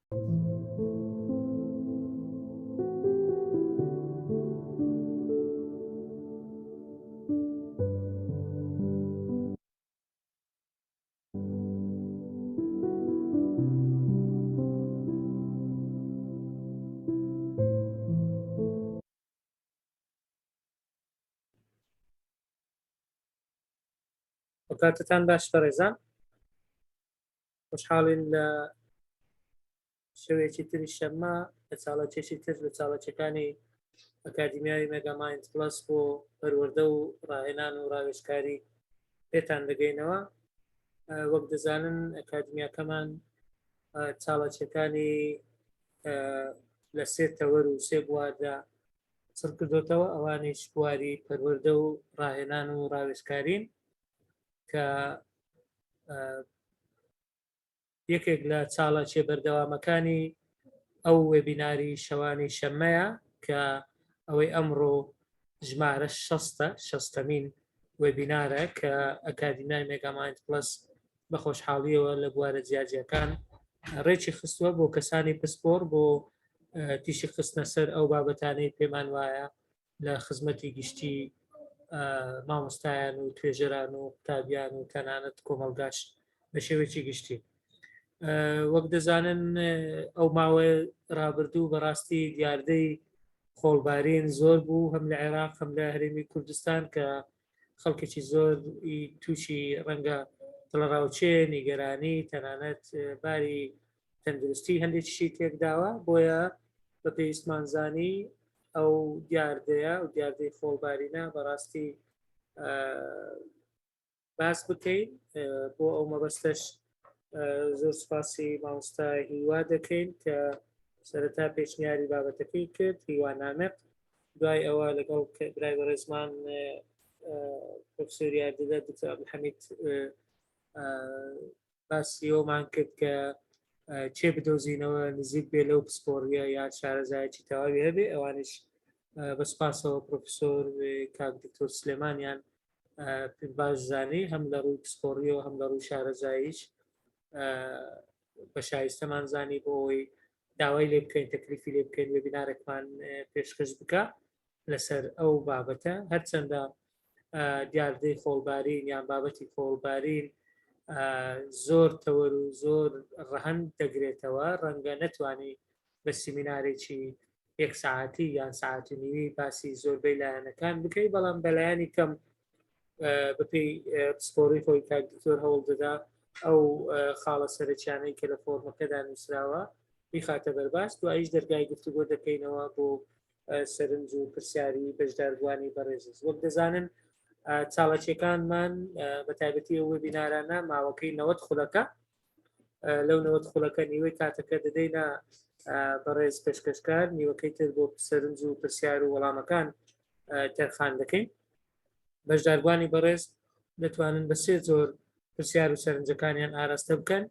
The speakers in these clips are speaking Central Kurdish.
وکاتتان باش بەڕێزان، خۆشحاڵین لە شەوێکی تری شەممە لە چاڵەکێکی تر لە چاڵەکەەکانی ئەکادیمیای مێگامایند پلس بۆ پەروەردە و ڕاهێنان و ڕاوێژکاری پێتان دەگەینەوە. وەک دەزانن ئەکادمیاکەمان چاڵەکیەکانی لە سێ تەوەر و سێ بواردا چڕ کردوتەوە، ئەوانیش بواری پەروەردە و ڕاهێنان و ڕاوێژکارین کە یەکێک لە چاڵەکێ بەردەوامەکانی ئەو وێبیناری شەوانی شەممەیە کە ئەوەی ئەمڕۆ ژمارە 60مین وێبینارە کە ئەکادیمیای مێگامایند پلس بە خۆشحاڵیەوە لە بوارە جیاجیەکان ڕێکی خستووە بۆ کەسانی پسپۆر بۆ تیشی خستنە سەر ئەو بابەتانەی پێمان وایە لە خزمەتی گشتی مامۆستایان و توێژەران و قوتابیان و تەنانەت کۆمەڵگاش بە شێوەیەکی گشتی. وەک دەزانن ئەو ماوەی ڕابردوو بەڕاستی دیاردەی خۆڵبارین زۆر بوو، هەم لە عێراق هەم لە هەرێمی کوردستان کە خەڵکێکی زۆر تووشی ڕەنگە دڵڕاوچێ نیگەرانی تەنانەت باری تەندروستی هەندێکیشی تێکداوە، بۆیە بە پێویستمانزانی ئەو دیاردەیە و دیاردەی خۆڵبارینە بەڕاستی باس بکەین. بۆ ئەو مەبەستەش زۆر سوپاسی مامۆستا هیوا دەکەین کە سەرەتا پێشنیاری بابەتەکەی کرد، هیوا نامێق. دوای ئەوە لەگەڵ برای بەڕێزمان پرۆفسۆر یاردەدەر دکتۆر عەبدولحەمید باسی ئەومان کرد کە چێ بدۆزینەوە نزیک بێ لەو پسپۆڕیە یا شارەزایەکی تەواوی هەبێ. ئەوانش بە سوپاسەوە پرۆفسۆر کاک دکتۆر سلێمانیان باش زانی هەم لە ڕووی پسپۆڕیەوە هەم لە ڕووی شارەزاییش بە شایستەمان زانی بۆ ئەوی داوای لێ بکەین تەکلیفی لێ بکەین وێبینارێکمان پێشکەش بکە لەسەر ئەو بابەتە. هەرچەندە دیاردەی خۆڵبارین یان بابەتی خۆڵبارین زۆر تەوەر و زۆر ڕەهەند دەگرێتەوە، ڕەنگە نەتوانی بە سیمینارێکی یەک ساعتی یان ساعتی نیوی باسی زۆربەی لایەنەکان بکەی، بەڵام بەلایانی کەم بەپێی پسپۆڕی خۆی کاک دکتۆر هەوڵ دەدا ئەو خاڵە سەرچیانەی کە لە فۆرمەکەدا نووسراوە بیخاتە بەرباس. دواییش دەرگای گفتوگۆ دەکەینەوە بۆ سەرنج و پرسیاری بەشداربوانی بەڕێزیز. وەک دەزانن چاڵەکیەکانمان بە تایبەتی ئەو وێبینارانە ماوەکەی 90 خولەکە، لەو 90 خولەکە نیوەی کاتەکە دەدەینە بەڕێز پێشکەشکار، نیوەکەی تر بۆ سەرنج و پرسیار و وەڵامەکان تەرخان دەکەین. بەشداربوانی بەڕێز دەتوانن بە سێ زۆر پرسیار و سەرنجەکانیان ئاراستە بکەن،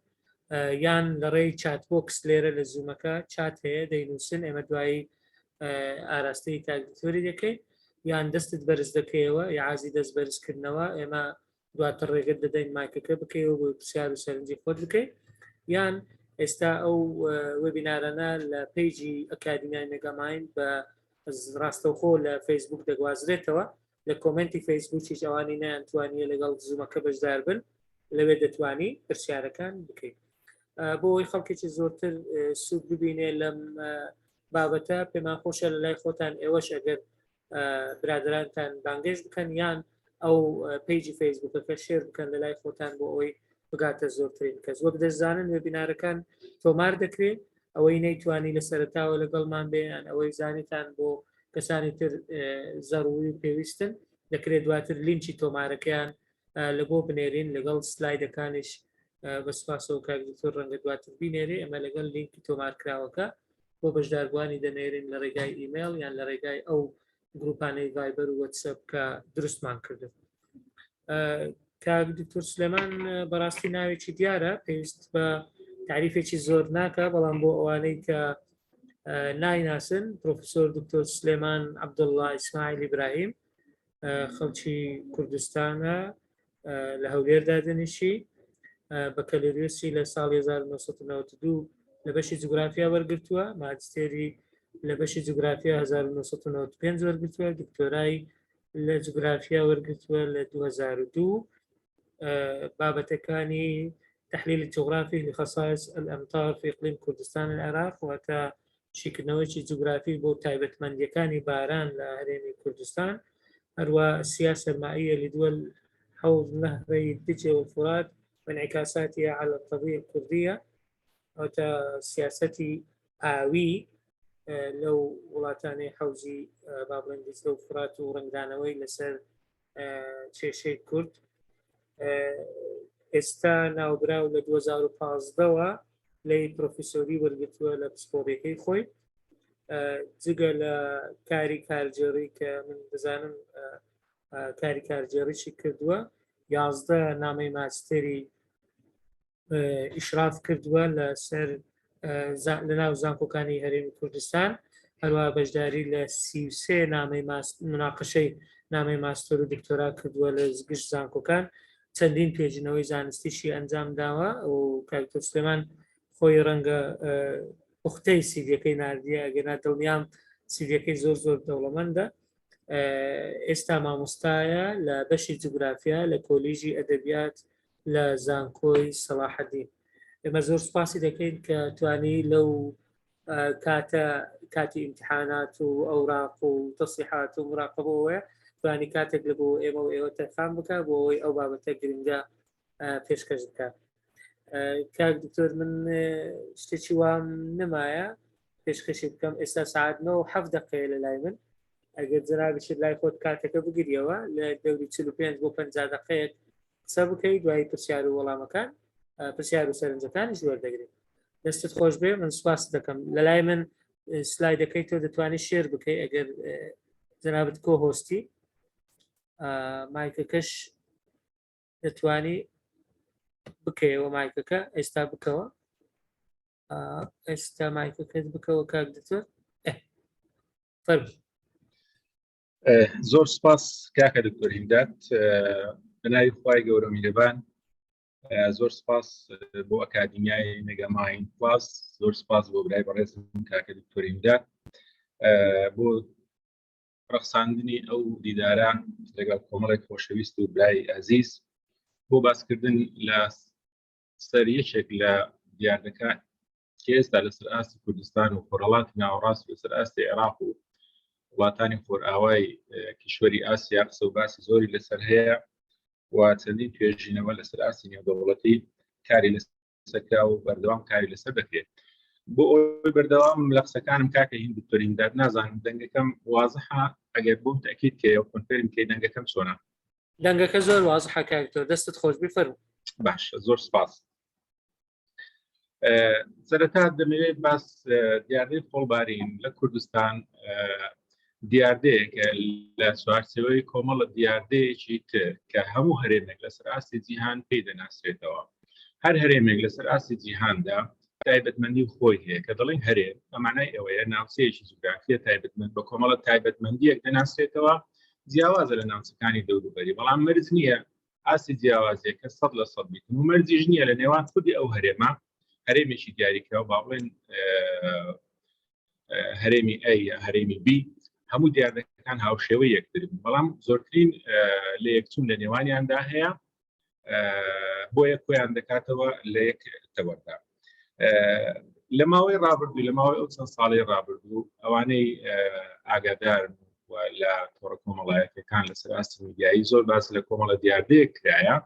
یان لە ڕێی چاتبۆکس لێرە لە زوومەکە چات هەیە دەینووسن، ئێمە دوایی ئاراستەی کاکتۆری دەکەین، یان دەستت بەرز دەکەیەوە یاعازی دەست بەرزکردنەوە، ئێمە دواتر ڕێگەت دەدەین مایکەکە بکەیەوە بۆ پرسیار و سەرنجی خۆت بکەیت. یان ئێستا ئەو وێبینارانە لە پیجی ئەکادیمیای مێگامایند بە ڕاستەوخۆ لە فەیسبوک دەگوازرێتەوە، لە کۆمنتی فەیسبوکی ئەوانی نەیانتوانیە لەگەڵ زوومەکە بەشدار بن لەوێ دەتوانی پرسیارەکان بکەیت. بۆ ئەوی خەڵکێکی زۆرتر سوود ببینێ لەم بابەتە پێمان خۆشە لە لای خۆتان ئێوەش ئەگەر برادرانتان بانگێش بکەن یان ئەو پیجی فەیسبوکەکە شێر بکەن لە لای خۆتان بۆ ئەوەی بگاتە زۆرترین کەس. وەک دەزانن وێبینارەکان تۆمار دەکرێت، ئەوەی نەیتوانی لە سەرەتاوە لەگەڵمان بێن ئەوەی زانیتان بۆ کەسانی تر زەڕووی و پێویستن دەکرێت دواتر لینکی تۆمارەکەیان لە بۆ بنێرین لەگەڵ سلایدەکانش بە سوپاسەوە کاک دکتۆر ڕەنگە دواتر بینێرێ، ئەمە لەگەڵ لینکی تۆمارکراوەکە بۆ بەشداربوانی دەنێرین لە ڕێگای ئیمێل یان لە ڕێگای ئەو گروپانەی ڤایبەر و وەتسەپ کە دروستمان کردن. کاک دکتۆر سلێمان بەڕاستی ناوێکی دیارە، پێویست بە تعریفێکی زۆر ناکە، بەڵام بۆ ئەوانەی کە نایناسن پرۆفسۆر دکتۆر سلێمان عەبدوڵڵا ئیسماعیل ئیبراهیم خەڵکی کوردستانە، لە هەولێردا دەنیشی، بەکەلۆریوسی لە ساڵی 1992 لە بەشی جوگرافیا وەرگرتووە، ماجستێری لە بەشی جوگرافیا 1995 وەرگرتووە، دکتۆرای لە جوگرافیا وەرگرتووە لە 2002 بابەتەکانی تحليل الجغرافي لخصائص الأمطار في إقليم كردستان العراق وتا شكلنەوەی جوگرافی بۆ تایبەتمەندیەکانی باران لە هەرێمی کوردستان، هەروە السياسة المائية لدول حوض نهري الدجلة والفرات وانعكاساتها على القضية الكردية وتا سياسة ئاوی لەو وڵاتانەی حوزی بابڵێن دیجلە و فرات و ڕنگدانەوەی لەسەر کێشەی کورد. ئێستا ناوبراو لە 2015ەوە لی پرۆفیسۆری وەرگرتووە لە پسپۆڕیەکەی خۆی، جگە لە کاری کارجێڕی کە من دەزانم کاری کارجێڕیشی کردووە، 11 نامەی ماستەری ئیشراف کردووە لەسەر لە ناو زانکۆکانی هەرێمی کوردستان، هەروە بەشداری لە 33 نامەی مناقشەی نامەی ماستەر و دکتۆرا کردووە لە گشت زانکۆکان، چەندین پێژنەوەی زانستیشی ئەنجام داوە و کاکتۆر سلێمان خۆی ڕەنگە پوختەی سیڤەکەی نردیە، ئەگەنا دڵنیام سیڤەکەی زۆر زۆر دەوڵەمەندە. ئێستا مامۆستایە لە بەشی جوگرافیا لە کۆلیژی ئەدەبیات لە زانکۆی سەلاحەدین. ئێمە زۆر سوپاسی دەکەین کە توانی لەو کاتی ئیمتحانات و ئەوراق و تەصیحات و مراقبەوەیە توانی کاتێک لە بۆ ئێمە و ئێوە تەرخان بکە بۆ ئەوەی ئەو بابەتە گرنگە پێشکەش بکات. کاک دکتۆر من شتێکی وام نمایە پێشکەشی بکەم، ئێستا ساعت 9:07 دقەیە لە لای من، ئەگەر جەنابیشت لای خۆت کاتەکە بگریەوە لە دەوری 45 بۆ 50 دقەیەک قسە بکەیت، دوایی پرسیار و وەڵامەکان پرسیار و سەرنجەکانیش وەردەگرێت. دەستت خۆش بێ، من سوپاس دەکەم. لە لای من سلایدەکەی تۆ دەتوانێت شێر بکەی ئەگەر جەنابەت کۆ هۆستی، مایکەکەش دەتوانی بکەیەوە، مایکەکە ئێستا بکەوە، ئێستا مایکەکەت بکەوە کاک دکتۆر. فەرموو. زۆر سپاس کاکە دکتۆر هیندات، بەناوی خوای گەورە میهرەبان، زۆر سپاس بۆ ئەکادمیای مێگاماین پلاس، زۆر سپاس بۆ برای بەڕێزم کاکە دکتۆر هیندات بۆ ڕەخساندنی ئەو دیداران لەگەڵ کۆمەڵێک خۆشەویست و برای عەزیز بۆ باسکردن لە سەر یەکێک لە دیاردەکان کە ئێستا لەسەر ئاستی کوردستان و خۆرهەڵاتی ناوەڕاست و لەسەر ئاستی عێراق و وڵاتانی خۆرئاوای کیشوەری ئاسیا قسە و باسی زۆری لەسەر هەیە و چەندین توێژینەوە لەسەر ئاستی نێودەوڵەتی کاری لەسەرکرا و بەردەوام کاری لەسەر دەکرێت. بۆ ئەوەی بەردەوام لە قسەکانم کاکە هیند دکتۆر هیندات نازانم دەنگەکەم وازحە، ئەگەر بۆم تەکید کێ و کۆنفێرم کەی دەنگەکەم چۆنە؟ دەنگەکە زۆر وازحە کاک دکتۆر، دەستت خۆش بێ، فەرموو. باش، زۆر سپاس. سەرەتا دەمەوێت باس دیاردەی خۆڵبارین لە کوردستان دیاردەیەکە لە چوارچێوەی کۆمەڵە دیاردەیەکی تر کە هەموو هەرێمێک لەسەر ئاستی جیهان پێی دەناسرێتەوە. هەر هەرێمێک لەسەر ئاستی جیهاندا تایبەتمەندی خۆی هەیە کە دەڵێن هەرێم، بەمانای ئەوەیە ناوچەیەکی جوگرافیە تایبەتمەند بە کۆمەڵە تایبەتمەندیەک دەناسرێتەوە جیاوازە لە ناوچەکانی دەوروبەری، بەڵام مەرج نییە ئاستی جیاوازیەکە 100% بیتن و مەرجیش نییە لە نێوان خودی ئەو هەرێمە هەرێمێکی دیاریکراوە با بڵێن هەرێمی ئەی یا هەرێمی بی، هەموو دیاردەکان هاوشێوەی یەکترن، بەڵام زۆرترین لە یەکچوون لە نێوانیاندا هەیە، بۆیە خۆیان دەکاتەوە لە یەک تەوەردا. لە ماوەی ڕابردوو، لە ماوەی ئەو چەند ساڵی ڕابردوو ئەوانەی ئاگادارن و لە تۆڕە کۆمەڵایەتەکان لەسەر ئاستی میدیایی زۆر باس لە کۆمەڵە دیاردەیەک کرایە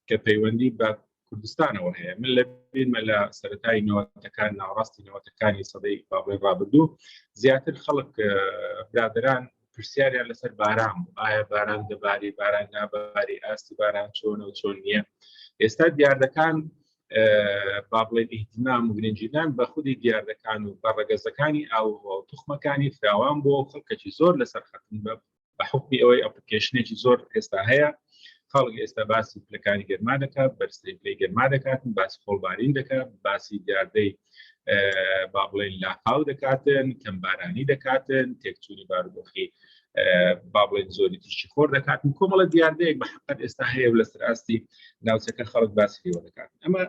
کە پەیوەندی بە کوردستانەوە هەیە. من لە بینمە لە سەرەتای نەوەتەکان ناوەڕاستی نەوەتەکانی سەدەی باڵێ ڕابردوو زیاتر خەڵک برادران پرسیاریان لەسەر باران بوو، ئایا باران دەباری، باران ناباری، ئاستی باران چۆنە و چۆن نییە. ئێستا دیاردەکان با بڵێن ئیهتیمام و گرنگیدان بە خودی دیاردەکان و بەڕەگەزەکانی ئاو توخمەکانی فراوان بۆ خەڵکێکی زۆر لەسەر خەتن بە حکمی ئەوەی ئەپلیکیشنێکی زۆر ئێستا هەیە. خەڵک ئێستا باسی پلەکانی گەرما دەکات، بەرزترین پلەی گەرما دەکاتن، باسی خۆڵبارین دەکات، باسی دیاردەی با بڵێن لاقاو دەکاتن، کەمبارانی دەکاتن، تێکچوونی بارودۆخی با بڵێن زۆری تیشی خۆر دەکاتن. کۆمەڵە دیاردەیەک بە حقیقەت ئێستا هەیە و لەسەر ئاستی ناوچەکە خەڵک باسی لێوە دەکاتن. ئەمە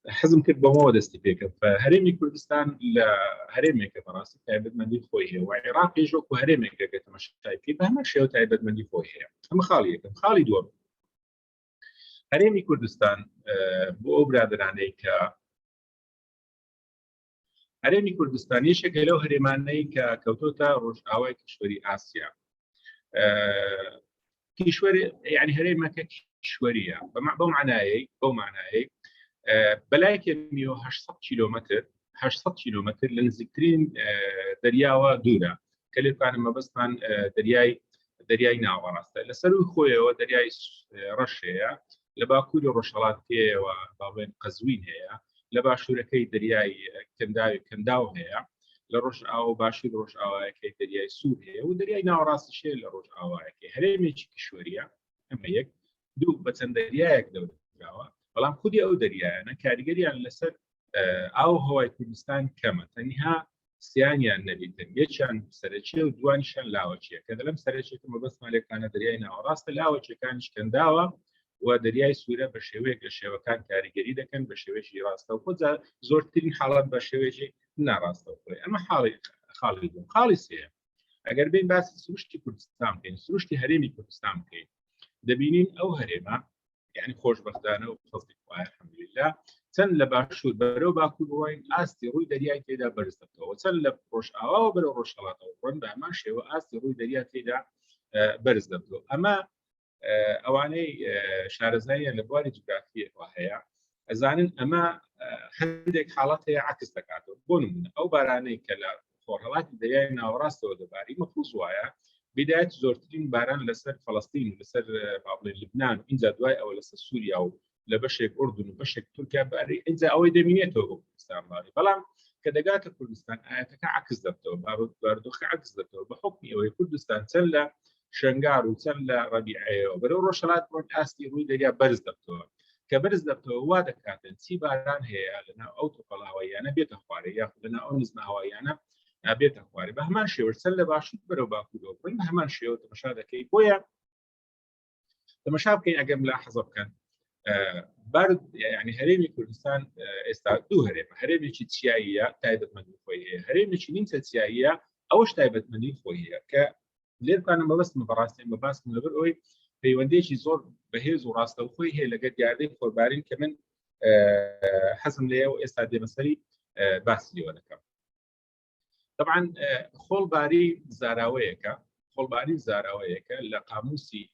حزم کرد بۆمەوە دەستی پێکرد هەرێمی کوردستان لە هەرێمێکە بەڕاستی تایبەتمەندی خۆی هەیە و عێراقی ژۆک و هەرێمێکەکە تەماشای بە هەمان شێوە تایبەتمەندی خۆی هەیە ئەمە خاڵی یەکەم خاڵی دووەم هەرێمی کوردستان بۆ ئەو برادرانەی کە هەرێمی کوردستان یەکێکە لەو هەرێمانەی کە کەوتۆتە ڕۆژئاوای کشوەری ئاسیا کیشوەر یعنی هەرێمەکە کیشوەریە بەو معنایەی بەلای کێمیەوە 800 کیلۆمەتر 800 کیلۆمەتر لە نزیکترین دەریاوە دوورە کە لێکوانە مەبەستمان دەریای ناوەڕاستە لەسەروی خۆیەوە دەریای ڕەش هەیە لە باکووری ڕۆژهەڵاتیەوە باڵێن قەزوین هەیە لە باشوورەکەی دەریای کەنداو هەیە لە ڕۆژئاوا باشوور ڕۆژئاوایەکەی دەریای سوور هەیە و دەریای ناوەڕاستیش هەیە لە ڕۆژئاوایەکەی هەرێمێکی کیشوەریە ئەمە یەک دوو بە چەند دەریایەک دەورەکراوە بەڵام خودی ئەو دەریایانە کاریگەریان لەسەر ئاو هەوای کوردستان کەمە تەنها سییانیان نەدیتن یەکیان سەرەکی و دوانیشان لاوەچیە کە دەڵم سەرەکێکە مەبەستمان لێکانە دەریای ناوەڕاستە لاوەچیەکانیش کەنداوە و دەریای سوورە بە شێوەیەک لە شێوەکان کاریگەری دەکەن بە شێوەیەکی ڕاستە و خۆ زۆرترین حاڵات بە شێوەیەکی ناڕاستەوە ئەمە خاڵی دوم خاڵی سێ ئەگەر بین باسی سروشتی کوردستان بکەین سروشتی هەرێمی کوردستان بکەین دەبینین ئەو هەرێمە یعنی خۆشبەختانە و فەزلی خوایە الحەمدولله چەند لە باشوور بەرەو باکوور بڕۆین ئاستی ڕووی دەریای تێدا بەرز دەبێتەوە چەند لە ڕۆژئاوا بەرەو ڕۆژهەڵاتەوە بڕۆن بە هەمان شێوە ئاستی ڕووی دەریا تێدا بەرز دەبێتەوە ئەمە ئەوانەی شارەزاییان لە بواری جوگرافیەوە هەیە ئەزانن ئەمە هەندێک حاڵەت هەیە عکس دەکاتەوە بۆ نمونە ئەو بارانەی کە لە خۆرهەڵاتی دەریای ناوەڕاستەوە دەباری مەخصوص وایە بدایەت زۆرترین باران لەسەر فەڵەستین و لەسەر باڵێن لبنان و اینجا دوای ئەوە لەسەر سووریا و لە بەشێک ئوردون و بەشێک تورکیا باری اینجا ئەوەی دەمینێتەوە بۆ کوردستان باری بەڵام کە دەگاتە کوردستان ئاەتەکە عکس دەبێتەوە باردۆخە عکس دەبێتەوە بە حکمی ئەوەی کوردستان چەند لە شنگار و چەند لە ڕەبیعەیەوە بەرەو ڕۆژهەڵات بڕۆن ئاستی ڕووی دەریا بەرز دەبێتەوە کە بەرز دەبێتەوە وا دەکاتن چی باران هەیە لەناو ئەو تۆپەڵاوەیانە بێتە خوارێ یاخود لەناو ئەو نزمە هەواییانە بێتە خوارێ بە هەمان شێوە چەند لە باشوور بەرەو باکوورەوە بڕۆین بە هەمان شێوە تەماشا دەکەی بۆیە تەماشا بکەین ئەگەر ملاحەزە بکەن یعنی هەرێمی کوردستان ئێستا دوو هەرێمە هەرێمێکی چیاییە تایبەتمەندی خۆی هەیە هەرێمێکی نیمچە چیاییە ئەوش تایبەتمەندی خۆی هەیە کە لێرکانم بەبەستمە بەڕاستی بەباسم لەبەر ئەوەی پەیوەندێکی زۆر بەهێز و ڕاستەوخۆی هەیە لەگەر دیاردەی خۆربارین کە من حەزم لێیە و ئێستا دێمەسەری باسی لێوە دەکەم طبعا خۆڵباری زاراوەیەکە لە قاموسی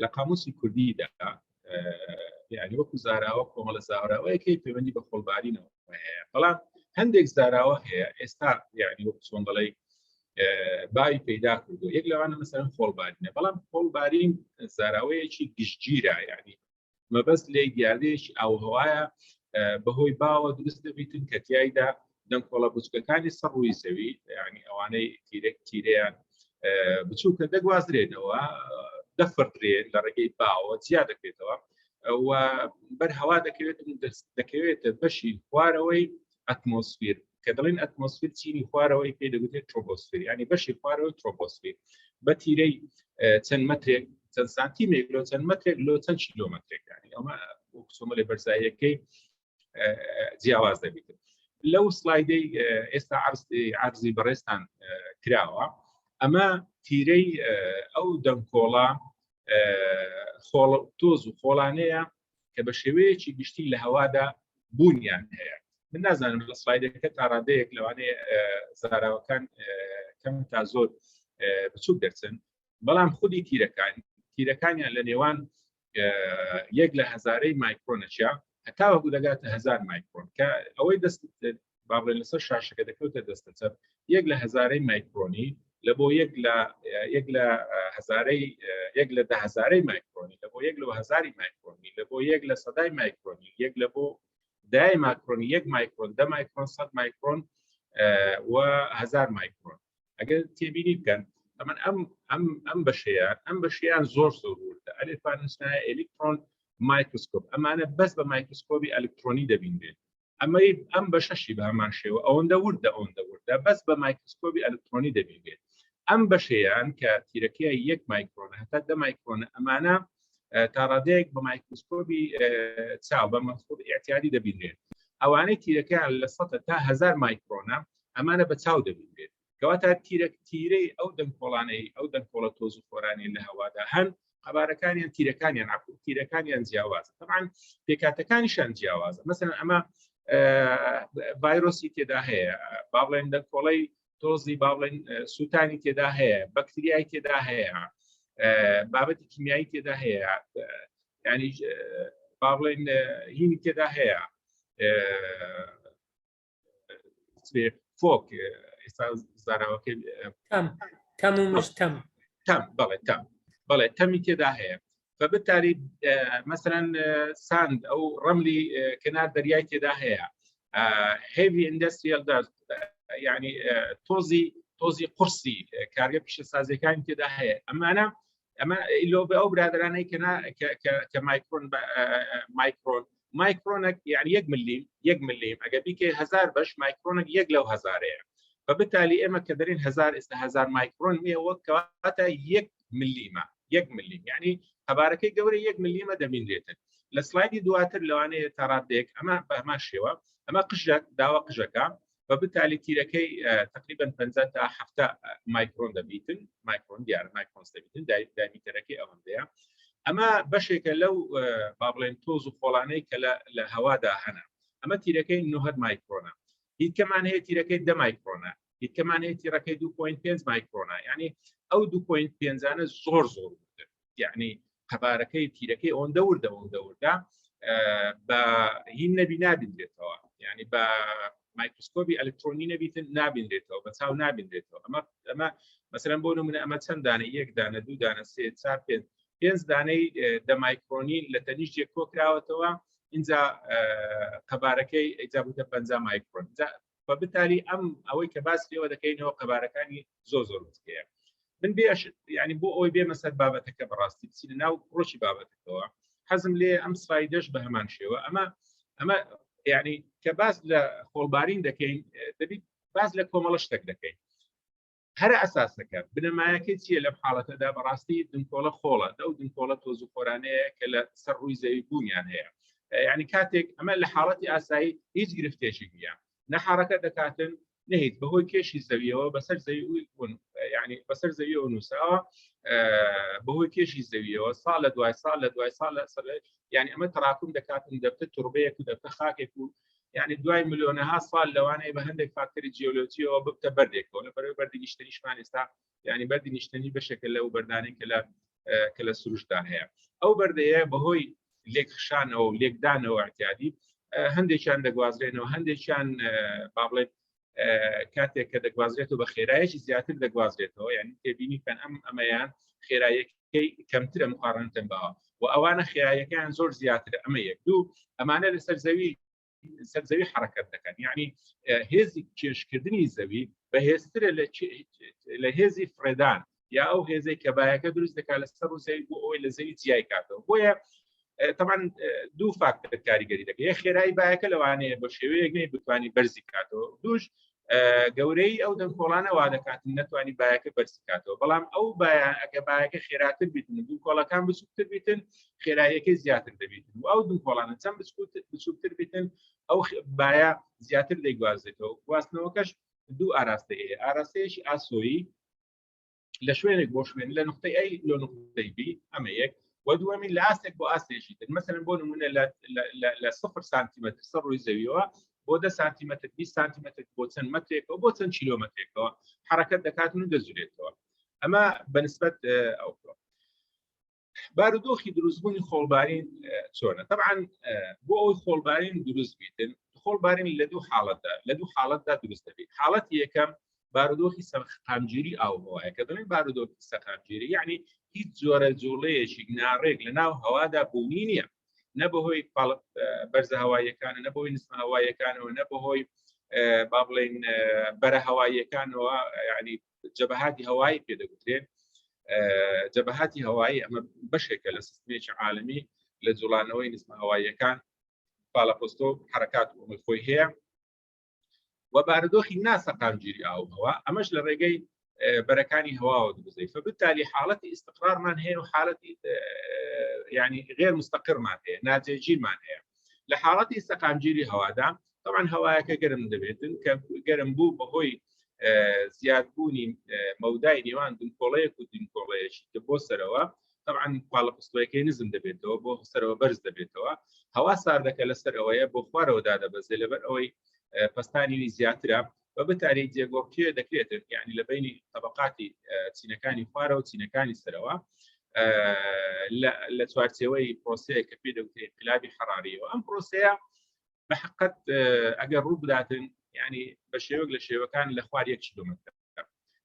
لە قاموسی کوردیدا یعنی وەکو زاراوە کۆمەڵە زاراوەیەکی پەیوەندی بە خۆڵبارینەوە هەیە بەڵام هەندێک زاراوە هەیە ئێستا یعنی وەکو چۆن دەڵێ بای پەیدا کردو یەک لەوانە مەسەڵەن خۆڵبارینە بەڵام خۆڵبارین زاراوەیەکی گشتگیرە یعنی مەبەست لێ دیاردەیەکی ئاوهەوایە بەهۆی باوە دروست دەبیتن کە تیایدا دەنگکۆڵە بچووکەکانی سەر ڕووی زەوی یعنی ئەوانەی تیرەیان بچووکە دەگوازرێنەوە دەفڕدرێن لە ڕێگەی باوە جیا دەکرێتەوە و بەرهەوا دەکەوێتە بەشی خوارەوەی ئەتمۆسفیر کە دەڵێن ئەتمۆسفیر چینی خوارەوەی پێ دەگوترێت ترۆپۆسفیر ینی بەشی خوارەوەی ترۆپۆسفیر بە تیرەی چەند مەترێک چەند سانتیمێک لۆ چەند مەترێک لۆ چەند کیلۆمەترێک ینی ئەمە وەکو لە بەرزاییەکەی جیاواز دەبێت لەو سلایدەی ئێستا عەرزی بەڕێستان کراوە ئەمە تیرەی ئەو دەنگکۆڵە تۆز و خۆڵانەیە کە بە شێوەیەکی گشتی لە هەوادا بوونیان هەیە من نازانم لە سلایدەکە تا ڕادەیەک لەوانەیە زاراوەکان کەم تا زۆر بچووک دەرچن بەڵام خودی تیرەکانیان لە نێوان یەک لە هەزارەی مایکرۆنەچیا هەتا وەکو دەگاتە 1000 مایکرۆن کە ئەوەی دەست باڵێن لەسەر شاشەکە دەکەوتە دەستە چەپ یەک لە هەزارەی مایکرۆنی لە بۆ یەک لە 10,000 مایکرۆنی لە بۆ یەک لە 1000 مایکرۆنی لە بۆ یەک لە 100 مایکرۆنی یەک لە بۆ 10 مایکرۆنی 1 مایکرۆن 10 مایکرۆن 100 مایکرۆن و 1000 مایکرۆن ئەگەر تێبینی بکەن ئەمن ئەم بەشیان زۆر وردە ئەلفان نووسنایە ئەلکترۆن مایکروسکۆپ ئەمانە بەس بە مایکروسکۆپی ئەلکترۆنی دەبینێت ئەم بەشەشی بە هەمان شێوە ئەوەندە وردە بەس بە مایکروسکۆپی ئەلکترۆنی دەبینێت ئەم بەشیان کە تیرەکەی 1 مایکرۆن هەتا 10 مایکرۆن ئەمانە تا ڕادەیەک بە مایکرۆسکۆپی چاو بە مایکرۆسکۆپی ئاعتیادی دەبینرێت ئەوانەی تیرەکەیان لە 100 تا 1000 مایکرۆنە ئەمانە بە چاو دەبینرێت کەواتە تیرەی ئەو دەنگکۆڵانەی ئەو دەنگکۆڵە تۆز و خۆرانی لە هەوادا هەن قەبارەکانیان تیرەکانیان جیاوازە طبعاً پێکاتەکانیشان جیاوازە مەسەلەن ئەمە ڤایرۆسی تێدا هەیە با بڵێن دەنگکۆڵەی تۆزی با بڵێن سووتانی تێدا هەیە بەکتریای تێدا هەیە بابەتی کیمیایی تێدا هەیە ینی با بڵێن هینی تێدا هەیە فۆک ئێستا زاراوەکەی تەم و مشتەم بەڵێ تەمی تێدا هەیە فبالتالي مثلا ساند ئەو ڕەملی کنار دەریای تێدا هەیە heavy industrial dust يعني تۆزی قورسی کارگە پیشەسازیەکانی تێدا هەیە ئەمانە ئیلۆ بە ئەو برادرانەی کە مایکرۆنێک يعني 1 ملیم ئەگە بیکە 1000 بەش مایکرۆنێک 1 لەو 1000ەیە فبالتالي ئێمە کە دەرین 1000 ئێستا 1000 مایکرۆن نییە کەواتە 1 ملیمە 1 ملیم يعني خەبارەکەی گەورە 1 ملیمە دەبینرێتن لە سلایدی دواتر لەوانەیە تا ڕادێک ئەمە بە هەمان شێوە ئەمە قژەک داوا قژەکە فبالتالي تیرەکەی تقریبا 50 تا 70 مایکرۆن دەبیتن مایکرۆن دیارە مایکرۆن دەبیتن دایمیتەرەکەی ئەوەندەیە ئەمە بەشێکە لەو با بڵێن تۆز و خۆڵانەی کە لە هەوادا هەنە ئەمە تیرەکەی 90 مایکرۆنە هیچکەمان هەیە تیرەکەی 10 مایکرۆنە هیچکەمان هەیە تیرەکەی 2.5 مایکرۆنە یعنی ئەو 2.5 زۆر يعني خەبارەکەی تیرەکەی ئەوەندە وردە بە هین نەبی نابینرێتەوە يعني بە مایکرۆسکۆپی ئەلکترۆنی نەبیتن نابینرێتەوە بە چاو نابینرێتەوە ئەمە مثلا بۆ نمونە ئەمە چەند دانە 1 دانە 2 دانە 3 4 5 دانەی دە مایکرۆنی لە تەنیشتێک کۆکراوەتەوە اینجا خەبارەکەی ئەیجابوتە 50 مایکرۆن فبالتالي ئەوەی کە باس لێوە دەکەینەوە خەبارەکانی زۆر بچکەیە من بێش يعني بۆ ئەوەی بێمە سەر بابەتەکە بەڕاستی بچین ناو ڕۆژی بابەتەکەەوە حەزم لێ ئەم سلایدەش بە هەمان شێوە ئەمە يعني کە باس لە خۆڵبارین دەکەین دەبیت باس لە کۆمەڵە شتێک دەکەین هەرە ئەساسەکە بنەمایەکەی چیە لەم حاڵەتەدا بەڕاستی دنکۆڵە خۆڵە ئەو دنکۆڵە تۆز و خۆرانەیە کە لە سەر ڕووی زەوی بوونیان هەیە يعني کاتێک ئەمە لە حاڵەتی ئاسایی هیچ گرفتێکی نیە نەحرەکە دەکاتن نهیت بەهۆی کێشی زەویەوە بەسەر زەوی يعني بەسەر زەویەوە نووساوە بەهۆی کێشی زەویەوە ساڵ لە دوای ساڵ يعني ئەمە تەراکم دەکاتن دەبتە توربەیەک و دەبتە خاکێک و يعني دوای ملیۆنەها ساڵ لەوانەیە بە هەندێک فاکتۆری جیۆلۆجیەوە ببتە بەردێکەوە لەبەرەوەی بەردی نیشتنیشمان ئێستا يعني بەردی نیشتنی بەشێکە لەو بەردانەی کە لە سروشدا هەیە ئەو بەردەیە بەهۆی لێک خشانەوە و لێکدانەوە اعتیادی هەندێکیان دەگوازرێنەوە هەندێکیان با بڵێن کاتێک کە دەگوازرێتەوە بە خێرایەکی زیاتر دەگوازرێتەوە یعنی تێبینی کەن ئەمەیان خێرایەکەی کەمترە مقارنەتەن بەوە و ئەوانە خێرایەکەیان زۆر زیاترە ئەمە یەک دوو ئەمانە لە سەرزەوی حرەکەت دەکەن یعنی هێزی کێشکردنی زەوی بەهێزترە لە هێزی فرێدان یا ئەو هێزەی کە بایەکە دروست دەکات لە سەر و زەوی بۆ ئەوەی لە زەوی جیای کاتەوە بۆیە طبعا دوو فاکتۆر کاریگەری دەکەێت یەک خێرایی بایەکە لەوانەیە بە شێوەیەک نەی بتوانانی بەرزی کاتەوە دووش گەورەی ئەو دەنگکۆڵانە وا دەکاتن نەتوانی بایەکە بەرزی کاتەوە بەڵام ئەو ئەگە بایەکە خێراتر بیتن دوو کۆڵەکان بچووکتر بیتن خێراییەکەی زیاتر دەبیتن و ئەو دەنگکۆڵانە چەند بچووکتر بیتن ئەو بایە زیاتر دەیگوازێتەوە گواستنەوەکەش دوو ئاراستەیە ئاراستەیەکی ئاسۆیی لە شوێنێک بۆ شوێن لە نقطەی ئەی لۆ نقطەی بی ئەمە یەک ودوامین لە ئاستێک بۆ ئاستێکی تر مثلا بۆ نمونە لە 0 سانتیمەتر سەر ڕووی زەویەوە بۆ 10 سانتیمەتر 20 سانتیمەتر بۆ چەند مەترێکەوە بۆ چەند کیلۆمەترێکەوە حرەکەت دەکاتن و دەزورێتەوە ئەمە بەنسبەت ئەو بارودۆخی دروستبوونی خۆڵبارین چۆنە طبعا بۆ ئەوی خۆڵبارین دروست بیتن خۆڵبارین لە دوو حاڵەتدا دروست دەبێت حاڵەتی یەکەم بارودۆخی سەرقامگیری ئاوهەوایە کە دەڵێن بارودۆخی سەرقامگیری یعنی هیچ جۆرە جوڵەیەکی ناڕێک لە ناو هەوادا بوونی نییە نە بەهۆی بەرزە هەواییەکانە نە بەهۆی نسبە هەواییەکانەوە نە بەهۆی با بڵێن بەرە هەواییەکانەوە یعنی جەبهاتی هەوایی پێدەگوترێن جەبهاتی هەوایی ئەمە بەشێکە لە سیستمێکی عالەمی لە جوڵانەوەی نسبە هەواییەکان پاڵەپۆستۆ حرەکات و خۆی هەیە و بارودۆخی ناسەقامگیری ئاوهەوا ئەمەش لە ڕێگەی بەرەکانی هەواوە دروزەی فبالتالي حاڵەتی استقرارمان هەیە و حاڵەتی يعني غير مستقرمان هەیە ناجێگیرمان هەیە لە حاڵەتی سەقامگیری هەوادا طبعا هەوایەکە گەرم دەبێتن کە گەرم بوو بەهۆی زیادبوونی مەودای نێوان دنکۆڵەیەک و دنکۆڵەیەکی کە بۆ سەرەوە طبعا پاڵەپستۆیەکەی نزم دەبێتەوە بۆ سەرەوە بەرز دەبێتەوە هەوا ساردەکە لەسەر ئەوەیە بۆ خوارەوە دادەبەزێ لەبەر ئەوەی پستانی زیاترە وبالتالي جێگۆکێ دەکرێتن یعنی لە بینی طبقاتی چینەکانی خوارەوە و چینەکانی سەرەوە لە چوارچێوەی پرۆسەیە کە پێ دەوترێت انقلابی حراريەوە ئەم پرۆسەیە بە حقیقت ئەگەر ڕوو بداتن يعني بە شێوەیەک لە شێوەکان لە خوار 1 کیلۆمتر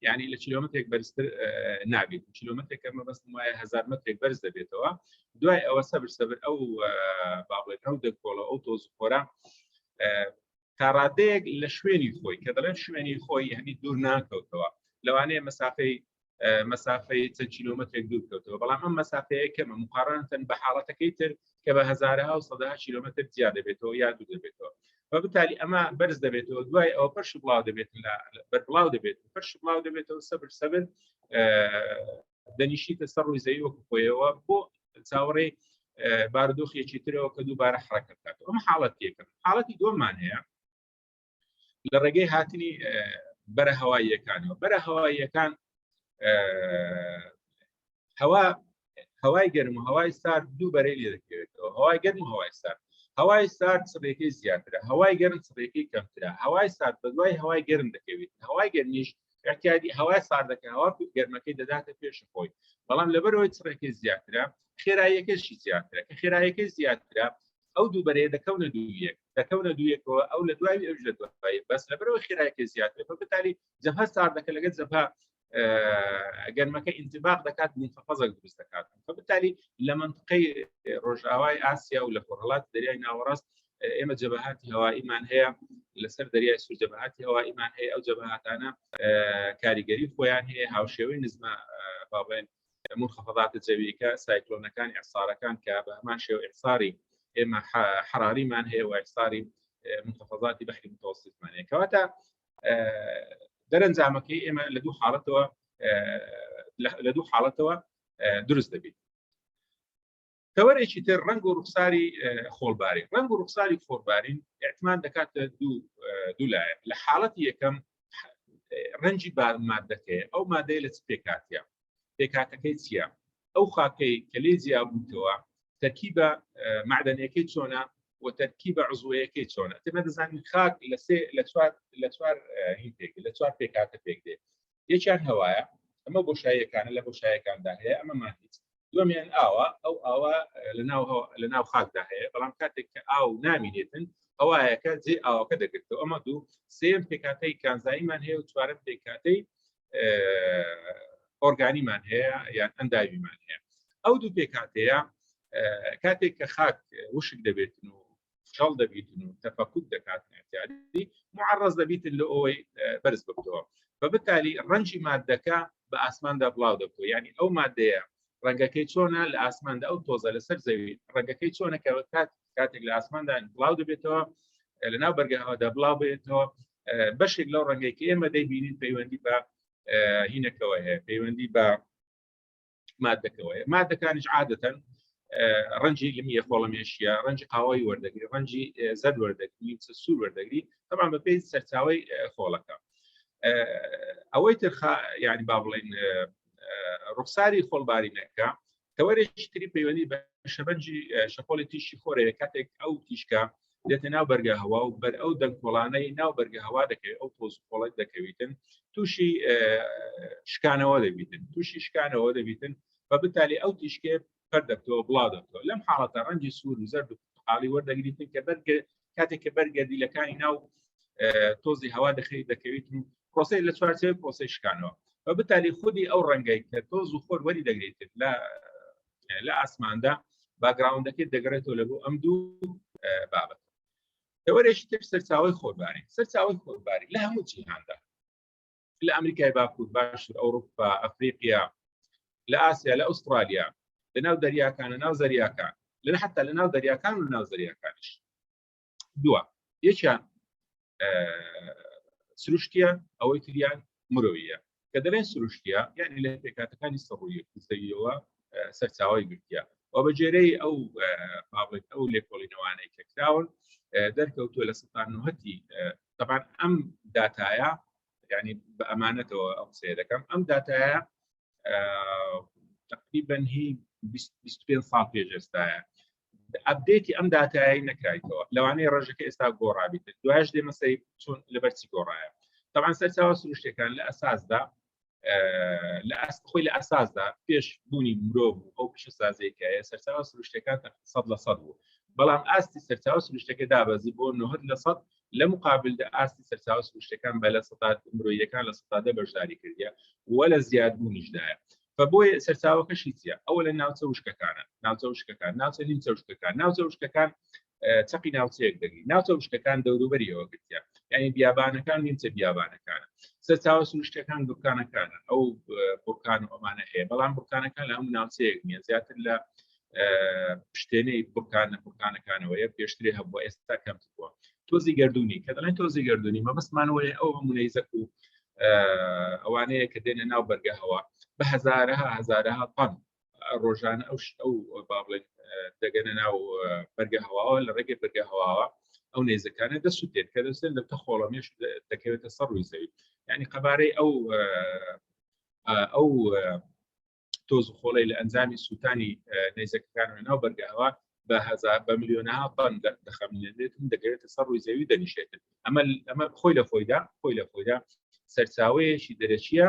يعني لە کیلۆمترێک بەرزتر نابێت کیلۆمترێک کە مەبەستم وایە 1000 مترێک بەرز دەبێتەوە دوای ئەوە سەبر ئەو باڵێت ئەو دەکۆڵە ئەو تۆزخۆرە تا ڕادەیەک لە شوێنی خۆی کە دەڵێن شوێنی خۆی هەنی دوور ناکەوتەوە لەوانەیە مەسافەی چەند کیلۆمترێک دوور کەوتەوە بەڵام ئەم مەسافەیە کەمە مقارنەن بە حاڵەتەکەی تر کە بە هەزارها و سەدەها کیلۆمتر زیاد دەبێتەوە یا دوور دەبێتەوە وبالتالي ئەمە بەرز دەبێتەوە دوای ئەوە پەرش بڵاو دەبێت بەربڵاو دەبێت پەرش بڵاو دەبێتەوە سەبر دەنیشیتە سەر ڕووی زەوی وەکو خۆیەوە بۆ چاوەڕێی بارودۆخێکی ترەوە کە دووبارە حرەکەت بکاتەوە ئەمە حاڵەتی یەکەم حاڵەتی دووەممان هەیە لە ڕێگەی هاتنی بەرە هەواییەکانەوە بەرە هەواییەکان هەوای گەرم و هەوای سارد دوو بەرەی لێ دەکەوێتەوە هەوای گەرم و هەوای سارد هەوای سارد سبەیەکەی زیاترە هەوای گەرم سبەیەکەی کەمترە هەوای سارد بە دوای هەوای گەرم دەکەوێت هەوای گەرمیش احتیاجی هەوای ساردەکە هەوا گەرمەکەی دەداتە پێش خۆی بەڵام لەبەرەوەی سبەیەکەی زیاترە خێراییەکەشی زیاترە کە خێراییەکەی زیاترە ئەو دوو بەرەیە دەکەونە دوو یەکەوە ئەو لە دوای ئەوش لە دوای بەس لەبەرەوەی خێراییەکەی زیاترە فبالتالي جەبهە ساردەکە لەگەڵ جەبهە گەرمەکە انطباق دەکات منخفضێک دروست دەکات فبالتالي لە منطقەی ڕۆژئاوای ئاسیا و لە خۆرهەڵات دەریای ناوەڕاست ئێمە جەبهاتی هەواییمان هەیە لەسەر دەریای سوور جەبهاتی هەواییمان هەیە ئەو جەبهاتانە کاریگەری خۆیان هەیە هاوشێوەی نزمە باڵێن منخفضات جەویەکە سایکلۆنەکان ئیعسارەکان کە بە هەمان شێوە ئیعساری ئێمە حراریمان هەیە و ئیعساری منخفضاتی بەحری متوسطمان هەیە کەواتە دەرەنجامەکەی ئێمە لە دوو حاڵەتەوە دروست دەبێت تەوەرێکی تر ڕنگ و ڕوخساری خۆڵباری ڕنگ و ڕوخساری خۆڵبارین احتمال دەکاتە دوو لایە لە حاڵەتی یەکەم ڕەنگی مادەکەیە ئەو مادەیە لە چ پێکاتیە پێکاتەکەی چییە ئەو خاکەی کە لێ جیا بووتەوە تەرکیبە معدنیەکەی چۆنە و تەرکیبە عزوەیەکەی چۆنە تێمە دەزانین خاک لە چوار پێکاتە پێک دێت یەکیان هەوایە ئەمە بۆشاییەکانە لە بۆشاییەکاندا هەیە ئەمە مادیت دووەمیان ئاوە ئەو ئاوە لە ناو خاکدا هەیە بەڵام کاتێک کە ئاو نامینێتن هەوایەکە جێ ئاوەکە دەگرێتەوە ئەمە دوو سێم پێکاتەی کانزاییمان هەیە و چوارەم پێکاتەی ئۆرگانیمان هەیە یان ئەنداویمان هەیە ئەو دوو پێکاتەیە کاتێک کە خاک وشک دەبێتن و خەڵ دەبیتن و تەفەکوک دەکاتن احتیاجی معرض دەبیتن لە ئەوەی بەرز بکەوە فبالتالي ڕەنگی مادەکە بە ئاسماندا بڵاو دەبێت یعنی ئەو مادەیە ڕەنگەکەی چۆنە لە ئاسماندا ئەو تۆزە لەسەر زەوی ڕەنگەکەی چۆنە کە کاتێک لە ئاسماندا بڵاو دەبێتەوە لەناو بەرگەهەوەدا بڵاو بێتەوە بەشێک لەو ڕەنگەی کە ئێمە دەیبینین پەیوەندی بە هینەکەوە هەیە پەیوەندی بە مادەکەوە هەیە مادەکانیش عادەتەن ڕەنگی لمیە خۆڵەمێشیە ڕەنگی قاوەی وەردەگری ڕەنگی زەد وەردەگری سوور وەردەگری طبعا بە پێی سەرچاوەی خۆڵەکە ئەوەی تر یعنی با بڵێن ڕوخساری خۆڵبارینەکە تەوەرێکی تری پەیوەندی بە شەبەنجی شەپۆلی تیشی خۆرەیە کاتێک ئەو تیشکە دێتە ناو بەرگە هەوا و بەر ئەو دەنگکۆڵانەی ناو بەرگە هەوا دەکەوێت ئەو تۆز خۆڵەت دەکەوێتن تووشی شکانەوە دەبیتن بە بتالی ئەو تیشکێ پەر دەبتەوە بڵاو دەبتەوە لەم حاڵەتە ڕەنگی سوور و زەرد و پرتقاڵی وەردەگریتن کە کاتێک کە بەرگەردیلەکانی ناو تۆزی هەوا دەکەوێتن پرۆسەی لە چوارچێوەی پرۆسەی شکانەوە بە بتالی خودی ئەو ڕەنگەی کە تۆز و خۆر وەری دەگرێتن لە ئاسماندا باگراوندەکەی دەگرێتەوە لە بۆ ئەم دوو بابەت تەوەرێکی تر سەرچاوەی خۆرباری لە هەموو جیهاندا لە ئەمریکای باکوور باشوور ئەوروپا ئەفریقیا لە ئاسیا لە ئوسترالیا لە ناو دەریاکان لە ناو زەریاکان حتا لە ناو دەریاکان و ناو زەریاکانیش دووە یەکیان سروشتیان ئەوەی تریان مرۆیە کە دەڵێن سروشتیە یعنی لە پێکاتەکانی سەڕوویەوە سەرچاوی گرتیە و بە جێرەی ئەو لێکۆڵینەوانەی کە کراون دەرکەوتووە لە سەتان نوهەتی طبعا ئەم داتایە یعنی بە ئەمانەتەوە ئەو قسەیە دەکەم ئەم داتایە تقریبا هی 25 ساڵ پێش ئێستایە ئەپدێتی ئەم داتایی نەکرایتەوە لەوانەیە ڕێژەکە ئێستا گۆڕابیت دوایش دێمەسەی چۆن لەبەرچی گۆڕایە طبعا سەرچاوە سروشتەکان لە ئەساسدا خۆی لە ئەساسدا پێش بوونی مرۆڤ ئەو پیشە سازەیەکەیە سەرچاوە سروشتەکان 100% بوو بەڵام ئاستی سەرچاوە سروشتەکە دابەزی بۆ 90% لە مقابلدا ئاستی سەرچاوە سروشتەکان بە لە سەتات مرۆییەکان لە سەتادا بەشداری کردیە وە لە زیادبوونیشدایە فبۆی سەرچاوەکەشی چیە ئەوە لە ناوچە وشکەکانە ناوچە وشکەکان ناوچە نیمچە وشکەکان ناوچە وشکەکان چەقی ناوچەیەک دەگری ناوچە وشکەکان دەوروبەریەوە گرتیە یعنی بیابانەکان نیمچە بیابانەکانە سەرچاوە سروشتەکان بورکانەکانە ئەو بورکان و ئەمانە هەیە بەڵام بورکانەکان لە هەموو ناوچەیەک نییە زیاتر لە پشتێنەی بورکانەکانەوەیە پێشترێ هەبووە ئێستا کەمتر بووە تۆزی گردوونی کە دەڵێن تۆزی گردوونی مەبەستمان وەیە ئەو هەموو نەیزەک و ئەوانەیە کە دێنە ناو بەرگە هەوا بە هەزارەها تەن ڕۆژانە ئەو با بڵێن دەگەنە ناو بەرگە هەواوە لە ڕێگەی بەرگە هەواوە ئەو نێزەکانە دەسووتێت کە دەستێن لە تەخۆڵەمێش دەکەوێتە سەر ڕووی زەوی یعنی قەبارەی ئەو تۆز و خۆڵەی لە ئەنجامی سووتانی نێزەکەکان ناو بەرگە هەوا بە ملیۆنەها تەن دەخەمێنێتن دەگەوێتە سەر ڕووی زەوی دەنیشێتن ئەمە خۆی لە خۆیدا سەرچاوەیەکی دەرەچیە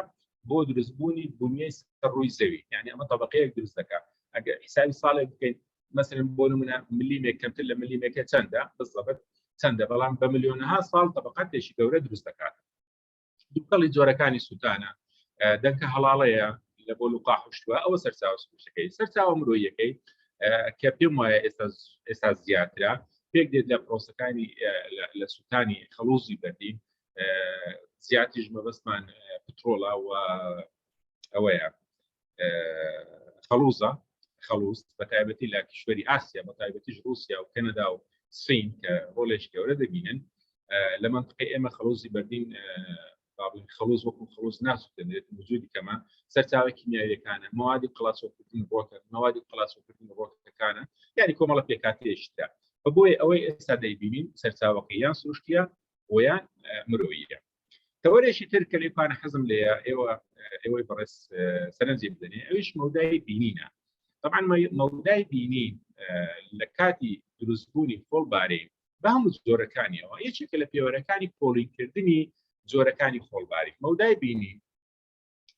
بۆ دروستبوونی بوونیەی سەر ڕووی زەوی یعنی ئەمە طبقەیەک دروست دەکات ئەگەر حسابی ساڵێک بکەین مثلا بۆ نمونە ملیمێک کەمتر لە ملیمێکە چەندە بالضبط چەندە بەڵام بە ملیۆنەها ساڵ طبقاتێکی گەورە دروست دەکات دووکەڵی جۆرەکانی سووتانە دەنکە هەڵاڵەیە لە بۆ لوقا حشتووە ئەوە سەرچاوە سروشتەکەی سەرچاوە مرۆییەکەی کە پێم وایە ئێستا زیاترە پێک دێت لە پرۆسەکانی لە سووتانی خەڵوزی بەردین زیاتیش مەبەستمان پترۆڵە و ئەوەیە خەڵوز بە تایبەتی لە کشوەری ئاسیا بە تایبەتیش رووسیا و کەنەدا و سین کە ڕۆڵێکی گەورە دەبینن لە منطقەی ئێمە خەڵوزی بەردین خەڵوز وەکو خەڵوز ناسووتێت وجودی کەمە سەرچاوە کیمیاویەکانە موادی قڵاسۆکردن ڕۆکە موادی قڵاسۆکردن ڕۆکەکانە یعنی کۆمەڵە پێکاتێشتە بۆیە ئەوەی ئێستا دەیبینین سەرچاوەکە یان سروشتیە ویان مرۆییە تەوەرێکی تر کە لێپانە حەزم لێیە ئێوەی بەڕێز سەرنجی بدەنێ ئەویش مەودای بینینە طبعا مەودای بینین لە کاتی دروستبوونی خۆڵبارەی بە هەموو جۆرەکانیەوە یەکێکە لە پێوەرەکانی پۆڵینکردنی جۆرەکانی خۆڵباری مەودای بینین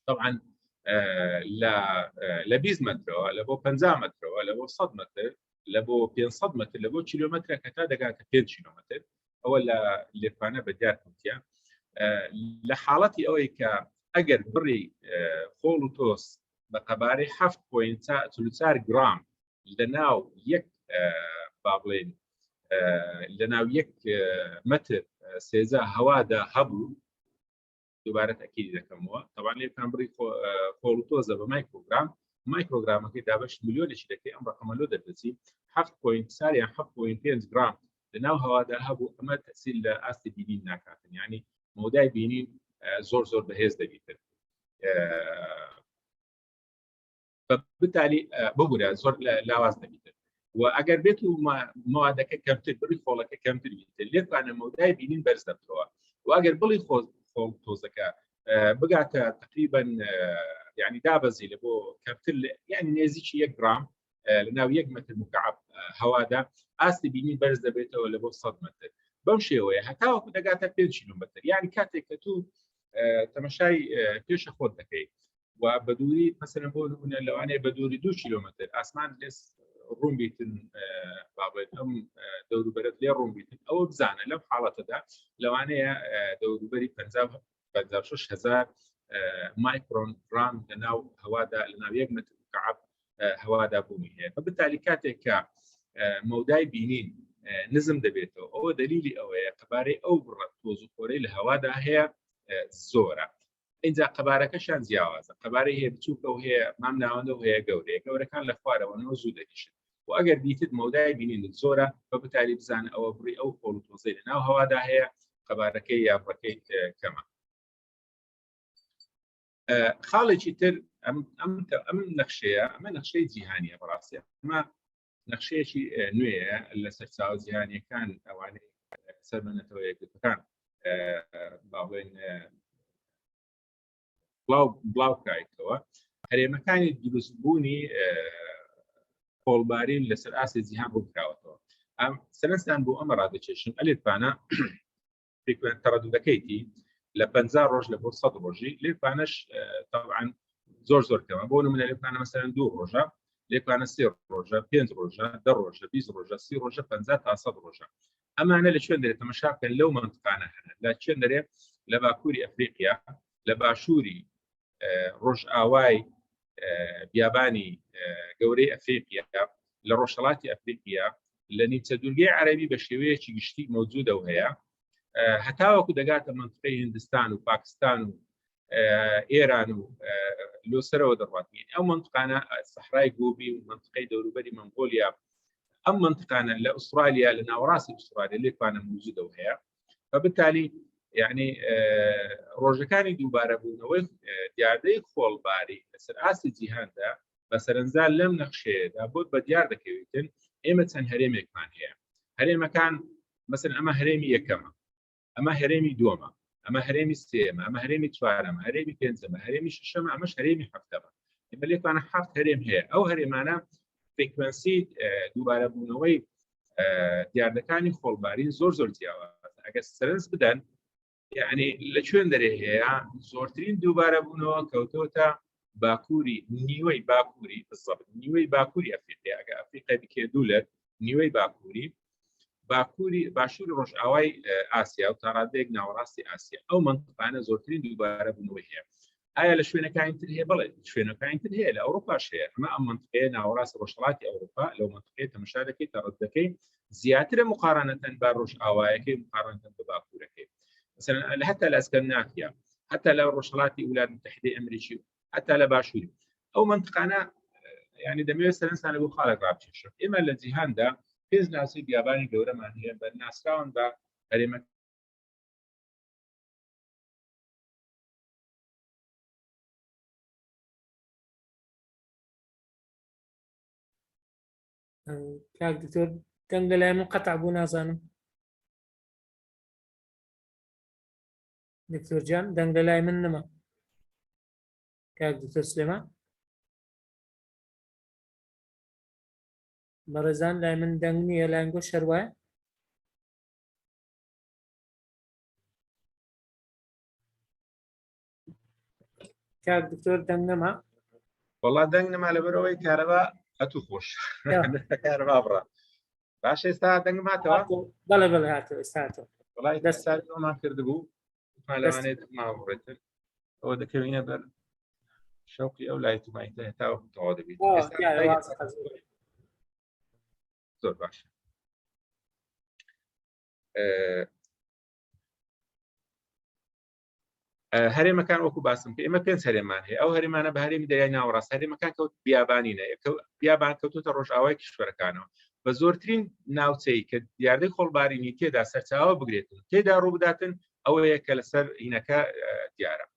طبعا لە 20 مترەوە لە بۆ 50 مترەوە لە بۆ 100 متر لە بۆ 500 متر لە بۆ کیلۆمەترە کە تا دەگاتە 5 کیلۆمتر ئەوە لە لێپانە بەدیار کوتیە لە حاڵەتی ئەوەی کە ئەگەر بڕی خۆڵ و تۆس بە قەبارەی 7.4 گرام لەناو یەک با بڵێن لەناو یەک متر سێزە هەوادا هەبوو دووبارە تەکیدی دەکەمەوە طبعا لێپان بڕی خۆڵ و تۆزە بە مایکرۆگرامەکەی دابەش ملیۆنێکی دەکەی ئەم ڕقەمە لۆ دەردەچی 7.5 گرام لەناو هەوادا هەبوو ئەمە تەسیل لە ئاستی بینین ناکاتن یعنی مەودای بینین زۆر بەهێز دەبیتن بەتالی ببوورە زۆر لاواز دەبیتن و ئەگەر بێت و مەوادەکە کەمتر بڕی خۆڵەکە کەمتر بیتن لێکوانە مەودای بینین بەرز دەبتەوە و ئەگەر بڵی خۆڵ تۆزەکە بگاتە تقریبا يعني دابەزی لە بۆ کەمتر يعني نێزیکی 1 گرام لەناو 1 متر مکعب هەوادا ئاستی بینین بەرز دەبێتەوە لە بۆ 100 متر بەم شێوەیە هەتاوەکو دەگاتە 5 کیلۆمتر یعنی کاتێک کە تو تەماشای پێشە خۆت دەکەیت و بە دووری مثلا بۆ نمونە لەوانەیە بە دووری 2 کیلۆمتر ئاسمان لێس ڕوون بیتن بابێت ئەم دەوروبەرت لێ ڕوون بیتن ئەوە بزانە لەم حاڵەتەدا لەوانەیە دەوروبەری 56,000 مایکرۆن گرام لەناو هەوادا لەناو 1 متر مکعب هەوادا بوونی هەیە بەتالی کاتێک کە مەودای بینین نزم دەبێتەوە ئەوە دلیلی ئەوەیە قەبارەی ئەو بڕە تۆز و خۆرەی لە هەوادا هەیە زۆرە اینجا قەبارەکەشان جیاوازە قەبارەی هەیە بچووکە و هەیە مام ناوەندە و هەیە گەورەکان لە خوارەوەنەوە زوو دەگەشن و ئەگەر دیتت مەودای بینین زۆرە بە بەتالی بزانە ئەوە بڕی ئەو خۆڵ و تۆزەی لەناو هەوادا هەیە قەبارەکەی یا بڕەکەی کەمە خاڵێکی تر ئەم نەخشەیە ئەمە نەخشەی جیهانیە بەڕاستی ئەمە نەخشەیەکی نوێیە لەسەر چاو جیهانیەکان ئەوانەی سەرمەنەتەوە یەکگرتوەکان باڵێن بڵاوکایەوە هەرێمەکانی دروستبوونی کۆڵبارین لەسەر ئاسی جیهان بۆ بکراوەتەوە سەرنجدان بۆ ئەمە ڕادەکێشن ئەلێتوانە تەڕەدودەکەیتی لە 50 ڕۆژ لە بۆ 100 ڕۆژی لێکوانش طبعاً زۆر کەمە بۆ نمونە لێکوانە مەسەرەن 2 ڕۆژە لێکوانە 3 ڕۆژە 5 ڕۆژە 10 ڕۆژە 20 ڕۆژە 30 ڕۆژە 50 تا 100 ڕۆژە ئەمانە لە کوێن دەرێت تەماشا بکەن لەو مەنتقانە هەن لە کوێن دەرێت لە باکووری ئەفریقیا لە باشووری ڕۆژئاوای بیابانی گەورەی ئەفریقیا لە ڕۆژهەڵاتی ئەفریقیا لە نیمچە دوورگەی عەرەبی بە شێوەیەکی گشتی مەوجودە و هەیە هەتاوەکو دەگاتە منطقەی هندستان و پاکستان و ئێران و لۆسەرەوە دەڕاتنی ئەو منطقانە سەحرای گۆبی و منطقەی دەوروبەری مەنگۆلیا ئەم منطقانە لە ئوسترالیا لە ناوەڕاستی ئوسترالیا لێکوانە موجودە و هەیە بەبتالی یعنی ڕۆژەکانی دووبارە بوونەوەی دیاردەی خۆڵباری لەسەر ئاسی جیهاندا بە سەرنجدان لەم نەخشەیەدا بۆ بە دیار دەکەوێتن ئێمە چەند هەرێمێکمان هەیە هەرێمەکان مەسەن ئەمە هەرێمی یەکەمە ئەمە هەرێمی دووەمە ئەمە هەرێمی سێمە ئەمە هەرێمی چوارەمە هەرێمی پێنجەمە هەرێمی شەشەمە ئەمەش هەرێمی هەفتەمە ئێمە لێکوانە 7 هەرێم هەیە ئەو هەرێمانە فریکوێنسی دووبارە بوونەوەی دیاردەکانی خۆڵبارین زۆر جیاوازە ئەگەر سەرنج بدەن یعنی لە کوێن دەرێ هەیە زۆرترین دووبارە بوونەوە کەوتۆتە باکووری نیوەی باکووری بزەبت نیوەی باکووری ئەفریقیا ئەگە ئەفریقای بکێ دوولێت نیوەی باکووری باشووری ڕۆژئاوای ئاسیا و تا ڕادەیەک ناوەڕاستی ئاسیا ئەو منطقانە زۆرترین دووبارە بوونەوەی هەیە ئایا لە شوێنەکانی تر هەیە بڵێ شوێنەکانی تر هەیە لە ئەوروپاش هەیە ئەمە ئەم منطقەیە ناوەڕاستی ڕۆژهەڵاتی ئەوروپا لەو منطقەیە تەماشا دەکەی تا ڕەدەکەی زیاترە مقارنەتەن با ڕۆژئاوایەکەی مقارنەتەن بە باکوورەکەی مثلا حتى الاسكندنافيا حتى لو رشلات الولايات المتحده الامريكيه حتى لا باشوري او منطقه يعني دمير سنسان ابو خالد رابطه اما الجهان ده فيز ناسي بياباني دوره معنيه بالناس كان ده كلمه كاك دكتور دنگلای منقطع بوو نازانم دكتور جان دنگلای من نما كاك دكتور سليمان بەڕێزان لای من دەنگ نییە لایەنگۆ شەروایە کاک دکتۆر دەنگ نەما وەڵا دەنگ نەما لەبەرەوەی کارەبا ئەتو خۆش کارەبا بڕە باش ئێستا دەنگ ماتەوە بەڵێ بەڵێ هاتەوە ئێستا هاتەوە وەڵای دەستمان کردبوو لەوانێت ماڕێتن ئەوە دەکەوینە بەر شەوقی ئەو لای تومایتە هێتاوە تەواو دەبیت زۆر باشە هەرێمەکان وەکو باسم کە ئێمە 5 هەرێمان هەیە ئەو هەرێمانە بە هەرێمی دەریای ناوەڕاست هەرێمەکان کەوت بیابانینە بیابان کەوتوتە ڕۆژئاوای کشوەرەکانەوە بە زۆرترین ناوچەی کە دیاردەی خۆڵبارینی تێدا سەرچاوە بگرێتن تێدا ڕوو بداتن ئەوەیە کە لەسەر هینەکە دیارە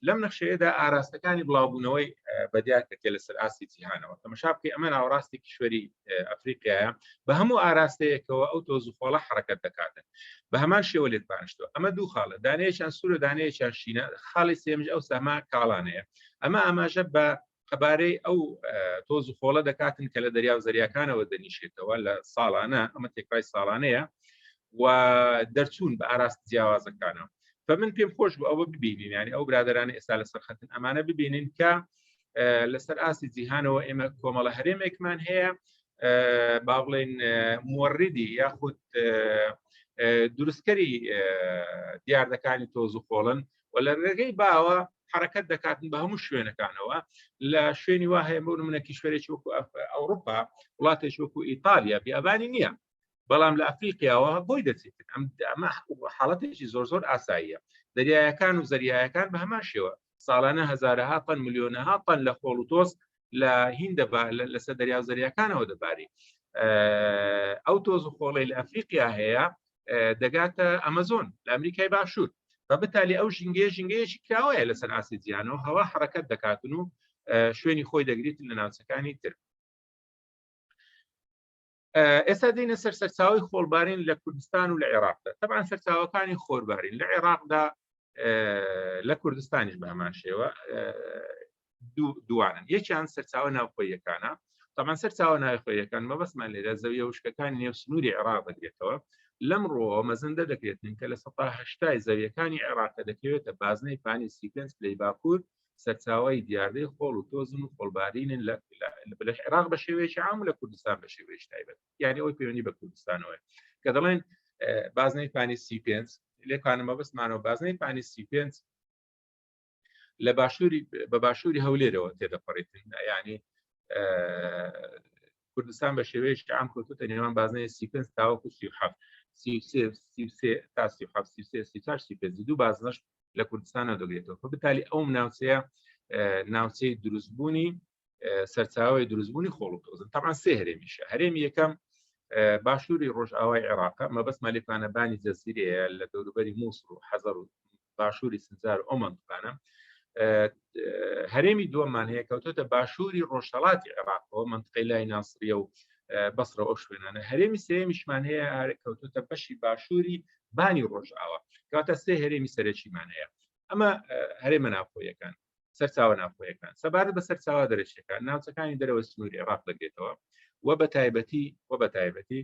لەم نەخشەیەدا ئاراستەکانی بڵاوبوونەوەی بەدیار کردێ لەسەر ئاسی جیهانەوە تەماشا بکەی ئەمە ناوەڕاستی کشوەری ئەفریقایە بە هەموو ئاراستەیەکەوە ئەو تۆزوخۆڵە حرەکەت دەکاتن بە هەمان شێوە لێت بانشتووە ئەمە دوو خاڵە دانەیەکیان سوورە دانەیەکیان شینە خاڵی سێمج ئەو سەما کاڵانەیە ئەمە ئاماژە بە قەبارەی ئەو تۆزوخۆڵە دەکاتن کە لە دەریا و زەریاکانەوە دەنیشێتەوە لە ساڵانە ئەمە تێکڕای ساڵانەیە و دەرچوون بە ئاراست جیاوازەکانەوە فمن پێم خۆش بوو ئەوە ببینین ینی ئەو برادرانە ئێستا لەسەر خەتن ئەمانە ببینین کە لەسەر ئاسی جیهانەوە ئێمە کۆمەڵە هەرێمێکمان هەیە با بڵێن مۆڕیدی یاخود دروستکەری دیاردەکانی تۆزوخۆڵن و لە ڕێگەی باوە حرەکەت دەکاتن بە هەموو شوێنەکانەوە لە شوێنی وا هەیە بۆ نمونە کیشوەرێکی وەکو ئەوروپا وڵاتێکی وەکو ئیتالیا بیابانی نییە بەڵام لە ئەفریقیاوە بۆی دەچێت ئەمە حاڵەتێکی زۆر ئاساییە دەریایەکان و زەریایەکان بە هەمان شێوە ساڵانە هەزارەها تەن ملیۆنەها تەن لە خۆڵ و تۆز لە هین لەسەر دەریا و زەریاکانەوە دەباری ئەو تۆزوخۆڵەی لە ئەفریقیا هەیە دەگاتە ئەمەزۆن لە ئەمریکای باشوور بەتالی ئەو ژینگەیەکی کراوەیە لەسەر ئاسی جیهانەوە هەوا حرەکەت دەکاتن و شوێنی خۆی دەگریتن لە ناوچەکانی تر. ئێستا دێنە سەر سەرچاوی خۆڵبارین لە کوردستان و لە عێراقدا. طبعاً سەرچاوەکانی خۆربارین لە عێراقدا لە کوردستانیش بە هەمان شێوە دوانن. یەکیان سەرچاوە ناوخۆییەکانە. طبعاً سەرچاوە ناوخۆییەکان مەبەستمان لێرە زەویە وشکەکانی نێوسنووری عێراق دەگرێتەوە. لەمڕۆ مەزەندە دەکرێتن کە لە 180 زەویەکانی عێراقە دەکەوێتە بازنەی پانی سیپێنس پلەی باکوور سەرچاوی دیاردەی خۆڵ و تۆزن و خۆڵبارینن لە عێراق بە شێوەیەکی عام و لە کوردستان بە شێوەیەکی تایبەت. یعنی ئەوەی پەیوەندی بە کوردستانەوە کە دەڵێن بازنەی پانی سیپێنس لێکانە مەبەستمانەوە بازنەی پانی سیپێنس لە بە باشووری هەولێرەوە تێدەپەڕێتن. یعنی کوردستان بە شێوەیەکی عام کەوتوتە نێوان بازنەی سیپێنس تاوەکو 37 دوو بازنەش لە کوردستانە دەگرێتەوە. بەتالی ئەو ناوچەیە ناوچەی دروستبوونی سەرچاوی دروستبوونی خۆڵ و تۆزن. طبعاً سێ هەرێمیشە. هەرێمی یەکەم باشووری ڕۆژئاوای عێراقە مەبەست مالیکانە بانی جەزیرەیە لە دەوروبەری مووسڵ و حەزەر و باشووری سنجار و ئەو مەنطقانە. هەرێمی دووەممان هەیە کەوتۆتە باشووری ڕۆژهەڵاتی عێراقەوە مەنطقەی لای ناسریە و بەسرە ئەو شوێنانە. هەرێمی سێمیشمان هەیە کەوتۆتە بەشی باشووری بانی ڕۆژئاوا کەواتە سێ هەرێمی سەرەکیمان هەیە. ئەمە هەرێمە ناوخۆییەکان سەرچاوە ناوخۆییەکان. سەبارەت بە سەرچاوە دەرەچیەکان ناوچەکانی دەرەوە سنووری عێراق دەگرێتەوە و بە تایبەتی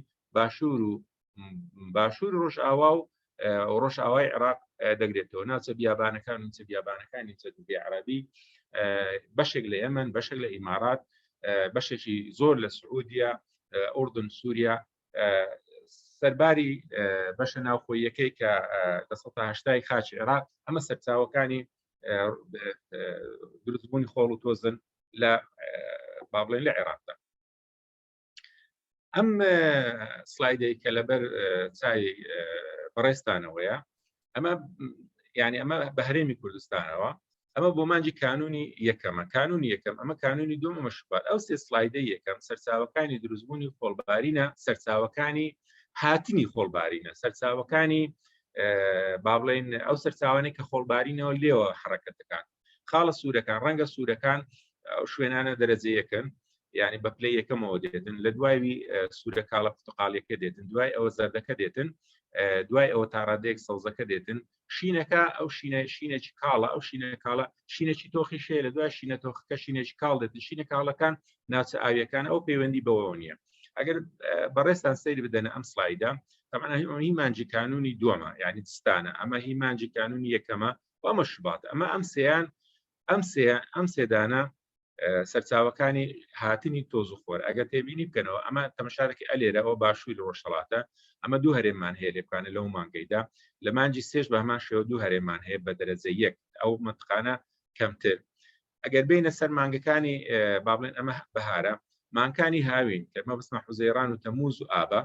باشوور ڕۆژئاوا و ڕۆژئاوای عێراق دەگرێتەوە. ناوچە بیابانەکان و بیابانەکانی چە دووبێ عەرەبی بەشێک لە یەمەن بەشێک لە ئیمارات بەشێکی زۆر لە سعودیا ئوردن سووریا سەرباری بەشە ناوخۆییەکەی کە 180 خاچی عێراق ئەمە سەرچاوەکانی دروستبوونی خۆڵ و تۆزن لە بابڵێن لە عێراقدا. ئەم سلایدەی کە لەبەر چای بەڕێستانەوەیە ئەمە یعنی ئەمە بە هەرێمی کوردستانەوە ئەمە بۆ مانجی کانونی یەکەمە. کانونی یەکەم ئەمە کانونی دووەمە مەشروبات. ئەو سێ سلایدەی یەکەم سەرچاوەکانی دروستبوونی خۆڵبارینە سەرچاوەکانی هاتنی خۆڵبارینە سەرچاوەکانی با بڵێن ئەو سەرچاوانەی کە خۆڵبارینەوە لێوە حرەکەتەکان خاڵە سوورەکان ڕەنگە سوورەکان شوێنانە دەرەجە یەکەن یعنی بە پلەی یەکەمەوە دێتن لە دوایوی سوورە کاڵە پرتقاڵیەکە دێتن دوای ئەوە زەردەکە دێتن دوای ئەوە تاڕادەیەک سەوزەکە دێتن شینەکە ئەو شینێکی کاڵە ئەو شینە کاڵە شینێکی تۆخی شەیە لە دوای شینە تۆخەکە شینێکی کاڵ دێتن شینە کاڵەکان ناوچە ئاویەکان ئەو پەیوەندی بەوە نییە. ئەگەر بەڕێستان سەیری بدەنە ئەم سلایدا طبعاً هی مانجی کانونی دووەمە یعنی دستانە ئەمە هی مانجی کانونی یەکەمە و ئەمە شوبات ئەمە ئەم سێدانە سەرچاوەکانی هاتنی تۆز و خۆر ئەگەر تێبینی بکەنەوە ئەمە تەمەشارێکی ئەلێرە ئەوە باشووری ڕۆژهەڵاتە ئەمە دوو هەرێممان هەیە لێبکانە لەو مانگەیدا لە مانجی سێش بە هەمان شێوە دوو هەرێممان هەیە بە دەرەجە یەک ئەو منطقانە کەمتر. ئەگەر بینە سەر مانگەکانی با بڵێن ئەمە بەهارە مانکانی هاوین کە مەبەستمە حوزەیران و تەمووز و ئابە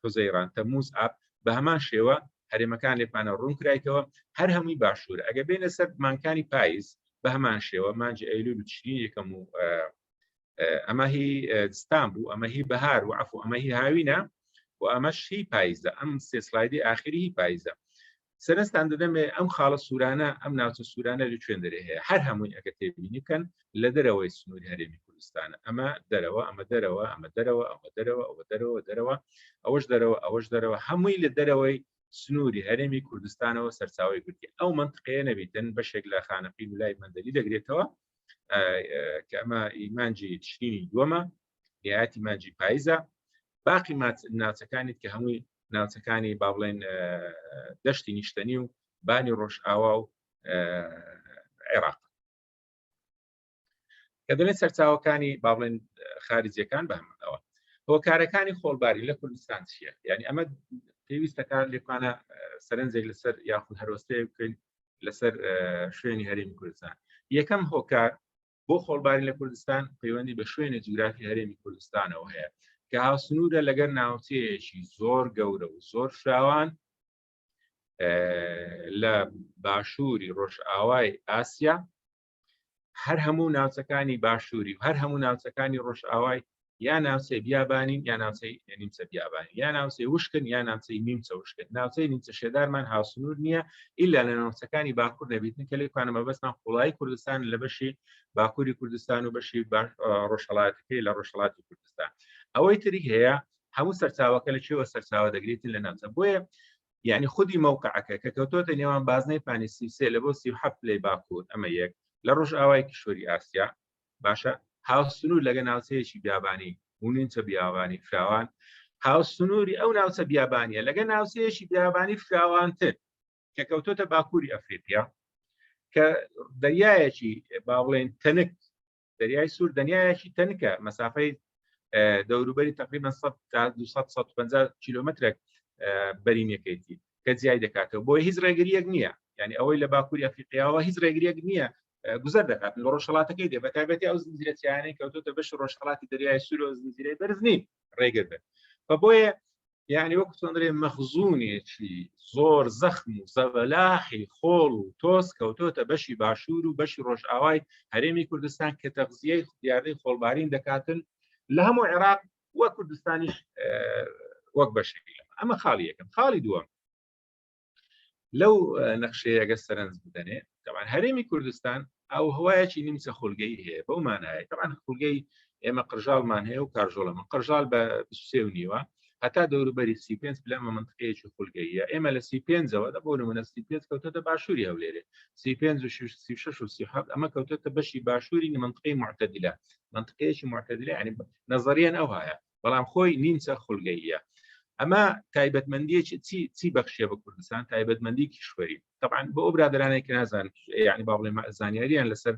حوزەیران تەمووز ئاب بە هەمان شێوە هەرێمەکان لێپانە ڕوون کرایتەوە هەر هەمووی باشوورە. ئەگەر بینە سەر مانکانی پاییز بە هەمان شێوە مانجی ئەیلول و تشرین یەکەم و ئەمە هی دستان بوو ئەمە هی بەهار و عەفو ئەمە هی هاوینە و ئەمەش هی پاییزە. ئەم سێ سلایدی ئاخری هی پاییزە. سەرنجتان دەدەمێ ئەم خاڵە سوورانە ئەم ناوچە سوورانە لە کوێن دەرێ هەیە هەر هەمووی ئەگەر تێبینی بکەن لە دەرەوەی سنووری هەرێمی کوردستانە ئەمە دەرەوە ئەمە دەرەوە ئەمە دەرەوە ئەمە دەرەوە ئەوە دەرەوە دەرەوە ئەوەش دەرەوە ئەوەش دەرەوە هەمووی لە دەرەوەی سنووری هەرێمی کوردستانەوە سەرچاوی گرتی. ئەو منطقەیە نەبیتن بەشێک لە خانەقین و لای مەندەلی دەگرێتەوە کە ئەمە ئیمانجی تشرینی دووەمە نهایەتی مانجی پاییزە. باقی ناوچەکانیت کە هەمووی ناوچەکانی با بڵێن دەشتی نیشتنی و بانی ڕۆژئاوا و عێراق کە دەڵێن سەرچاوەکانی با بڵێن خارجیەکان بە هەمانەوە هۆکارەکانی خۆڵباری لە کوردستان چییە؟ یعنی ئەمە پێویستەکان لێکوانە سەرنجێک لەسەر یاخود هەرۆستەیە بکەین لەسەر شوێنی هەرێمی کوردستان. یەکەم هۆکار بۆ خۆڵباری لە کوردستان پەیوەندی بە شوێنی جوگرافی هەرێمی کوردستانەوە هەیە کە هاوسنوورە لەگەر ناوچەیەکی زۆر گەورە و زۆر فراوان لە باشووری ڕۆژئاوای ئاسیا هەر هەموو ناوچەکانی باشووری و هەر هەموو ناوچەکانی ڕۆژئاوای یا ناوچەی بیابانین یا ناوچەی نیمچە بیابانی، یا ناوچەی وشکن یا ناوچەی نیمچە وشکن. ناوچەی نیمچە شێدارمان هاوسنوور نییە ئیلا لە ناوچەکانی باکوور نەبیتن کە لێکوانە مەبەستمان قوڵایی کوردستان لە بەشی باکووری کوردستان و بەشی ڕۆژهەڵاتەکەی لە ڕۆژهەڵاتی کوردستان. ئەوەی تری هەیە هەموو سەرچاوەکە لە چێوە سەرچاوە دەگرێتن لە ناوچە. بۆیە یعنی خودی موقعەکە کە کەوتۆتە نێوان بازنەی پانی 33 لە بۆ 37 لەی باکوور ئەمە یەک لە ڕۆژئاوای کیشوەری ئاسیا باشە هاوسنوور لەگە ناوچەیەکی بیابانی و نیمچە بیابانی فراوان هاوسنووری ئەو ناوچە بیابانیە لەگە ناوچەیەکی بیابانی فراوانتر کە کەوتۆتە باکووری ئەفریقیا کە دەریایەکی با بڵێن تەنک دەریای سوور دەریایەکی تەنکە مەسافەی دەوروبەری تقریبا 250 کیلۆمەترێک بەرینەکەیتی کە جیای دەکاتەوە بۆی هیچ ڕێگریەک نییە. یعنی ئەوەی لە باکووری ئەفریقیاوە هیچ ڕێگریەک نییە گوزەر دەکات لە ڕۆژهەڵاتەکەی دێ بەتایبەتی ئەو زنجیرەیانەی کەوتۆتە بەش ڕۆژهەڵاتی دەریای سوور و زنجیرەی بەرز نین ڕێگر بێت. بۆیە یعنی وەکو تۆندرێ مەخزوونێکی زۆر زەخم و زەبەلاحی خۆڵ و تۆس کەوتۆتە بەشی باشوور و بەشی ڕۆژئاوای هەرێمی کوردستان کە تەغزیەی دیاردەی خۆڵبارین دەکاتن لە هەموو عێراق وە کوردستانیش وەک بەشێکی ئەمە خاڵی یەکەم. خاڵی دووەم لەو نەخشەیەگە سەرنج بدەنێ تەبان هەرێمی کوردستان ئەو هەوایەکی نیمچە خولگەی هەیە بەو مانایە تەبان خولگەی ئێمە قرژاڵمان هەیە و کارژۆڵەمە قرژاڵ بە 23.5 هەتا دەوروبەری 35 بلەمە منطقەیەکی خولگەیە ئێمە لە 35ەوە دەبۆ نمونە 35 کەوتۆتە باشووری هەولێرێ 35 و 36 و 37 ئەمە کەوتۆتە بەشی باشووری منطقەی معتەدیلە منطقەیەکی معتەدیلە یعنی نەزەریەن ئەو هەیە بەڵام خۆی نیمچە خولگەیە. ئەمە تایبەتمەندیەکی چی بەخشیە بە کوردستان تایبەتمەندی کیشوەری طبعا بۆ ئەو برادرانەی کە نازان یعنی با بڵێن زانیاریان لەسەر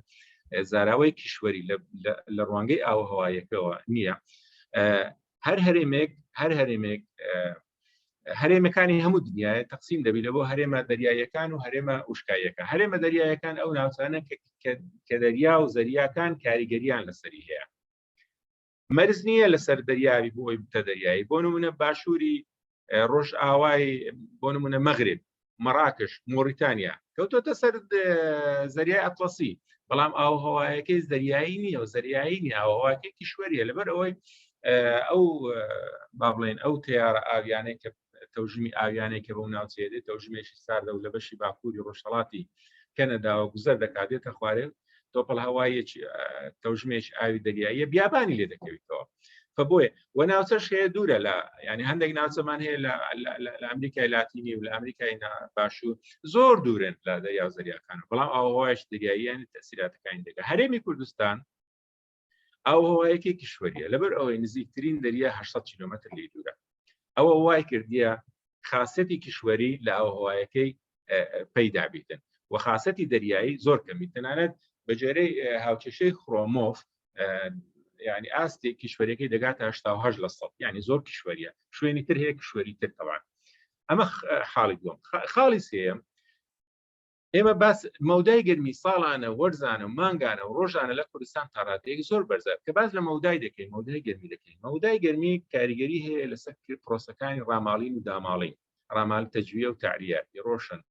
زاراوەی کیشوەری لە ڕوانگەی ئاوهەوایەکەوە نییە. هەر هەرێمەکانی هەموو دنیای تەقسیم دەبێت لە بۆ هەرێمە دەریایەکان و هەرێمە وشکایەکە. هەرێمە دەریایەکان ئەو ناوچانە کە دەریا و زەریاکان کاریگەریان لەسەری هەیە مەرز نییە لەسەر دەریاوی بۆی بتە دەریایی بۆ نمونە باشووری ڕۆژئاوای بۆ نمونە مەغرب مەراکش مۆریتانیا کەوتۆتە سەر زەریای ئەتڵەسی بەڵام ئاوهەوایەکەی دەریایی نییە و زەریایی نیە ئاوهەوایەکەی کیشوەریە لەبەر ئەوەی ئەو با بڵێن ئەو تیارە ئاویانەی کە تەوژمی ئاویانەی کە بەو ناوچەیە دێت تەوژمێکی ساردە و لە بەشی باکووری ڕۆژهەڵاتی کەنەداوە گوزەر دەکاتێتە خوارێ تۆپڵ هەوایەکی تەوژمێکی ئاوی دەریاییە بیابانی لێ دەکەویتەوە. بۆیە وە ناوچەش هەیە دوورە لە ینی هەندێک ناوچەمان هەیە لە ئەمریکای لاتینی و لە ئەمریکای باشوور زۆر دوورن لە دەریا و زەریاکان بەڵام ئاوهەوایەکی دەریاییان تەسیراتەکانی دەکات. هەرێمی کوردستان ئاوهەوایەکی کیشوەریە لەبەر ئەوەی نزیکترین دەریا 800 کیلۆمەتر لێ دوورە. ئەوە وای کردیە خاصەتی کیشوەری لە ئاوهەوایەکەی پەیدا بیتن و خاصەتی دەریایی زۆر کەمی تەنانەت بەجێرەی هاوکێشەی خرۆمۆف یعنی ئاستی کیشوەریەکەی دەگاتە 88% یعنی زۆر کیشوەریە شوێنی تر هەیە کیشوەری تر تەوان. ئەمە خاڵی دووەم. خاڵی سێم ئێمە باس مەودای گەرمی ساڵانە وەرزانە و مانگانە و ڕۆژانە لە کوردستان تاڕاتەیەکی زۆر بەرزە کە باز لە مەودای دەکەین مەودای گەرمی دەکەین. مەودای گەرمی کاریگەری هەیە لەسەر پرۆسەکانی ڕاماڵین و داماڵین ڕامال تەجویە و تعریە ڕۆشن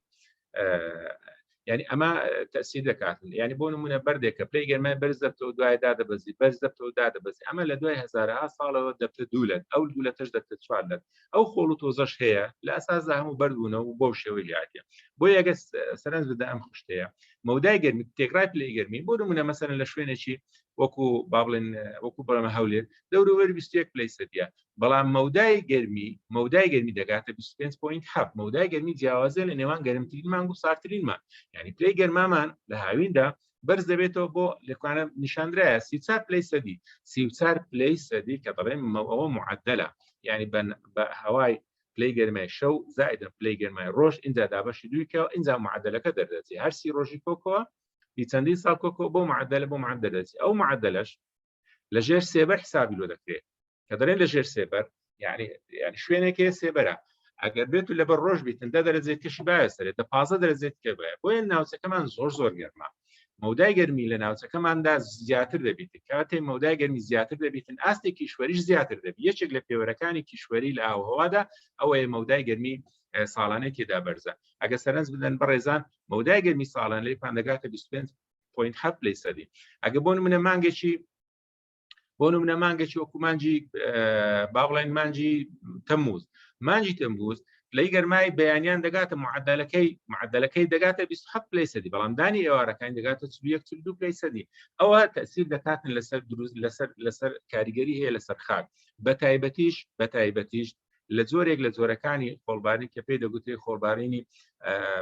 یعنی ئەمە تەسیر دەکاتن یعنی بۆ نمونە بەردێکە پلەی گەرمای بەرز دەبتەوە دوای دادەبەزی بەرز دەبتەوە دادەبەزی ئەمە لە دوای هەزارها ساڵەوە دەبتە دوولەت ئەو دوولەتەش دەبتە چوارلەت ئەو خۆڵ و تۆزەش هەیە لە ئەساسدا هەموو بەردبوونەوە و بۆ شێوەی هاتیە. بۆ یەگە سەرنج بدە ئەم خشتەیە مەودای گەرمی تێکرای پلەی گەرمی بۆ نمونە مەسەرەن لە شوێنێکی وەکو با بڵێن وەکو بەڵامە هەولێر دەوروبەر 21 پلەی سەدیە بەڵام مەودای گەرمی دەگاتە 25.7 مەودای گەرمی جیاوازە لە نێوان گەرمترین مانگ و ساردترینمان یعنی پلەی گەرمامان لە هاویندا بەرز دەبێتەوە بۆ لەکوانە نیشاندرایە 34 پلەی سەدی 34 پلەی سەدی کە دەڵێن ئەوە معدلە یعنی بە هەوای پلەی گەرمای شەو زائدە پلەی گەرمای ڕۆژ اینجا دابەشی دوویکەوە اینجا معدلەکە دەردەچێت هەر سی ڕۆژی کۆکەوە چەندی ساڵ کۆکەوە بۆ معدل دەچێت ئەو معدلەش لە ژێر سێبەر حسابی لۆ دەکرێت کە دەڵێن لە ژێر سێبەر یعنی شوێنێکی سێبەرە ئەگەر بێت و لەبەر ڕۆژ بیتن 10 دەرەجەی کەشی بایە سەرێت 15 دەرەجەی کە بایە بۆیە ناوچەکەمان زۆر گەرمە مەودای گەرمی لە ناوچەکەماندا زیاتر دەبێت کاتێ مەودای گەرمی زیاتر دەبێتن ئاستی کیشوەریش زیاتر دەبێت یەکێک لە پێوەرەکانی کیشوەری لە ئاوهەوادا ئەوەیە مەودای گەرمی ساڵانەیەکێدا بەرزە. ئەگە سەرنج بدەن بەڕێزان مەودای گەرمی ساڵانەی پاندەگاتە 25.7 پلەی سەدی ئەگە بۆ نمونە مانگێکی بۆ نمونە مانگێکی وەکو مانجی با بڵێن مانجی تەمموز لەی گەرمای بەیانیان دەگاتە معدلەکەی دەگاتە 27 پلەی سەدی، بەڵام دانی ئێوارەکان دەگاتە 42 پلەی سەدی. ئەوە تەسیر دەکاتن لەسەر دروست لەسەر کاریگەری هەیە لەسەر خاک بەتایبەتیش لە جۆرێک لە جۆرەکانی خۆڵبارنی کە پێی دەگوتێ خۆڵبارینی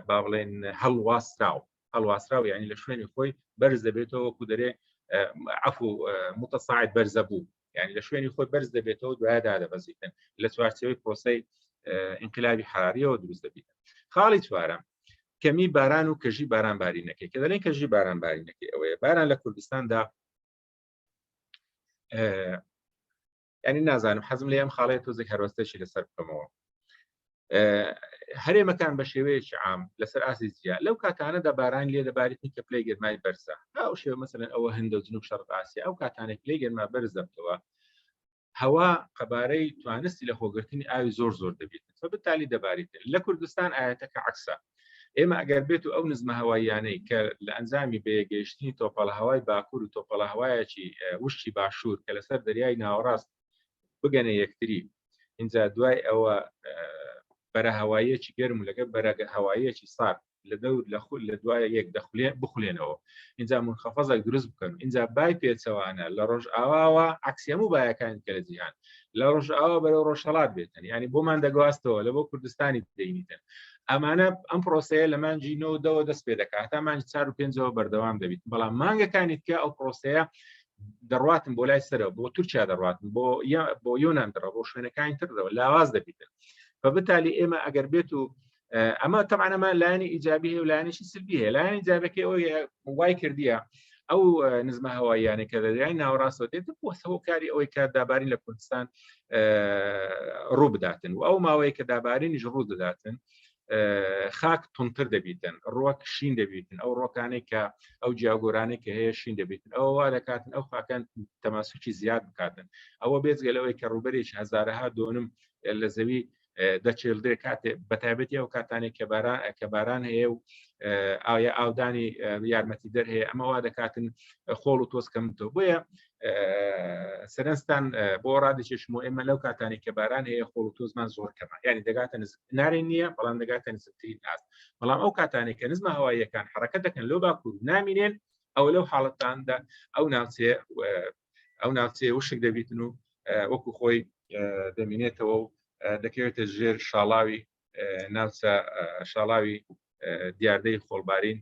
با بڵێن هەڵواسراو یعنی لە شوێنی خۆی بەرز دەبێتەوە وەکو دەرێ عفو متەساعد بەرزە بوو، یعنی لە شوێنی خۆی بەرز دەبێتەوە دوایە دادەبەزیتن لە چوارچێوەی پرۆسەی ئینقلابی حراریەوە دروست دەبێت. خاڵی چوارەم کەمی باران و کەژی بارانبارینەکەی کە دەڵێن کەژی بارانبارینەکەی ئەوەیە باران لە کوردستاندا ینی نازانم حەزم لێ ئەم خاڵەیە تۆزێک هەروەستەشی لەسەر بکەمەوە. هەرێمەکان بە شێوەیەکی عام لەسەر ئاسی جیا لەو کاتانەدا باران لێ دەبارێتنی کە پلەی گەرمای بەرزە ئەو شێوە مەسەلەن ئەوە هەندە و جنوب شەرق ئاسیا ئەو کاتانێک پلەی گەرما بەرز دەبتەوە هەوا قەبارەی توانستی لە خۆگرتنی ئاوی زۆر دەبێت فبالتالی دەبارێت. لە کوردستان ئاەتەکە عەکسە. ئێمە ئەگەر بێت و ئەو نزمە هەواییانەی کە لە ئەنجامی بەیەگەیشتنی تۆپەڵە هەوای باکوور و تۆپەڵە هەوایەکی وشتی باشوور کە لەسەر دەریای ناوەڕاست بگەنە یەکتری اینجا دوای ئەوە بەرە هەواییەکی گەرم و لەگەڵ بەرە هەواییەکی سارد لە دەور لە دوایە یەک بخولێنەوە اینجا منخەفەزێک دروست بکەن اینجا بای پێچەوانە لە ڕۆژ ئاواوە عەکسی هەموو بایەکانی کە لە جیهان لە ڕۆژ ئاوا بەرەو ڕۆژهەڵات بێتن یعنی بۆمان دەگواستەوە لە بۆ کوردستانی دەینیتن ئەمانە ئەم پرۆسەیە لە مانجی 9 دەست پێ دەکات تا مانجی 4 و 5 بەردەوام دەبیت بەڵام مانگەکانی تکە ئەو پرۆسەیە دەڕواتن بۆ لای سەرەوە بۆ تورکیا دەڕواتن بۆ یۆنان دەڕە بۆ شوێنەکانی ترەوە لاواز دەبیتن فبالتالي ئێمە ئەگەر بێت و ئەمە طبعا ئەمە لایەنی ئیجابی هەیە و لایەنێکی سلبی هەیە لایەنی ئیجابەکەی ئەوەی وای کردیە ئەو نزمە هەواییانە کە دەریای ناوەڕاستەوە دێت بۆ هۆکاری ئەوەی کە دابارین لە کوردستان ڕوو بداتن و ئەو ماوەیە کە دابارینیش ڕوو دەداتن خاک تونتر دەبیتن ڕۆک شین دەبیتن ئەو ڕۆکانەی کە ئەو جیاگۆرانەی کە هەیە شین دەبیتن ئەوە وا دەکاتن ئەو خاکان تەماسوکی زیاد بکاتن ئەوە بێجگەلەوەی کە ڕوبەرێکی هەزارەها دۆنم لە زەوی دەچێڵدرێ کاتێ بەتایبەتی ئەو کاتانێک کە باران هەیە و ئایا ئاودانی یارمەتی دەر هەیە ئەمە وا دەکاتن خۆڵ و تۆز کەمتەوە بۆیە سەرنجستان بۆ ڕادێکێشمەوە ئێمە لەو کاتانی کە باران هەیە خۆڵ و تۆزمان زۆر کەمە یعنی دەگاتە نارێن نییە بەڵام دەگاتە نزمترین ئاست بەڵام ئەو کاتانێک کە نزمە هەواییەکان حرەکەت دەکەن لەو باکوور نامینێن ئەو لەو حاڵەتاندا ئەو ناوچەیە وشک دەبیتن و وەکو خۆی دەمینێتەوە و دەکەوێتە ژێر شاڵاوی ناوچە شاڵاوی دیاردەی خۆڵبارین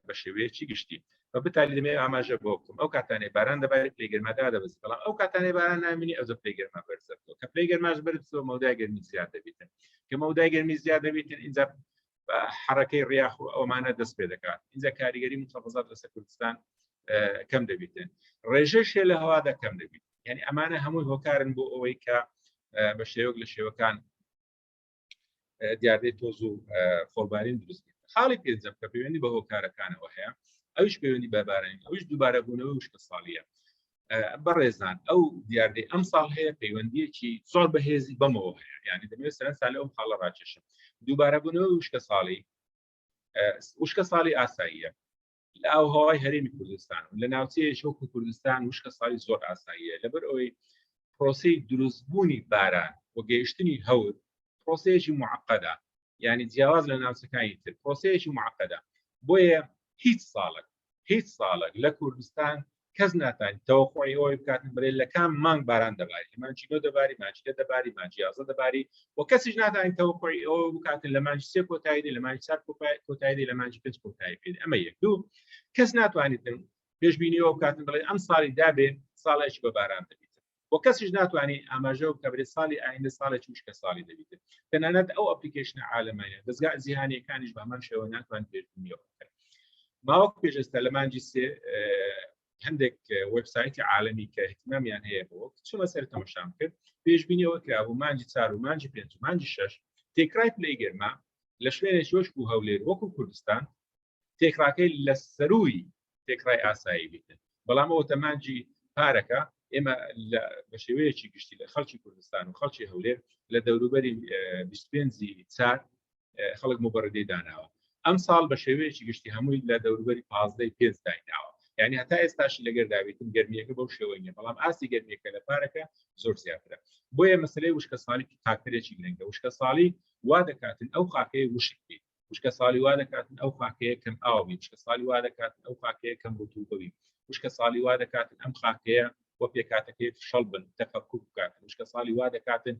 بە شێوەیەکی گشتی بەتالی دەمێ ئاماژە بۆ بکەم ئەو کاتانەی باران دەبارێت پلەی گەرمادا دەبەزێت بەڵام ئەو کاتانەی باران نامینی ئەو پلەی گەرما بەرزەبێتەوە کە پلەی گەرماش بەرزەوە مەودای گەرمی زیاد دەبێتن کە مەودای گەرمی زیاد دەبێتن اینجا حرەکەی ڕیاح و ئەومانە دەست پێ دەکات اینجا کاریگەری متەخەزات لەسەر کوردستان کەم دەبێتن ڕێژەشێ لە هەوادا کەم دەبێت یعنی ئەمانە هەمووی هۆکارن بۆ ئەوەی کە بە شێوەک لە شێوەکان دیاردەی تۆز و خۆڵبارین دروست خاڵی پێنجەم کە پەیوەندی بە هۆکارەکانەوە هەیە ئەوش پەیوەندی بە بارانی ئەوش دووبارە بوونەوەی وشکە ساڵیە بەڕێزان ئەو دیاردەی ئەم ساڵ هەیە پەیوەندیەکی زۆر بەهێزی بەمەوە هەیە یعنی دەمەوێت سەرنجسان لە ئەم خاڵە ڕاکێشم دووبارە بوونەوەی وشکە ساڵی ئاساییە لە ئاوهەوای هەرێمی کوردستان لە ناوچەیەکی وەکو کوردستان وشکە ساڵی زۆر ئاساییە لەبەر ئەوەی پرۆسەی دروستبوونی باران و گەیشتنی هەور پرۆسەیەکی معقدە یعنی جیاواز لە ناوچەکانی تر پرۆسەیەکی معقدە بۆیە هیچ ساڵێک لە کوردستان کەس ناتوانێت تەوەقعی ئەوەی بکاتن بڵێ لە کام مانگ باران دەباری مانجی 9 دەباری مانجی 10 دەباری مانجی 11 دەباری و کەسیش ناتوانێت تەوەقعی ئەوە بکاتن لە مانجی 3 کۆتاییدی لە مانجی 4 کۆتاییدی لە مانجی 5 کۆتایی پێ ئەمە یەک دوو کەس ناتوانێت پێشبینیەوە بکاتن بڵێ ئەم ساڵی دابێ ساڵێکی بە باران دەبێت و کەسیش ناتوانێت ئاماژە و کەبرێت ساڵی ئایندە ساڵێکی وشکە ساڵی دەبێت تەنانەت ئەو ئەپلیکیشنە عالەمانە دەستگا جیهانیەکانیش بە هەمان شێوە ناتوانێت پێشبینیەوە بکەن ماوەک پێشەستا لە مانجی 3 هەندێک وێبسایتی عالەمی کە احتیمامیان هەیە بۆ چوومە سەر تەماشام کرد پێشبینیەوە کرابوو مانجی 4 و مانجی 5 و مانجی 6 تێکرای پلەی گەرما لە شوێنێکی وەش بوو هەولێر وەکو کوردستان تێکراکەی لە سەرووی تێکرای ئاسایی بیتن بەڵام ئەوە تەمانجی پارەکە ئێمە بە شێوەیەکی گشتی لە خەڵکی کوردستان و خەڵکی هەولێر لە دەوروبەری 25 4 خەڵک مبەڕدەی داناوە ئەم ساڵ بە شێوەیەکی گشتی هەمووی لە دەوروبەری 15 5 دایناوە يعني هەتا ئێستاشی لەگەر داوێتن گەرمیەکە بەو شێوەی نیە بەڵام ئاستی گەرمیەکە لە پارەکە زۆر زیاترە بۆیە مەسلەی وشکە ساڵی تاکتێکی گرنگە وشکە ساڵی وا دەکاتن ئەو خاکەیە وشک بێت وشکە ساڵی وا دەکاتن ئەو خاکەیە کەم ئاو بێت وشکە ساڵی وا دەکاتن ئەو خاکەیە کەم ڕوتوبە بێت وشکە ساڵی وا دەکاتن ئەم خاکەیە وە پێکاتەکەی فشەڵ بن تەفەکوک بکاتن وشکە ساڵی وا دەکاتن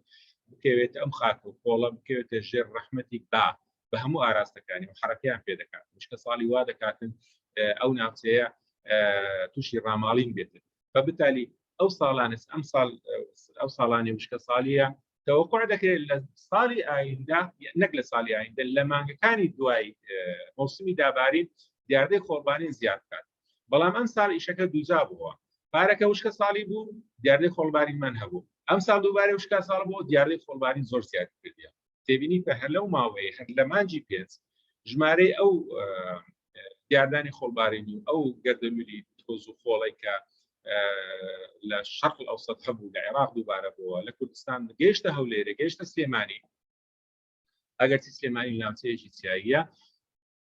بکەوێتە ئەم خاکە و کۆڵە بکەوێتە ژێر ڕەحمەتی با بە هەموو ئاراستەکانی و حرەکەیان پێ دەکات وشکە ساڵی وا دەکاتن ئەو ناوچەیە تووشی ڕاماڵین بێتن بەبتالی ئەو ساڵانس ئەو ساڵانی وشکە ساڵیە توقع دەکرێت لە ساڵی ئایندا نەک لە ساڵی ئایندا لە مانگەکانی دوای مەوسمی دابارین دیاردەی خۆڵبارین زیاد بکات بەڵام ئەم ساڵ ئیشەکە دووجا بووە پارەکە وشکە ساڵی بوو دیاردەی خۆڵبارینمان هەبوو ئەم ساڵ دووبارە وشکە ساڵ بوو دیاردەی خۆڵبارین زۆر زیاد کردیە تێبینی کە هەر لەو ماوەیە هەر لە مانجی پێنج ژمارەی ئەو دیاردانی خۆڵبارینی و ئەو گەردەلوولی تۆز و خۆڵی کە لە شەرق ئەوسەط هەبوو لە عێراق دووبارە بووە لە کوردستان گەیشتە هەولێرە گەیشتە سلێمانی ئەگەرچی سلێمانی ناوچەیەکی چیاییە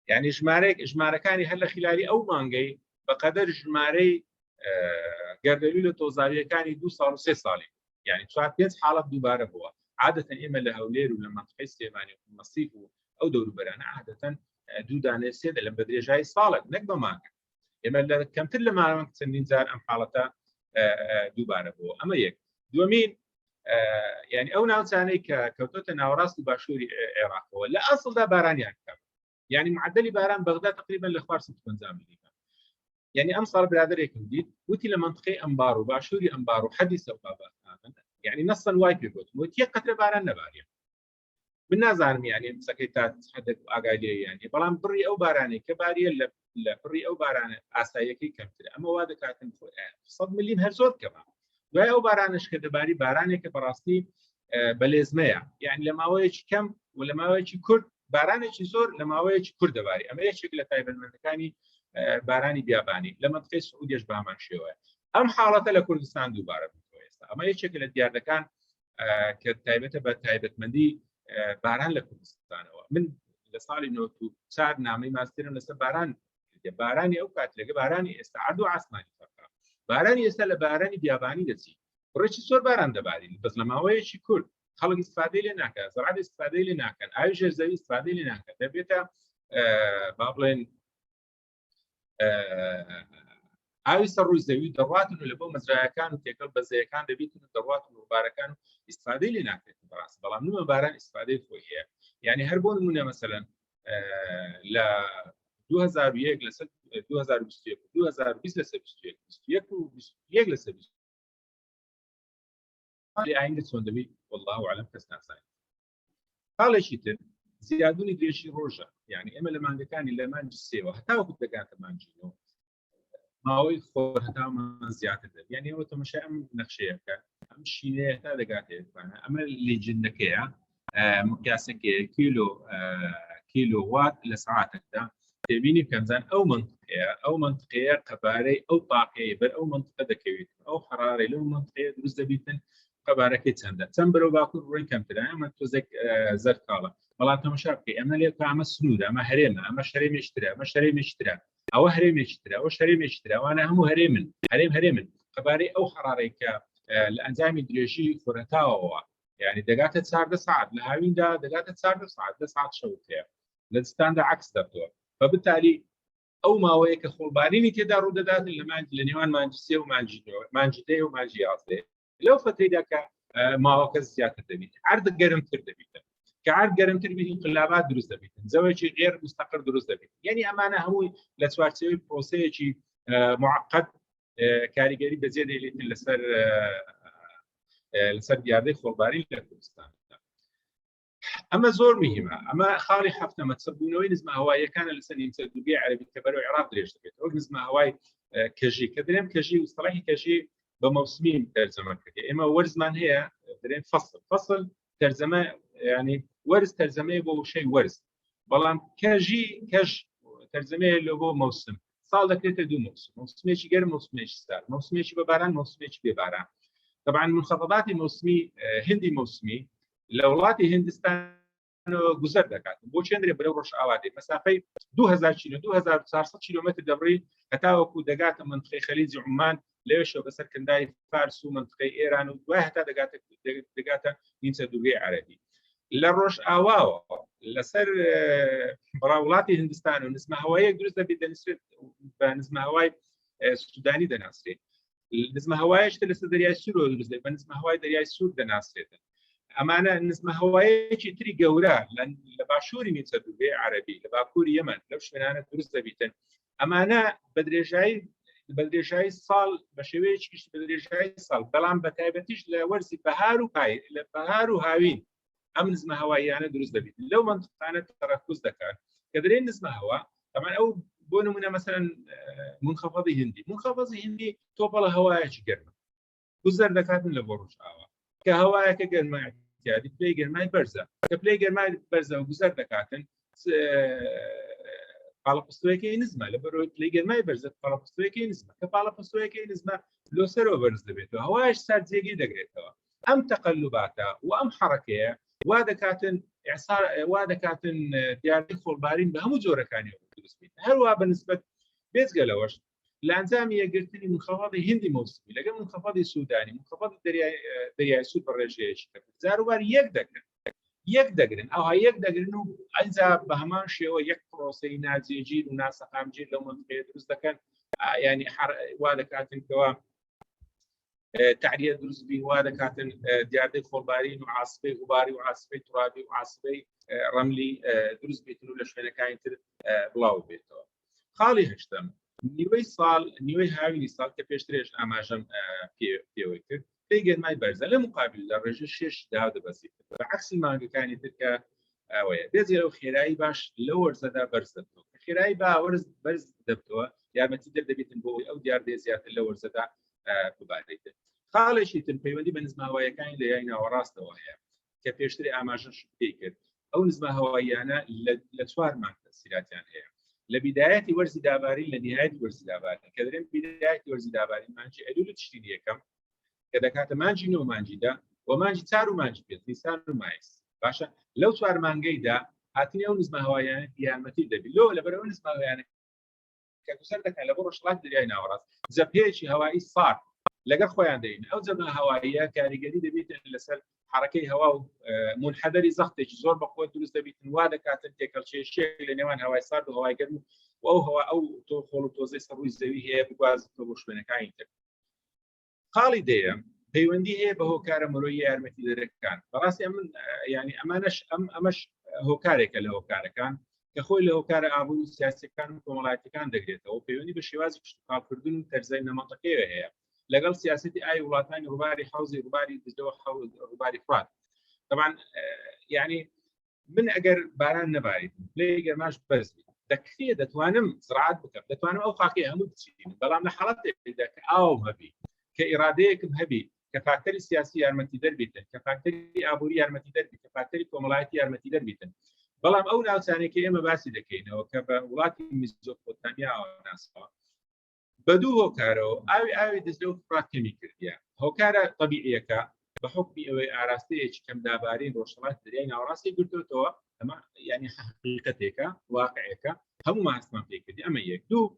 یعنی ژمارەکانی هەر لە خلالی ئەو مانگەی بەقەدەر ژمارەی گەردەلوولی تۆزاویەکانی 2 ساڵ و 3 ساڵی یعنی 4-5 حاڵەت دووبارە بووە عادەتەن ئێمە لە هەولێر و لە منطقەی سلێمانی و مەسیف و ئەو دەوروبەرانە عادەتەن 2 دانە 3 لە بە درێژایی ساڵێک نەک بە مانگە ئێمە لە کەمتر لە ماوەیەک چەندین جار ئەم حاڵەتە دووبارە بووە ئەمە یەک دووەمین یعنی ئەو ناوچانەی کە کەوتۆتە ناوەڕاست و باشووری عێراقەوە لە ئەسڵدا بارانیان کەم یعنی معدلی باران بەغدا تقریبا لە 450 میلیمتر یعنی ئەم ساڵ برادرێکم دیت وتی لە منطقەی ئەمبار و باشووری ئەمبار و حەدی سەوبابات یعنی نەسەن وای پێگوت وتی یەک قەترە باران نەبارێت من نازانم یعنی قسەکەی تا حدێک ئاگای لێ یعنی بەڵام بڕی ئەو بارانەی کە باریە لە بڕی ئەو بارانە ئاساییەکەی کەمترە ئەمە وا دەکاتن 100 میلیم هەر زۆر کەمە دوای ئەو بارانش کە دەباری بارانێکە بەڕاستی بەلێزمەیە یعنی لە ماوەیەکی کەم و لە ماوەیەکی کورد بارانێکی زۆر لە ماوەیەکی کورد دەباری ئەمە یەکێک لە تایبەتمەندەکانی بارانی بیابانی لە منطقەی سعودیەش بامان شێوەیە ئەم حاڵەتە لە کوردستان دووبارە بووە ئێستا ئەمە یەکێک لە دیاردەکان کە تایبەتە بە تایبەتمەندی باران لە کوردستانەوە من لە ساڵی 94 نامەی ماستێرم لەسەر بارانی ئەو کات لەگە بارانی ئێستا عەرد و عاسمانی فەرقا بارانی ئێستا لە بارانی بیابانی دەچی ڕێکی زۆر باران دەباری بەس لە ماوەیەکی کورد خەڵک استفادەی لێ ناکات زەراعت استفادەی لێ ناکەن ئاوی ژێرزەوی استفادەی لێ ناکات دەبێتە با بڵێن ئاوی سەرڕووی زەوی دەڕاتن و لە بۆ مەزرایەکان و تێکەڵ بەزەیەکان دەبێتن دەڕاتن و ڕووبارەکان و استفادەی لێ ناکرێت بەڕاست بەڵام نومە باران استفادەی خۆی هەیە یعنی هەر بۆ نمونە مەسەلەن لە 2001 لەسەر 2021 2020 لەسەر 21 و 21 لەسەر 20 ئاینگە چۆن دەبێت والله ئەعلەم کەس نازانێت حاڵێکی تر زیادبوونی درێژی ڕۆژە یعنی ئێمە لە مانگەکانی لە مانجی سێوە هەتاوەکو دەگاتە مانجینەوە ماوەی خۆر هەتامان زیاتر دەبێت یعنی ئەوە تەماشای ئەم نەخشەیەکە ئەم شینەیە تا دەگاتێتوانە ئەمە لێجندەکەیە مقیاسەکەیە کیلۆوات لە ساعاتێکدا تێبینی کەمزان ئەو منطقەیە قەبارەی ئەو تاقەیە بەر ئەو منطقە دەکەوێت ئەو حرارەی لەو منطقەیە دروست دەبێتن قەبارەکەی چەندە چەند بەرەو باکوور ڕووی کەمترە ئەمە تۆزێک زەرد کاڵە بەڵام تەماشا بکەی ئەمە لێ ئەمە سنوورە ئەمە هەرێمە ئەمە شەرێمێشترە ئەمە شەرێمێشترە ئەوە هەرێمێکترە ئەوە شەرێمێکترە ئەوانە هەموو هەرێمن قەبارەی ئەو حرارەی کە لە ئەنجامی درێژی خۆرەتاوەوە یعنی دەگاتە 4 ساعت لە هاویندا دەگاتە 4 ساعت 10 ساعت شەوتەیە لە دستاندا عکس دەبتەوە بەبتالی ئەو ماوەیە کە خۆڵبارینی تێدا ڕوو دەداتن لە نێوان مانجی سێ و مانجی دێ و مانجی یازدە لەو فترەیدا کە ماوەکە زیاتر دەبێت عەرض گەرمتر دەبێت کە عەرض گەرمتر بێت انقلابات دروست دەبێت زەویەکی غێر مستەقر دروست دەبێت یعنی ئەمانە هەمووی لە چوارچێوەی پرۆسەیەکی معقد کاریگەری بەجێ دێتن لەسەر دیاردەی خۆڵباری لە کوردستان ئەمە زۆر مهمە ئەمە خاڵی هەفتەمە چڕبوونەوەی نزمە هەواییەکانە لەسەر نیمچە دووگەی عەرەبی کە بەرەو عێراق درێژ دەبێت ئەو نزمە هەوای کەژی کە دەرێم کەژی وستەلاحی کەژی بە مەوسمی تەرجەمە کرد ئێمە وەرزمان هەیە دەرێن فەصل تەرجەمە ینی وەرز تەرجەمەیە بۆ وشەی وەرز بەڵام کەژ تەرجەمەیە لە بۆ مەوسم ساڵ دەکرێتە دوو مەوسمێکی گەرم مەوسمێکی سارد مەوسمێکی بە باران مەوسمێکی بێ باران طبعا منخفضاتی موسمی هندی موسمی لە وڵاتی هندستان گوزەر دەکاتن بۆ چێندرێ بەرەو ڕۆژ ئاوادێ مەسافەی 2000 کیلو 2400 کیلومتر دەبڕی هەتاوەکو دەگاتە منطقەی خەلیجی عومان لەوێشەوە بەسەر کندای فارس و منطقەی ئێران و دوای هەتا دەگاتە نیمچە دوورگەی عەرەبی لە ڕۆژ ئاواوە لەسەر بەڕاوڵاتی هندستان و نزمە هەوایەک دروست دەبێت دەنووسێت بە نزمە هەوای سودانی دەناسرێت نزمە هەوایشتە لەسەر دەریای سوور دروست دەبێت بە نزمە هەوای دەریای سوور دەناسرێتن ئەمانە نزمە هەوایەکی تری گەورە لە باشووری نیمچە دوورگەی عەرەبی لە باکووری یەمەن لەو شوێنانە دروست دەبێتن ئەمانە بە درێژایی ساڵ بە شێوەیەکی بە درێژایی ساڵ بەڵام بە تایبەتیش لە وەرزی بەهار و لە بەهار و هاوین ئەم نزمە هەواییانە دروست دەبێت لەو منطقانە تەرەکوز دەکات کە دەرێن نزمە هەوا طبعا ئەو بۆ نمونە مثلا منخفضی هندی تۆپەڵە هەوایەکی گەرمە گوزەر دەکاتن لە بۆ ڕۆژ ئاوا کە هەوایەکە گەرمای احتیاجی پلەی گەرمای بەرزە کە پلەی گەرمای بەرزە و گوزەر دەکاتن پاڵەپستوەکەی نزمە لە بەرەوەی پلەی گەرمای بەرزە پاڵەپستوەکەی نزمە کە پاڵەپستوەکەی نزمە لۆسەرەوە بەرز دەبێتەوە هەوایش سارد جێگی دەگرێتەوە ئەم تەقەلوباتە و ئەم حەرەکەیە وا دەکاتن دیاردەی خۆڵبارین بە هەموو جۆرەکانی دروست بێت هەروە بەنسبەت بێجگە لەوەش لە ئەنجامی یەکگرتنی منخفضی هندی موسمی لەگەڵ منخفضی سودانی منخفضی دەریای سوود بە ڕێژەیەکی جاروبار یەک دەگرن ئەوها یەک دەگرن و ئەنجا بە هەمان شێوە یەک پرۆسەی ناجێگیر و ناسەقامگیر لەو منطقەیە دروست دەکەن ینی وا دەکاتن کەوا تعریە دروست بین وا دەکاتن دیاردەی خۆڵبارین و عاسبەی غوباری و عاسبەی تورابی و عاسبەی ڕەملی دروست بێتن و لە شوێنەکانی تر بڵاو بێتەوە خاڵی هەشتم نیوەی هاوینی ساڵ کە پێشترێش ئاماژەم پێوەی کرد پێی گەرمای بەرزە لە مقابل لە ڕێژە 6 دا دەبەزێت بەعکسی مانگەکانی تر کە ئەوەیە بێجگە لەو خێرایی باش لەو وەرزەدا بەرز دەبێتەوە کە خێرایی بەرز دەبێتەوە یارمەتی دەبێتن بۆ ئەو دیاردەی زیاتر لە وەرزەدا ببارێتن خاڵێکی تر پەیوەندی بە نزمە هەواییەکانی لە یای ناوەڕاستەوە هەیە کە پێشتری ئاماژەش پێی کرد ئەو نزمە هەواییانە لە 4 مانگ تەسیراتیان هەیە لە بیدایەتی وەرزی داباری لە نهایەتی وەرزی داباری کە دەرێن بیدایەتی وەرزی داباری مانجی ئەلول تشرینی یەکەم کە دەکاتە مانجی نۆ مانجیدا و مانجی 4 و مانجی 5 نیسان و مایس باشە لەو 4 مانگەیدا هاتنی ئەو نزمە هەواییانە یارمەتی دەبێت لەبەرەوە نزمە هەواییانە کە گوزەر دەکات لە بۆ ڕۆژهەڵاتی دەریای ناوەڕاست جەپێکی هەوایی سارد لەگەڵ خۆیان دەین ئەو جەبە هەواییە کاریگەری دەبێت لەسەر حرەکەی هەوا و منحەدەری زەختێکی زۆر بەخۆ دروست دەبێت وا دەکاتن تێکەڵچێشێک لە نێوان هەوای سارد و هەوای گەرم و ئەو هەوا ئەو تۆ خۆڵ و تۆزەی سەڕووی زەوی هەیە بگوازێتەوە بۆ شوێنەکانی تر خاڵی دەیەم پەیوەندی هەیە بە هۆکارە مرۆیی یارمەتی دەرەکان بەڕاستی من ینی ئەمەش هۆکارێکە لە هۆکارەکان کە خۆی لە هۆکارە ئابووری و سیاسەکان و کۆمەڵایەتیەکان دەگرێتەوە پەیوەندی بە شێوازی پشتکاڵکردن و تەرزای نەمەتەکەیە هەیە لەگەڵ سیاسەتی ئای وڵاتانی ڕووباری حوزی ڕووباری دجلەوە ڕووباری فرات طبعا ینی من ئەگەر باران نەباریت لێ گەرماش بەرز دەکرێت دەتوانم زراعت بکەم دەتوانم ئەو خاکەی هەموو بچین بەڵام لە حاڵەتێکدا کە ئاوم هەبی کە ئیرادەیەکم هەبی کە فاکتەری سیاسی یارمەتی دەربێتن کە فاکتەری ئابووری یارمەتی دەربێت کە فاکتەری کۆمەڵایەتی یارمەتی دەربێتن بەڵام ئەو ناوچانێکی ئێمە باسی دەکەینەوە کە بە وڵاتی میزۆپۆتامیا ناسەوە بە دوو هۆکارەوە ئاوی دەستێ و فرات کەمی کردیە هۆکارە طبیعیەکە بە حکمی ئەوەی ئاراستەیەکی کەم دابارین ڕۆژهەڵاتی دەریای ناوەڕاستی گرتوێتەوە ئەمە یعنی حقیقەتێکە واقعەکە هەموو ماستمان پێ کردی ئەمە یەک دوو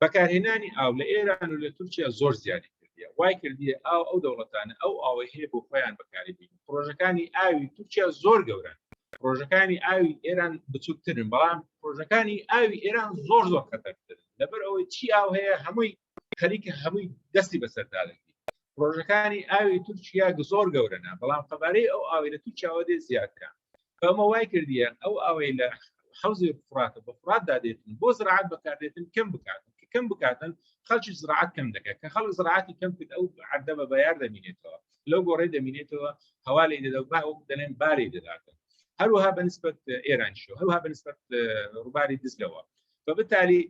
بەکارهێنانی ئاو لە ئێران و لە تورکیا زۆر زیادی کردیە وای کردیە ئەو دەوڵەتانە ئەو ئاوەی هەیە بۆ خۆیان بەکاری بین پرۆژەکانی ئاوی تورکیا زۆر گەورن پرۆژەکانی ئاوی ئێران بچووکترن بەڵام پرۆژەکانی ئاوی ئێران زۆر خەتەرترن لەبەر ئەوەی چی ئاو هەیە هەمووی خەریکە هەمووی دەستی بەسەردا دەگری پرۆژەکانی ئاوی تورکیا زۆر گەورەنە بەڵام قەبارەی ئەو ئاوی لە تورکیاوە دێ زیادکە بەمە وای کردیە ئەو ئاوەی لە حوزی فراتە بە فراتدا دێتن بۆ زراعت بەکاردێتن کەم بکاتن خەڵکی زراعت کەم دەکات کە خەڵک زراعتی کەم کرد ئەو عەردە بە بەیار دەمینێتەوە لەو گۆڕەی دەمینێتەوە هەوا لێ دەدەوبا و دەڵێن باری دەداتن هەروەها بەنسبەت ئێرانشەوە هەروەها بەنسبەت ڕووباری دجلەوە بەبتالی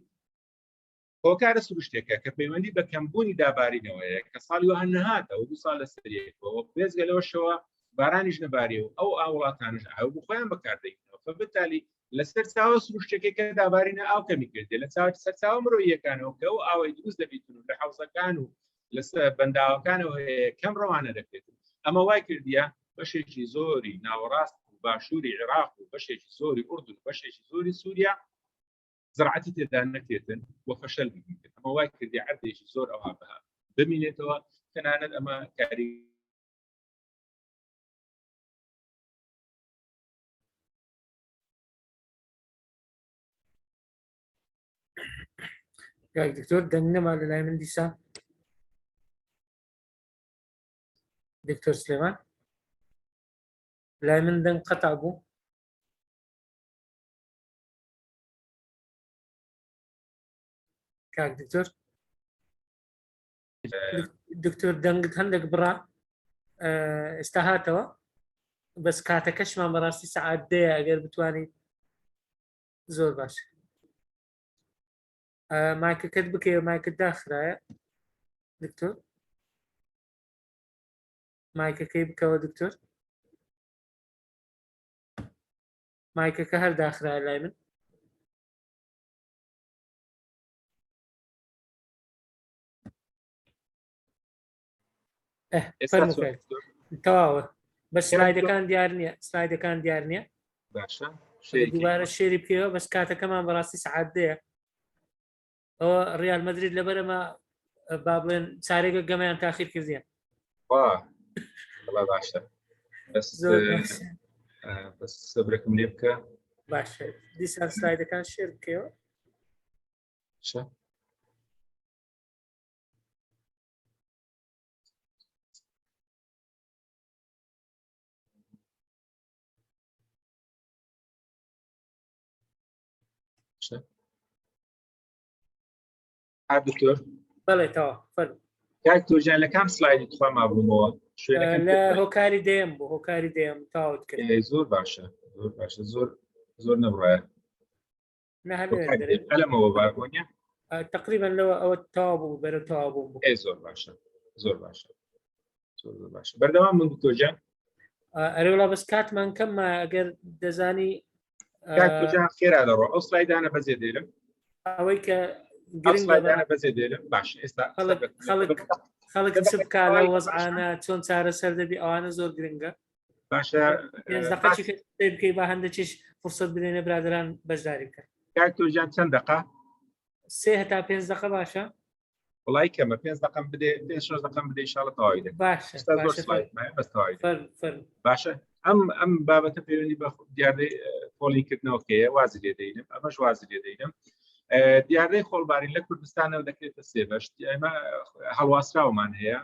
هۆکارە سروشتێکە کە پەیوەندی بە کەمبوونی دابارینەوەیە کە ساڵی وهە نەهاتەوە 2 ساڵ لە سەریەکەوە بێجگە لەوەشەوە بارانیش نەباری و ئەو وڵاتانش ئاو بۆ خۆیان بەکاردەینەوە بەبتالی لەسەر چاوە سروشتێکێکە دابارینە ئاو کەمی کردێ لە سەرچاوە مرۆییەکانەوە کە ئەو ئاوەی دروست دەبێتن و لە حوزەکان و لەسەر بەنداوەکانەوە کەم ڕەوانە دەکرێت ئەمە وای کردیە بەشێکی زۆری ناوەڕاست باشووری عێراق و بەشێکی زۆری ئوردن و بەشێکی زۆری سووریا زراعەتی تێدا نەکرێتن و فەشەل ببین ئەمە وای کردی عەردێکی زۆر ئەوها بەها ببینێتەوە تەنانەت ئەمە کاری کاک دکتۆر دەنگ نەما لە لای من دیسان دکتۆر سلێمان لای من دەنگ قەتع بوو کاک دکتۆر دکتۆر دەنگت هەندێک بڕا ئێستا هاتەوە بەس کاتەکەشمان بەڕاستی سەعات دەیە ئەگەر بتوانیت زۆر باش مایکەکەت بکەوە مایکت داخرایە دکتۆر مایکەکەی بکەوە دکتۆر مایکەکە هەر داخرایە لای من تەواوە بە سلایدەکان دیار نییە سلایدەکان دیار نییە باشە دووبارە شێری بکەوە بەس کاتەکەمان بەڕاستی سەعات دەیە ئەوە ڕیال مەدرید لەبەرەمە با بڵێن چارێکە گەمەیان تاخیر کردیان باشە بەس سەبرەکەم لێ بکە باشە دیسان سلایدەکان شێر بکەوە دکتۆر بەڵێ تەوا فەرموو کاک تۆجان لە کام سلایدی تخوا مابوومەوە لە هۆکاری دێم بوو هۆکاری دێم تاوت کرد زۆر باشە زۆر باشە زۆر نەبڕایە ئەلەمەوە باربوونیە تقریبا لەوە ئەوە تاوا بوو بەرە تاوا بوو زۆر باشە زۆر باشە زۆر باشە بەردەوام من دکتۆرجان ئەرێوڵا بەس کاتمان کەممە ئەگەر دەزانی خێرا دەڕۆ ئەو سلایدانە بەجێ دێرم ئەوەی کە گرنگە بەجێ دێرم باش ئێستا خەڵک چ بکە لە وەزعانە چۆن چارەسەر دەبی ئەوانە زۆر گرنگە باشە بکەی با هەندێکیش فرسەت بدێنێ برادران بەشداری بکە کاک تۆجان چەند دقە 3 هەتا 5 دقە باشە وڵای کەمە 5 دقەم بدێ 5 دقەم بدێ ئینشاڵڵا تەواوی دێ باشە بەس تەواوی باشە ئەم بابەتە پەیوەندی بە دیاردەی کۆڵینکردنەوەکەیە وازی لێ دەینم ئەمەش وازی لێ دەینم دیاردەی خۆڵباری لە کوردستانەوە دەکرێتە سێ بەش ئێمە هەڵواسراومان هەیە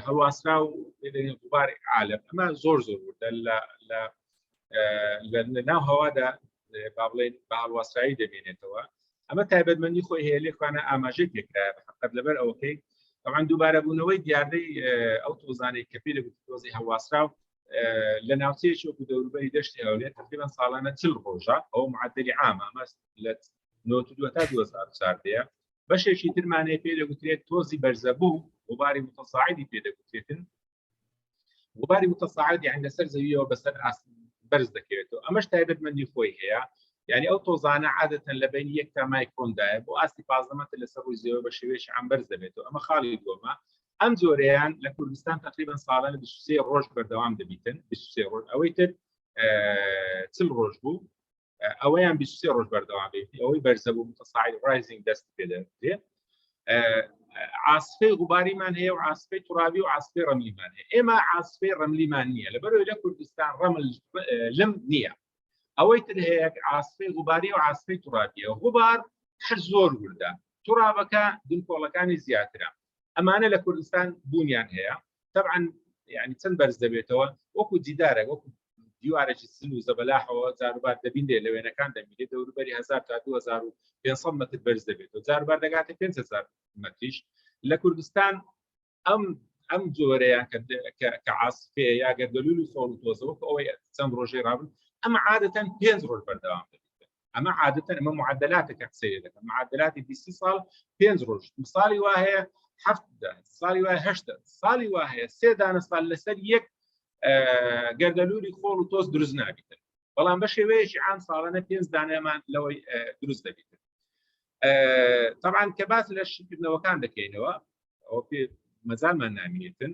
هەڵواسرا و غوباری عالم ئەمە زۆر وردە لە ناو هەوادا با بڵێن بە هەڵواسرایی دەبێنێتەوە ئەمە تایبەتمەندی خۆی هەیە لێکوانە ئاماژەی پێکرایە بەحقیقەت لەبەر ئەوەکەی طبعاً دووبارە بوونەوەی دیاردەی ئەو تۆزانەی کە پێ دەگوت تۆزی هەڵواسرا و لە ناوچەیەکی وەکو دەوروبەری دەشتی هەولێر تقریباً ساڵانە 40 ڕۆژە ئەو معدەلی عامە ئەمە لە 92 تا 2004 بەشێکی ترمانەیە پێ دەگوترێت تۆزی بەرزەبوو غوباری متەساعدی پێ دەگوترێتن غوباری متەساعد یعنی لەسەر زەویەوە بەسەر بەرز دەکەوێتەوە ئەمەش تایبەتمەندی خۆی هەیە یعنی ئەو تۆزانە عادەتەن لە بین 1 تا مایکرۆندایە بۆ ئاستی 15 مەتر لەسەر ڕووی زەویەوە بە شێوەیەکی عەمبەرز دەبێتەوە ئەمە خاڵی دووەمە ئەم جۆرەیان لە کوردستان تقریبا ساڵانە 23 ڕۆژ بەردەوام دەبیتن 23 ڕۆژ ئەوەی تر 40 ڕۆژ بوو ئەوەیان 23 ڕۆژ بەردەوام بێتی ئەوەی بەرزەبوو متەساعد ڕایزینگ دەست پێ دەدرێت عاسفەی غوباریمان هەیە و عاسفەی تورابی و عاسفەی ڕەملیمان هەیە ئێمە عاسفەی ڕەملیمان نییە لەبەرەوەی لە کوردستان ڕەمل لەم نییە ئەوەی تر هەیە عاسفەی غوباری و عاسفەی تورابیە غوبار هەر زۆر وردە تورابەکە دنکۆڵەکانی زیاترە ئەمانە لە کوردستان بوونیان هەیە طبعاً يعني چەند بەرز دەبێتەوە وەکو جیدارێک وەکو دیوارێکی سن و زەبەلاحەوە جاروبار دەبیندێ لە وێنەکان دەمیرێت دەوروبەری 1000 تا 2500 متر بەرز دەبێتەوە جاروبار دەگاتە 5000 متریش لە کوردستان ئەم جۆرەیە کە عاسفەیە یا گەردەلوول و خۆڵ و تۆزەوە ئەوەی چەند ڕۆژەی ڕابن ئەمە عادەتەن 5 ڕۆژ بەردەوام دەبێت ئەمە عادەتەن ئەمە معدلاتێکە قسەی دەکەن معدلاتی 20 ساڵ 5 ڕۆژ مثالی وا هەیە 7 ساڵی وای 8 ساڵی وا هەیە 3 دانە ساڵ لەسەر یەک گەردەلوولی خۆڵ و تۆز دروست نابیتن بەڵام بە شێوەیەکی عام ساڵانە 5 دانەمان لەوەی دروست دەبیتن طبعاً کە باس لە شکردنەوەکان دەکەینەوە ئەوە پێ مەجالمان نامێنێتن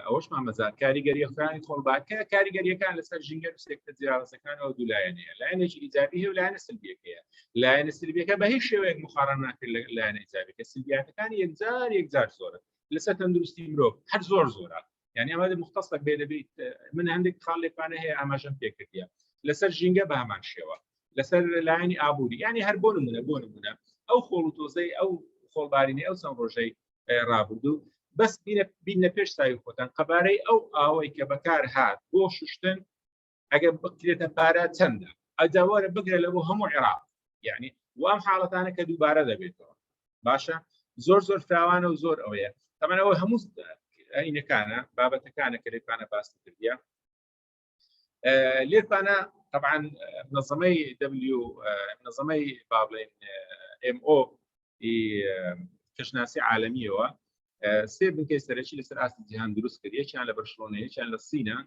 ئەوەش مامەزار کاریگەریەکانی خۆڵباکە کاریگەریەکان لەسەر ژینگەر سێکتە جیاوازەکانەوە دوو لایەنەیە لایەنێکی ئیجابی هەیە و لایەنە سلبیەکەیە لایەنە سلبیەکە بە هیچ شێوەیەک مخابڕەت ناکرێت لە لایەنە ئیجابیەکە سلبیەکانی یەکجار زۆرە لەسەر تەندروستی مرۆڤ هەر زۆرە یعنی ئەمە مختصەک بێ دەبێت من هەندێک خاڵێکانە هەیە ئاماژەم پێکردیە لەسەر ژینگە بە هەمان شێوە لەسەر لایەنی ئابووری یعنی هەر بۆ نمونە ئەو خۆڵ و تۆزەی ئەو خۆڵبارینی ئەو چەند ڕۆژەی ڕابردوو بەس بینە پێش ساوی خۆتان قەبارەی ئەو ئاوەی کە بەکار هات بۆ شوشتن ئەگەر بکرێتە پارە چەندە ئەجاوارە بگرە لە بۆ هەموو عێراق یعنی وام حاڵەتانە کە دووبارە دەبێتەوە باشە زۆر فراوانە و زۆر ئەوەیە تەمەنەوە هەموو ئینەکانە بابەتەکانە کە لێکانە باسی کردیە لێرپانە طبعا منظمەی بابلین MO کەشناسی عالەمیەوە سێ بنکەی سەرەکی لەسەر ئاستی جیهان دروست کرد یەکیان لە بەرشلۆنە یەکیان لە سینە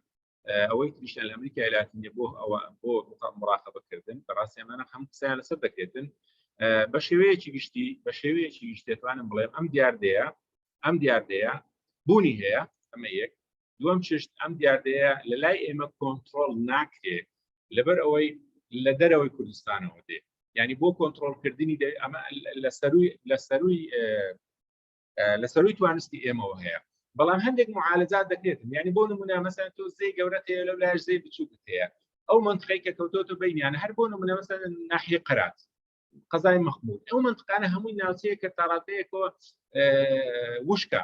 ئەوەی تریشیان لە ئەمریکای لاتینیە بۆ مراقەبەکردن بەڕاستی ئەمانە هەموو قسەیان لەسەر دەکرێتن بە شێوەیەکی گشتی دەتوانم بڵێم ئەم دیاردەیە بوونی هەیە ئەمە یەک دووەم چشت ئەم دیاردەیە لە لای ئێمە کۆنتڕۆڵ ناکرێت لەبەر ئەوەی لە دەرەوەی کوردستانەوە دێ یعنی بۆ کۆنتڕۆڵکردنی ئەمە لە سەروی توانستی ئێمەوە هەیە بەڵام هەندێک معالەجات دەکرێتن یعنی بۆ نمونە مەسەن تۆ زەی گەورەت هەیە لەو لایەش زەی بچووکت هەیە ئەو منطقەی کە کەوتۆتە بینیان هەر بۆ نمونە مەسەن ناحیە قەرات قەزای مەخمود ئەو منطقانە هەمووی ناوچەیە کە تاڕاتەیەکەوە وشکە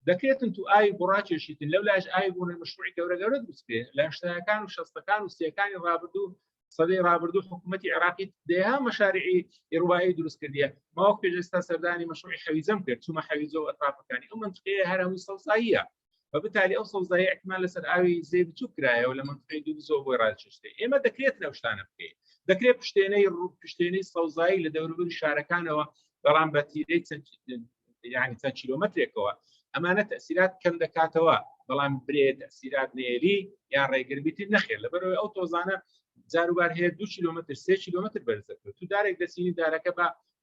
دەکرێتن تو ئاوی بڕاکێشیتن لەو لایەش ئاوی بوون مەشروعی گەورە دروست بێ لە 80ەکان و 60ەکان و 30ەکانی ڕابردوو سەدەی ڕابردوو حکوومەتی عێراقی دەیها مەشارعی ئێروایی دروست کردیە ماوە پێش ئێستا سەردانی مەشروعی حەویزەم کرد چوومە حەویزە و ئەطرافەکانی ئەو منطقەیە هەر هەمووی سەوزاییە بەبتالی ئەو سەوزایی احتمال لەسەر ئاوی زێ بچوو کرایەوە لە منطقەی دوو زۆر بۆی ڕاکێشتێ ئێمە دەکرێت لەو شتانە بکەین دەکرێت پشتێنەی سەوزایی لە دەوروبەری شارەکانەوە بەڵام بە تیرەی یعنی چەند کیلۆمەترێکەوە ئەمانە تەسیرات کەم دەکاتەوە بەڵام برێت تەسیرات نێری یان ڕێگربیتی نەخێر لەبەرەوەی ئەو تۆزانە جاروبار هەیە 2 کیلۆمەتر 3 کیلۆمەتر بەرزەکە تو دارێک دەچینی دارەکە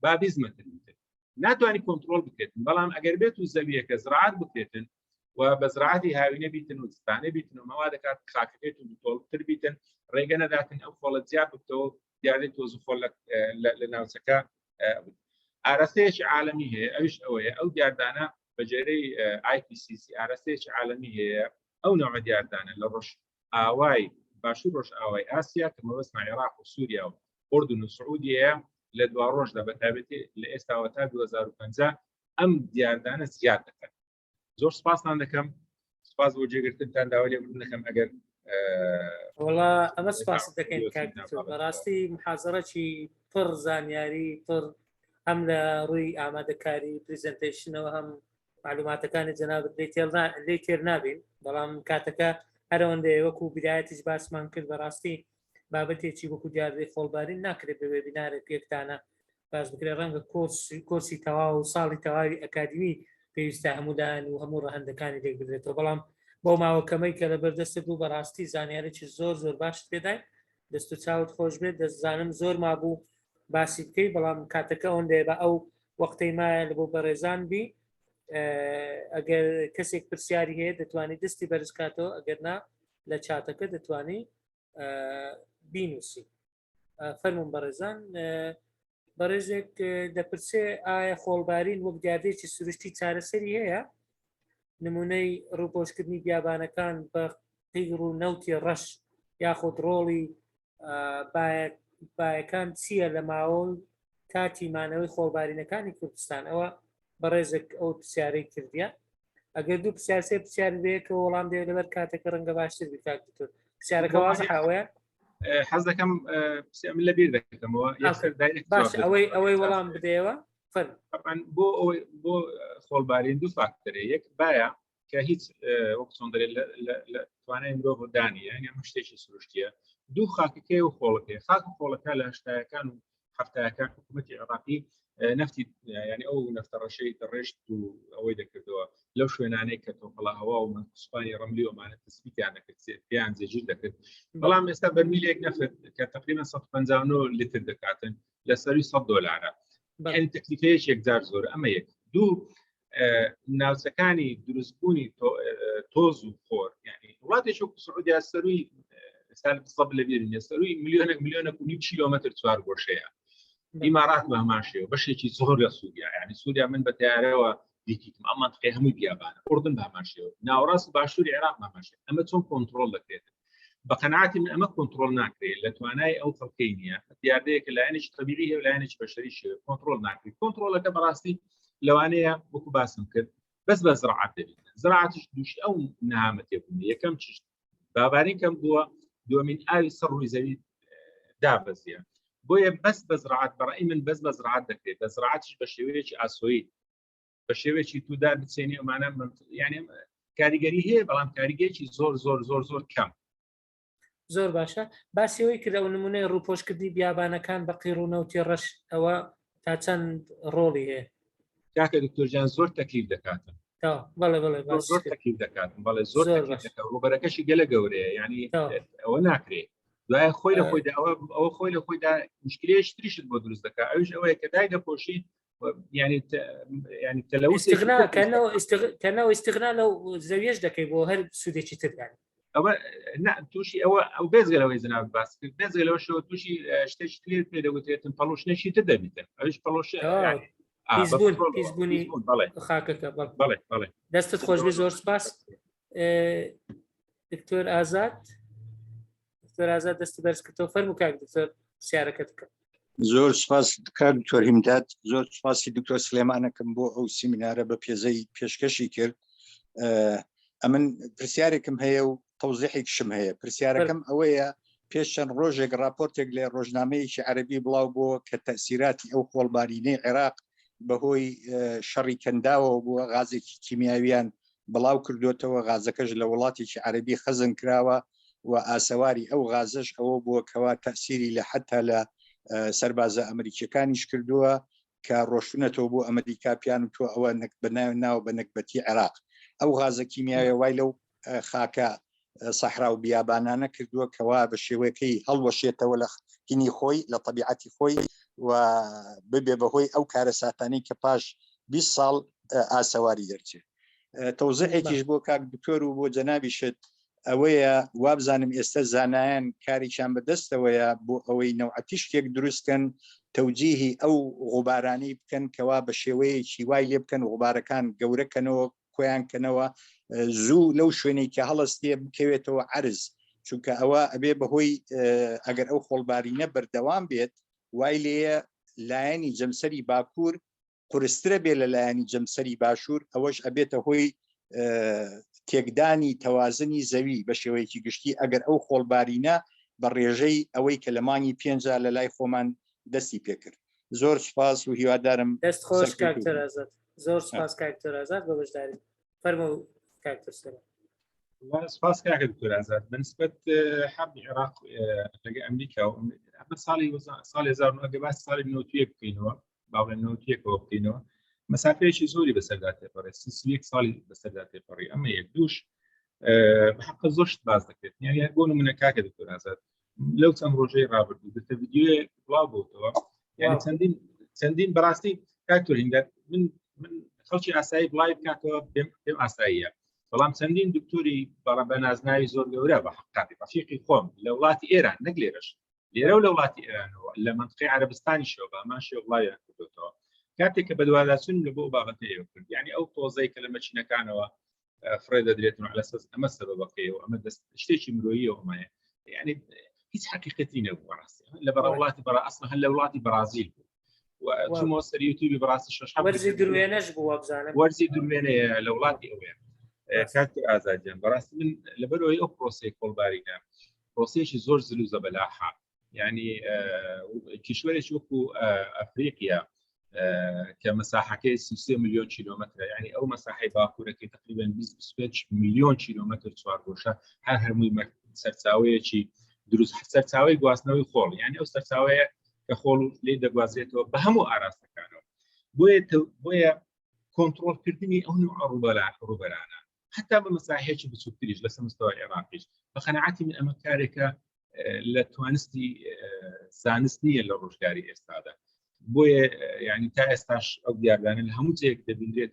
بە 20 مەتر ناتوانانی کۆنتڕۆڵ بکرێتن بەڵام ئەگەر بێت و زەویەکە زراعت بکرێتن و بە زراعتی هاوینە بیتن و جستانە بیتن و مەوا دەکات خاکەکەیت و تۆڵتر بیتن ڕێگە نەداتن ئەو خۆڵە زیاد بکەوە دیارەی تۆز و خۆڵ لە ناوچەکە ئاراستەیەکی عالەمی هەیە ئەوش ئەوەیە ئەو دیاردانە بەجێرەی IPCC ئاراستەیەکی عالەمی هەیە ئەو نوع دیاردانە لە ڕۆژ ئاوای باشوور ڕۆژ ئاوای ئاسیا کە مەبەستمە عێراق و سووریا و ئوردون و سعودیەیە لە دوا ڕۆژدا بەتابەتی لە ئێستاوە تا 2050 ئەم دیاردانە زیاد دەکەن زۆر سپاسان دەکەم سپاس بۆ جێگرتنتان داوا لێ بنەکەم ئەگەر وڵا ئەمە سپاس دەکەین کاکتۆر بەڕاستی محازەرەی پڕ زانیاری پڕ هەم لە ڕووی ئامادەکاری پریزنتیشنەوە هەم معلوماتەکانی جەنابەت لێ تێر نابین بەڵام کاتەکە هەرەوەندەیە وەکو بیدایەتیش باسمان کرد بەڕاستی بابەتێکی وەکو دیاردەی خۆڵبارین ناکرێت بە وێبینارێک پێکتانە باش بکرێت ڕەنگە کۆرسی تەواو و ساڵی تەواوی ئەکادمی پێویستە هەموودان و هەموو ڕەهەندەکانی لێک بدرێتەوە بەڵام بۆ ماوەکەمەی کە لەبەردەستت بوو بەڕاستی زانیارێکی زۆر باش پێدای دەست و چاوت خۆش بێت دەستزانم زۆر مابوو باسی بکەی بەڵام کاتەکە ئەوەندەیە بە ئەو وەختەی مایە لە بۆ بەڕێزان بی ئەگەر کەسێک پرسیاری هەیە دەتوانێت دەستی بەرزکاتەوە ئەگەر نا لە چاتەکە دەتوانێت بینوسی فەرمون بەڕێزان بەڕێزێک دەپرسێ ئایا خۆڵبارین وەک دیاردەیەکی سروشتی چارەسەری هەیە نمونەی ڕووپۆشکردنی بیابانەکان بە قیر و نەوتی ڕەش یاخود ڕۆڵی بایەکان چییە لە ماوەی کاتی مانەوەی خۆڵبارینەکانی کوردستان ئەوە بەڕێزێک ئەو پرسیارەی کردیە ئەگەر دوو پرسیارسێ پرسیار بەیەکەوە وەڵام دێ لەبەر کاتێکە ڕەنگە باشتر بی کاکتۆر پرسیارەکە واضح هاوەیە حەز دەکەم من لەبیر دەکەمەوە باش ئەوەی وەڵام بدەیەوە بۆ خۆڵبارین دوو فاکتەرە یەک باە کە هیچ وەک چۆن دەرێت لە توانای مرۆڤ دانی یان هەموو شتێکی سروشتیە دوو خاکەکەی و خۆڵەکەی خاک و خۆڵەکە لە هەشتایەکان و هەفتایەکان حکوومەتی عێراقی نفتی ینی ئەو نفتە ڕەشەی دەڕێشت و ئەوەی دەکردەوە لەو شوێنانەی کە تۆپەڵە هەوا و منسوبانی ڕەملی ومانە تەسبیتیان دەکرد پێیان جێگیر دەکرد بەڵام ئێستا بەرمیلێک نەفت کە تقریبا 159 لیتر دەکاتن لە سەروی $100 یعنی تەکلیفەیەکی یەکجار زۆر ئەمە یەک دوو ناوچەکانی دروستبوونی تۆز و خۆر یعنی وڵاتێکی وەکو سعودیا سەرووی سەب لە بێنێ سەرووی میلیۆنە و نیم کیلۆمەتر چوارگۆشەیە ئیمارات بە هەمان شێوە بەشێکی زۆر لە سووریا یعنی سووریا من بە تیارەوە دیتیتم ئەم منطقەی هەمووی بیابانە ئوردن بە هەمان شێوە ناوەڕاست باشووری عێراق بە هەمان شێوە ئەمە چۆن کۆنتڕۆڵ دەکرێت بە قەناعەتی من ئەمە کۆنتڕۆڵ ناکرێت لە توانای ئەو خەڵکەی نییە دیاردەیەکە لایەنێکی طبیعی هەیە و لایەنێکی بەشەری شێوە کۆنتڕۆڵ ناکرێت کۆنتڕۆڵەکە بەڕاستی لەوانەیە وەکو باسم کرد بەس بە زراعەت دەبێت زراعەتش دووشی ئەو نەهامەتێ بوونی یەکەم چشت بابارین کەم بووە دووەمین ئاوی سەر ڕووی زەوی دابەزیە بۆیە بەس بە زراعەت بەڕای من بەس بە زراعەت دەکرێت بە زراعەتش بە شێوەیەکی ئاسۆیی بە شێوەیەکی توودار بچێنی ئەمانە یعنی کاریگەری هەیە بەڵام کاریگەریەکی زۆر زۆر زۆر زۆر کەم زۆر باشە باسیەوەی کردە و نمونەی ڕووپۆشکردنی بیابانەکان بە قیڕوونەوتی ڕەش ئەوە تا چەند ڕۆڵی هەیە کاکە دکتۆرجان زۆر تەکلیف دەکاتن بەڵێ زۆر تەکلیف دەکاتن بەڵێ زۆر ڕوبەرەکەشی گەلە گەورەیە ینی ئەوە ناکرێت دوایە خۆی لە خۆیدا ئەوە خۆی لە خۆیدا مشکلەیەکی تریشت بۆ دروست دەکات ئەوش ئەوەیە کە دای دەپۆشی يعني تلوث كانوا استغناء لو زويش دكي بو هر سوديتي تدان او توشي او بيزغلو زناب باس بيزغلو شو توشي شتيش كلير بيدوتيتن بالوش نشي تدبيتن ايش بالوش يعني بيزبوني خاكك بالي دست تخرج بزور سباس دكتور آزاد دست درس كتو فرمو كاك دكتور سياركتك زۆر سپاس کار دکتۆر هیمداد زۆر سپاسی دکتۆر سلێمانەکەم بۆ ئەو سیمینارە بە پێزەی پێشکەشی کرد ئەمن پرسیارێکم هەیە و تەوزیحێکشم هەیە پرسیارەکەم ئەوەیە پێش چەند ڕۆژێک راپۆرتێک لە ڕۆژنامەیەکی عەرەبی بڵاو بووە کە تەسیراتی ئەو خۆڵبارینەی عێراق بەهۆی شەڕی کەنداوە بووە غازێکی کیمیاویان بڵاو کردوێتەوە غازەکەش لە وڵاتێکی عەرەبی خەزم کراوە و ئاسەواری ئەو غازەش ئەوە بووە کەوا تەسیری لە حتا لە سەربازە ئەمریکیەکانیش کردووە کە ڕۆشتونەتەوە بۆ ئەمریکا پیان و تۆ ئەوە ناو بە نەکبەتی عێراق ئەو غازە کیمیاوی وای لەو خاکە سەحرا و بیابانانە کردووە کەوا بە شێوەیەکەی هەڵوەشێتەوە لە هینی خۆی لە طبیعەتی خۆی و ببێ بەهۆی ئەو کارە ساتانەی کە پاش 20 ساڵ ئاسەواری دەرچێت تەوزیحێکیش بۆ کاک دکتۆر و بۆ جەنابیشت ئەوەیە وابزانم ئێستا زانایان کاریشان بەدەستەوەیە بۆ ئەوەی نەوعەتی شتێک دروستکەن تەوجیهی ئەو غوبارانەی بکەن کەوا بە شێوەیەکی وای لێ بکەن غوبارەکان گەورەکەنەوە کۆیان کەنەوە زوو لەو شوێنەی کە هەڵستێ بکەوێتەوە عەرز چونکە ئەوە ئەبێ بەهۆی ئەگەر ئەو خۆڵبارینە بەردەوام بێت وای لێیە لایەنی جەمسەری باکوور قورسترە بێ لە لایەنی جەمسەری باشوور ئەوەش ئەبێتە هۆی تێکدانی تەوازنی زەوی بە شێوەیەکی گشتی ئەگەر ئەو خۆڵبارینە بە ڕێژەی ئەوەی کە لە مانگی 5 لە لای خۆمان دەستی پێکرد زۆر سپاس و هیوادارم دەست خۆش کاکتەر ئازاد زۆر سپاس کاکتەر ئازاد بە بەشداری فەرموو کاکتەر سلێمان سپاس کاکە دکتۆر ئازاد بەنسبەت حەربی عێراق لەگە ئەمریکا و ئەمە ساڵی 1990 باس ساڵی 91 بکەینەوە باڵێ 91ەوە بکەینەوە مەسافەیەکی زۆری بەسەردا تێپەڕێ 31 ساڵی بەسەردا تێپەڕی ئەمە یەک دووش بەحەقە زۆرشت باز دەکرێت یعنی بۆ نمونە کاکە دکتۆر ئازاد لەو چەند ڕۆژەی ڕابردوو بتە ڤیدیۆیەک بڵاو بووتەوە یعنی چەندین بەڕاستی کاکتۆر هیمداد من خەڵکی ئاسایی بڵای بکاتەوە پێم ئاساییە بەڵام چەندین دکتۆری بە نازناوی زۆر گەورە بە حقاتی ڕەفیقی خۆم لە وڵاتی ئێران نەک لێرەش لێرە و لە وڵاتی ئێرانەوە لە منطقەی عەرەبستانیشەوە بە هەمان شێوە وڵایان کردوتەوە کاتێک کە بەدواداچون لە بۆ بابەتەیە کرد یعنی ئەو تۆزەی کە لە مەچینەکانەوە فڕێ دەدرێتن لە ئەمە سەبەبەکەیەوە ئەمە شتێکی مرۆییەوە ئەمەیە یعنی هیچ حقیقەتی نەبوو ڕاستی لە بەڕەوڵاتی بەڕ ئەسڵ هەر لە وڵاتی بەرازیل بوو و چوومەوە سەر یوتیوبی بەڕاستی شەش وەرزی دروێنەش بووە بزانم وەرزی دروێنەیە لە وڵاتی ئەوەیە کاتی ئازادیان بەڕاستی من لەبەرەوەی ئەو پرۆسەی کۆڵبارینە پرۆسەیەکی زۆر زلوزە بەلاحە یعنی کیشوەرێکی وەکو ئەفریقیا کە مەساحەکەی 33 ملیۆن کیلۆمەترە یعنی ئەو مەساحەی باکوورەکەی تقریبا 25 ملیۆن کیلۆمەتر چوارگۆشە هەر هەمووی سەرچاوەیەکی دروست سەرچاوەی گواستنەوەی خۆڵ یعنی ئەو سەرچاوەیە کە خۆڵ لێ دەگوازرێتەوە بە هەموو ئاراستەکانەوە بۆیە کۆنتڕۆڵکردنی ئەو نوع ڕوبەرانە حتا بە مەساحەیەکی بچووکتریش لە سەرمستەوای عێراقیش بە قەناعەتی من ئەمە کارێکە لە توانستی زانست نییە لە ڕۆژگاری ئێستادا بۆیە یعنی تا ئێستاش ئەو دیاردانە لە هەموو جێک دەبینرێت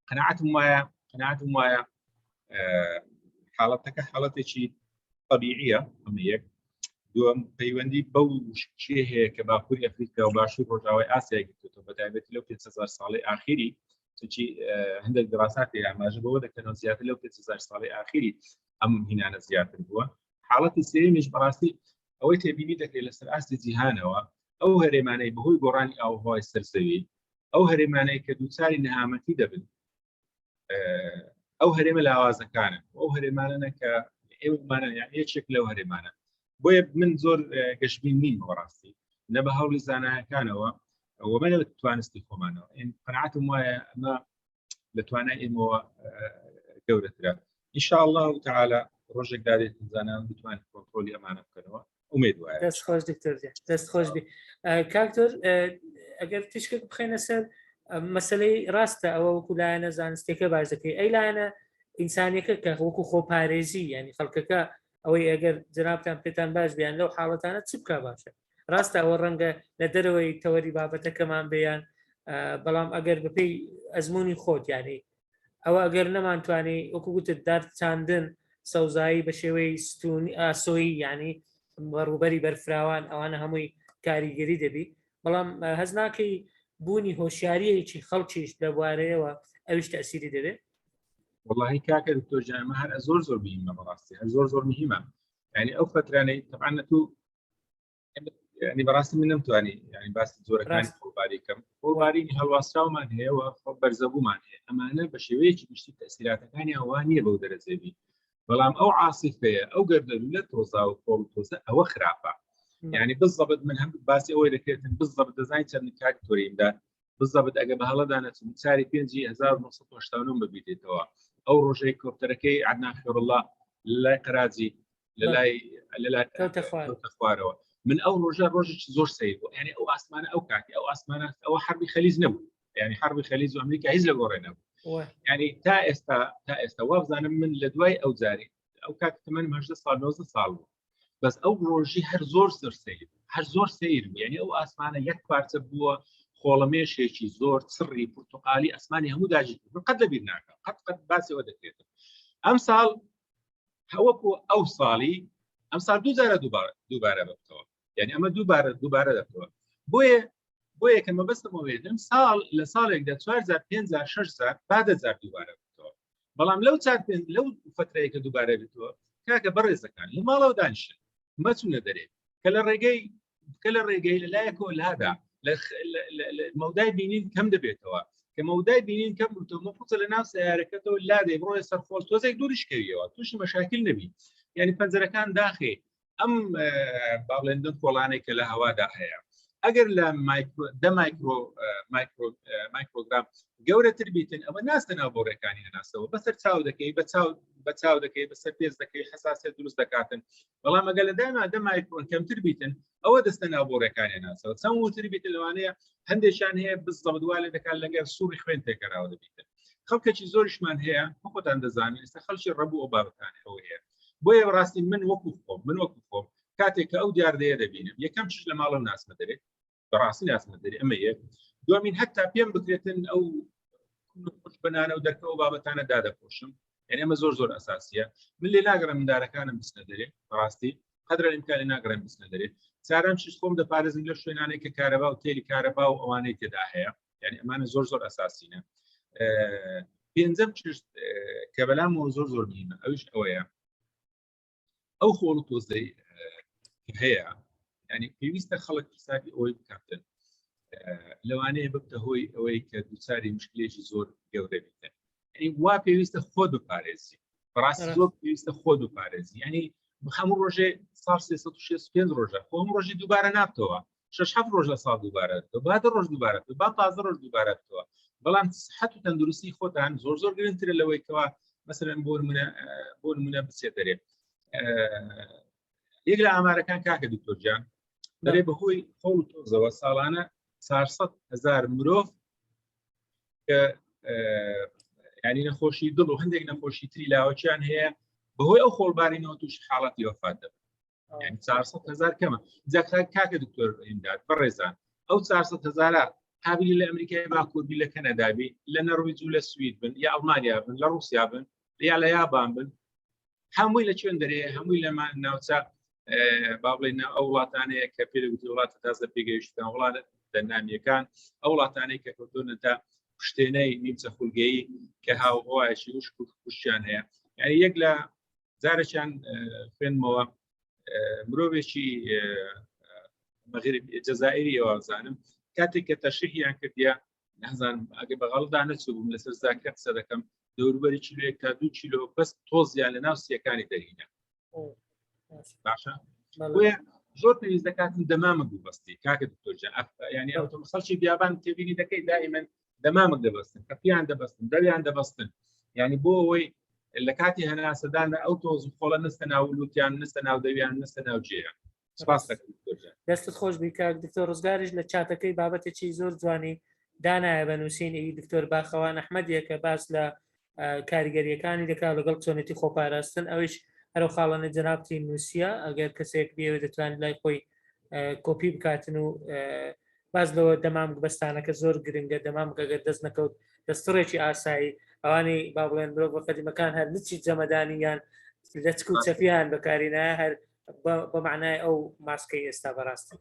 قەناعەتم وایە حاڵەتەکە حاڵەتێکی طبیعیە ئەمە یەک. دووەم پەیوەندی بەو شێ هەیە کە باکووری ئەفریقا و باشووری ڕۆژاوای ئاسیا گرتووە بەتایبەتی لەو 500 ساڵی ئاخیری چی هەندێک دراساتی ئاماژە بەوە دەکەنەوە زیاتر لەو 500 ساڵی ئاخیری ئەم هینانە زیاتر بووە. حاڵەتی سێمیش بەڕاستی ئەوەی تێبینی دەکرێت لەسەر ئاستی جیهانەوە ئەو هەرێمانەی بەهۆی گۆڕانی ئاوهەوای سەرزەوی ئەو هەرێمانەی کە دووچاری نەهامەتی دەبن ئەو هەرێمە لاوازەکانن ئەو هەرێمانە کە ئێوەمانە یەکێک لەو هەرێمانە. بۆیە من زۆر گەشتبین نیم بەڕاستی نە بە هەوڵی زانایەکانەوە ومە لە توانستی خۆمانەوە. قەناعەتم وایە ئەمە لە توانای ئێمەوە گەورەترە. ئینشاءالله تعالی ڕۆژێک دادێت زانان بتوانین کۆنتڕۆلی ئەمانە بکەنەوە. ئومید وایە. دەست خۆش دکتۆر دەست خۆش بی. کاکتۆر ئەگەر تیشکێک بخەینە سەر مەسلەی ڕاستە ئەوە وەکو لایەنە زانستیەکە باش دەکەی ئەی لایەنە ئینسانیەکە کە وەکو خۆپارێزی ینی خەڵکەکە ئەوەی ئەگەر جنابتان پێتان باش بیان لەو حاڵەتانە چ بکە باشە. ڕاستە ئەوە ڕەنگە لە دەرەوەی تەوەری بابەتەکەمان بیان بەڵام ئەگەر بەپێی ئەزمموی خۆت یانی ئەوە ئەگەر نەمانتوانی وەکو گوتت دارچاندن سەوزایی بە شێوەی ئاسۆیی ینی ڕوبەری بەرفراوان ئەوانە هەمووی کاریگەری دەبی بەڵام هەز ناکەی بوونی هۆشیاریەکی خەڵکیش لەبوارەیەوە ئەویش تەسیری دەبێت. والله کاکە دکتۆر جان هەر زۆر مهمە بەڕاستی هەر زۆر مهمە ینی ئەو فترانەی طبعا تو ینی بەڕاستی من نەمتوانی ینی باسی زۆرەکانی خۆباری کەم خۆبارینی هەڵواستراومان هەیە و بەرزەبوومان هەیە ئەمانە بە شێوەیەکی گشتی تەسیراتەکانی ئەوان نییە بەو دەرەجێبی بەڵام ئەو عاسیفەیە ئەو گەردەلوولە تۆزا و تۆزە ئەوە خراپە ینی بالضبط من هەم باسی ئەوەی دەکرێتن بالضبط دەزانین چەند کاکتۆریمدا بالضبط ئەگە بە هەڵەدانە چاری 5989 ببیتێتەوە ئەو ڕۆژەی کۆپتەرەکەی عەدنان خێرڵڵا لای قەراجی لەلای خوارەوە من ئەو ڕۆژێکی زۆر سەیر بوو ینی ئەو ئاسمانە ئەو کاتی ئەو ئاسمانە ئەوە حربی خەلیج نەبوو ینی حربی خەلیج و ئەمریکا هیچ لە گۆڕێ نەبوو ینی تا ئێستا وابزانم من لە دوای ئەو جاری ئەو کات تەمەنم 18 ساڵ 19 ساڵ بوو بەس ئەو ڕۆژی هەر زۆر سەیر هەر زۆر سەیر بوو ینی ئەو ئاسمانە یەک پارچە بووە خۆڵەمێشێکی زۆر سڕی پورتوقالی ئەسمانی هەموو داژی قەت لەبیر ناکە قەت باسیەوە دەکرێت ئەم ساڵ هەوەکو ئەو ساڵی ئەم ساڵ دووبارە بکەوە ینی ئەمە دووبارە دەکەوە بۆیە کە مەبەستمەوەێت ئەم ساڵ لە ساڵێکدا 4000 5000 6000 1000 دووبارە بکەوە بەڵام لەو فترەیە کە دووبارە بێتەوە کاکە بەڕێزەکان لە ماڵەوە دانیشن مەچونە دەرێت کە لە ڕێگەی لەلایەکەوە لادا مەودای بینین کەم دەبێتەوە کە مەودای بینین کەم بووتەوە لە ناو سیارەکەتەوە لادێ بڕۆیە سەرخۆڵ تۆزێک دووریشکەویەوە تووشی مەشاکل نەبی ینی پەنجەرەکان داخێ ئەم باڵێندن کۆڵانێک کە لە هەوادا هەیە ئەگەر لە مایکرۆگرام گەورەتر بیتن ئەوە ناستە ناوبۆڕەکانی هەناسەوە بەسەر چاو دەکەی بە چاو دەکەی بەسەر پێز دەکەی حساسیت دروست دەکاتن بەڵام ئەگەر لە دە مایکرۆن کەمتر بیتن ئەوە دەستە ناوبۆڕەکانی هەناسەوە چەند وتر بیتن لەوانەیە هەندێکیان هەیە بالضبط دوالێ دەکات لەگەر سووری خوێن تێکەراوە دەبیتن خەڵکێکی زۆریشمان هەیە خۆتان دەزانن ئێستا خەڵکی ڕەبوو ئەو بابەتانی ئەوە هەیە بۆیە ڕاستی من وەکو خۆم کاتێک کە ئەو دیاردەیە دەبینم یەکەم چش لە ماڵەوە ناسمە دەرێت بەڕاستی ناسمە دەرێت ئەمە یەک دومین هەتا پێم بکرێتن ئەو خوش بەنانە و دەرکەوە بابەتانە دادەپۆشم ینی ئەمە زۆر ئەساسیە من لێ ناگەڕم مندارەکانم بستنە دەرێت بەڕاستی قەدرە ئیمکانی ناگەڕم بستنە دەرێت چارەم چش خۆم دەپارێزم لە شوێنانێک کە کارەبا و تێلی کارەبا و ئەوانەی تێدا هەیە ینی ئەمانە زۆر ئەساسینە. پێنجەم چش کە بەلامەوە زۆر مهمە ئەویش ئەوەیە ئەو خۆڵ و تۆزەی هەیە ینی پێویستە خەڵک حسابی ئەوەی بکاتن لەوانەیە ببتە هۆی ئەوەی کە دووچاری مشکلێکی زۆر گەورە بیتن ینی وا پێویستە خۆت بپارێزی بەڕاستی زۆر پێویستە خۆت بپارێزی ینی هەموو ڕۆژێ ساڵ 365 ڕۆژە خۆم ڕۆژی دووبارە نابتەوە 6-7 ڕۆژ لە ساڵ دووبارە با 10 ڕۆژ دووبارە با 15 ڕۆژ دووبارە بتەوە بەڵام صحت و تەندروستی خۆتان زۆر گرنگترە لەوەی کەوا مەسەلەن بۆ نمونە بچێت دەرێت. یەک لە ئامارەکان کاکە دکتۆر جان دەرێ بەهۆی خۆڵ و تۆزەوە ساڵانە 400,000 مرۆڤ کە ینی نەخۆشی دڵ و هەندێک نەخۆشی تری لاوەچیان هەیە بەهۆی ئەو خۆڵبارینەوە تووشی حاڵەتی وەفات دەبن ینی 400,000 کەمە جا کاکە دکتۆر ئیمداد بەڕێزان ئەو 400,000 هابلی لە ئەمریکای باکووری لە کەنەدابی لە نەڕویج و لە سوید بن یا ئەڵمانیا بن لە رووسیا بن یا لە یابان بن هەمووی لە چۆن دەرەیە هەمووی لە ناوچە با بڵێن ئەو وڵاتانەیە کە پێوتی وڵاتە تازە پێگەیشتن وڵاتە دەرنامیەکان ئەو وڵاتانەی کە کەوتونە تا پشتێنەی نیمچە خولگەیی کە هاوڕایەکی وش کوشتیان هەیە یعنی یەک لە جارێکیان خوێنمەوە مرۆڤێکی جەزائیری ئەوەزانم کاتێک کە تەشریحیان کردیا نازانم ئەگە بەغەڵدا نەچووبووم لەسەر زاکە قسە دەکەم دەوروبەری کیلۆیەک تا 2 کیلۆ بەس تۆزیان لە ناو سیەکانی دەرینە باشە زۆر پێویست دەکاتن دەمامک بووبەستی کاکە دکتۆرجان ینی ئەوتۆمەسەڵکی بیابان تێبینی دەکەی دائیمەن دەمامک دەبەستن کەپیان دەبەستن دەویان دەبەستن ینی بۆ ئەوەی لە کاتی هەناسەدانە ئەو تۆز خۆڵە نستە ناو لوتیان نستە ناو دەویان نستە ناو جێیان سپاس دەکەم دکتۆرجان دەستت خۆش بی کاک دکتۆر ڕزگاریش لە چاتەکەی بابەتێکی زۆر جوانی دانایە بە نووسینی دکتۆر باخەوان ئەحمەدیە کە باس لە کاریگەریەکانی دەکات لەگەڵ چۆنێتی خۆپاراستن ئەویش هەرو خاڵانە جەنابتی نووسە ئەگەر کەسێک بێوە دەتوانێت لای خۆی کۆپی بکاتن و باز لەوە دەمامک بەستانەکە زۆر گرنگە دەمامک ئەگەر دەست نەکەوت دەستڕێکی ئاسایی ئەوانی با بڵێن مرۆڤ قەدیمەکان هەر نچی جەمەدانیان لە چک و چەپیان بەکارینە هەر بە معنای ئەو ماسکەی ئێستا بەڕاستی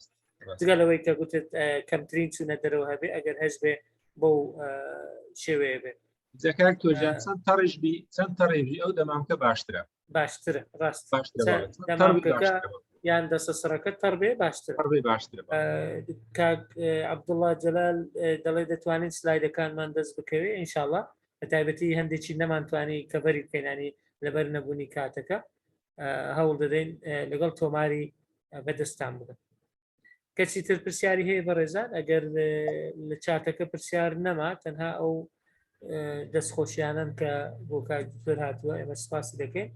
جگە لەوەی کە گوتت کەمترین چوونە دەرەوە هەبێ ئەگەر هەش بێ بەو شێوەیە بێت جەکار تۆجان چەند تەڕێژبی چەند تەڕێژی ئەو دەمامکە باشترە باشترە ڕاست دەمامکەکە یان دەستە سەرەکە تەڕ بێ باشتر کاک عەبدوڵڵا جەلال دەڵێ دەتوانین سلایدەکانمان دەست بکەوێ ئینشاءڵڵا بە تایبەتی هەندێکی نەمانتوانی کەڤەری بکەینانی لەبەر نەبوونی کاتەکە هەوڵ دەدەین لەگەڵ تۆماری بەدەستان بدەن کەچی تر پرسیاری هەیە بەڕێزان ئەگەر لە چاتەکە پرسیار نەما تەنها ئەو دەستخۆشیانن کە بۆ کاک دکتۆر هاتووە ئێمە سپاسی دەکەین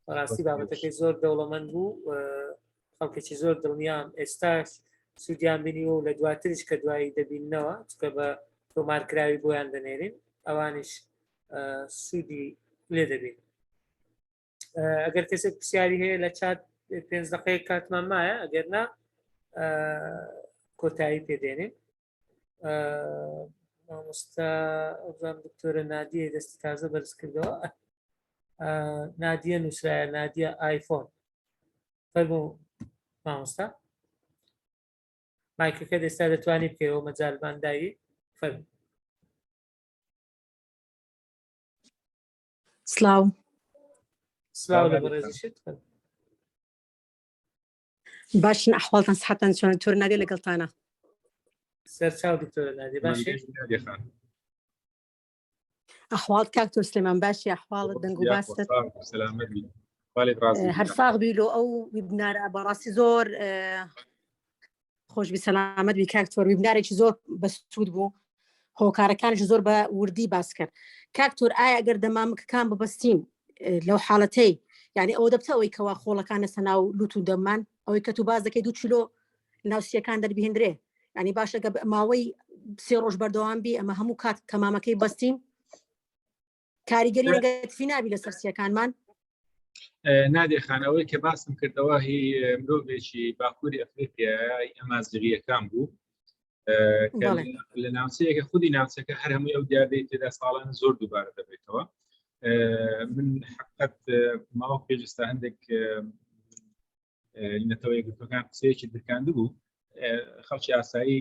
بەڕاستی بابەتەکەی زۆر دەوڵەمەند بوو خەڵکێکی زۆر دڵنیام ئێستاش سوودیان بینی و لە دواتریش کە دوایی دەبینەوە چکە بە تۆمارکراوی بۆیان دەنێرین ئەوانش سوودی لێ دەبین ئەگەر کەسێک پرسیاری هەیە لە چات 5 دقەیە کاتمان مایە ئەگەر نا کۆتایی پێدێنین مامۆستا ئەوزان دکتۆرە نادیە دەستی تازە بەرز کردەوە نادیە نووسرایە نادیە ئایفۆن فەرموو مامۆستا مایکەکە ئێستا دەتوانی بکەوە مەجالمان داوی فەرموو سلااو سلااو لە بەڕێزیشت باشن ئەحواڵتان سەحەتان چۆن تۆر نادیە لەگەڵتانە سەرچاو دکتۆرە نادیە باشێ ئەحواڵ کاکتۆر سلێمان باشی ئەحواڵت دەنگ و باست هەر ساغ بیلۆ ئەو ویبنارە بەڕاستی زۆر خۆشبی سەلامەت بی کاکتۆر ویبنارێکی زۆر بەسوود بوو هۆکارەکانش زۆر بە وردی باس کرد کاکتۆر ئایا ئەگەر دەمامکەکان ببەستین لەو حاڵەتەی یعنی ئەوە دەبتە ئەوەی کەوا خۆڵەکانە سەناو لوت و دەممان ئەوەی کە تو باز دەکەی 2 کیلۆ ناوسیەکان دەربهێنرێ ینی باشە ماوەی 3 ڕۆژ بەردەوام بی ئەمە هەموو کات کە مامەکەی بەستین کاریگەری نەگەتفی نابی لە سەرسیەکانمان نادێخانەوەی کە باسم کردەوە هی مرۆڤێکی باکووری ئەفریقیای ئەمازیغیەکان بوو لە ناوچەیەکە خودی ناوچەکە هەر هەمووی ئەو دیاردەی تێدا ساڵان زۆر دووبارە دەبێتەوە من حقیقت ماوە پێشستا هەندێک نەتەوەی گرتوەکان قسەیەکی درکاندە بوو خەڵکی ئاسایی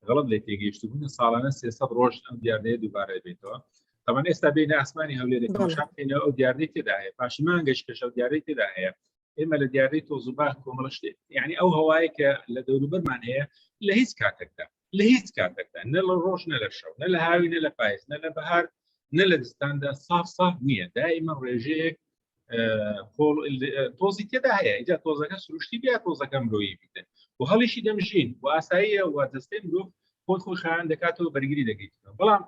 غەڵەت لێ تێگەیشت بوون ساڵانە 300 ڕۆژ ئەم دیاردەیە دووبارە دەبێتەوە طبعا ئێستا بینە ئاسمانی هەولێرێکەوە شاپێنەوە ئەو دیاردەی تێدا هەیە پاشیمان گەشتکەش ئەو دیاردەی تێدا هەیە ئێمە لە دیاردەی تۆزوباخ کۆمەڵە شتێک یعنی ئەو هەوایە کە لە دەوروبەرمان هەیە لە هیچ کاتێکدا لە هیچ کاتێکدا نە لە ڕۆژ نە لە شەو نە لە هاوی نە لە پاییز نە لە بەهار نە لە دستاندا ساف نییە دائیمە ڕێژەیەک تۆزی تێدا هەیە ئیجا تۆزەکە سروشتی بیا تۆزەکە مرۆیی بیتن و هەڵیشی دەمژین و ئاساییە و دەستێن مرۆڤ خۆت خۆشیان دەکاتەوە بەرگری دەگەیتەوە بەڵام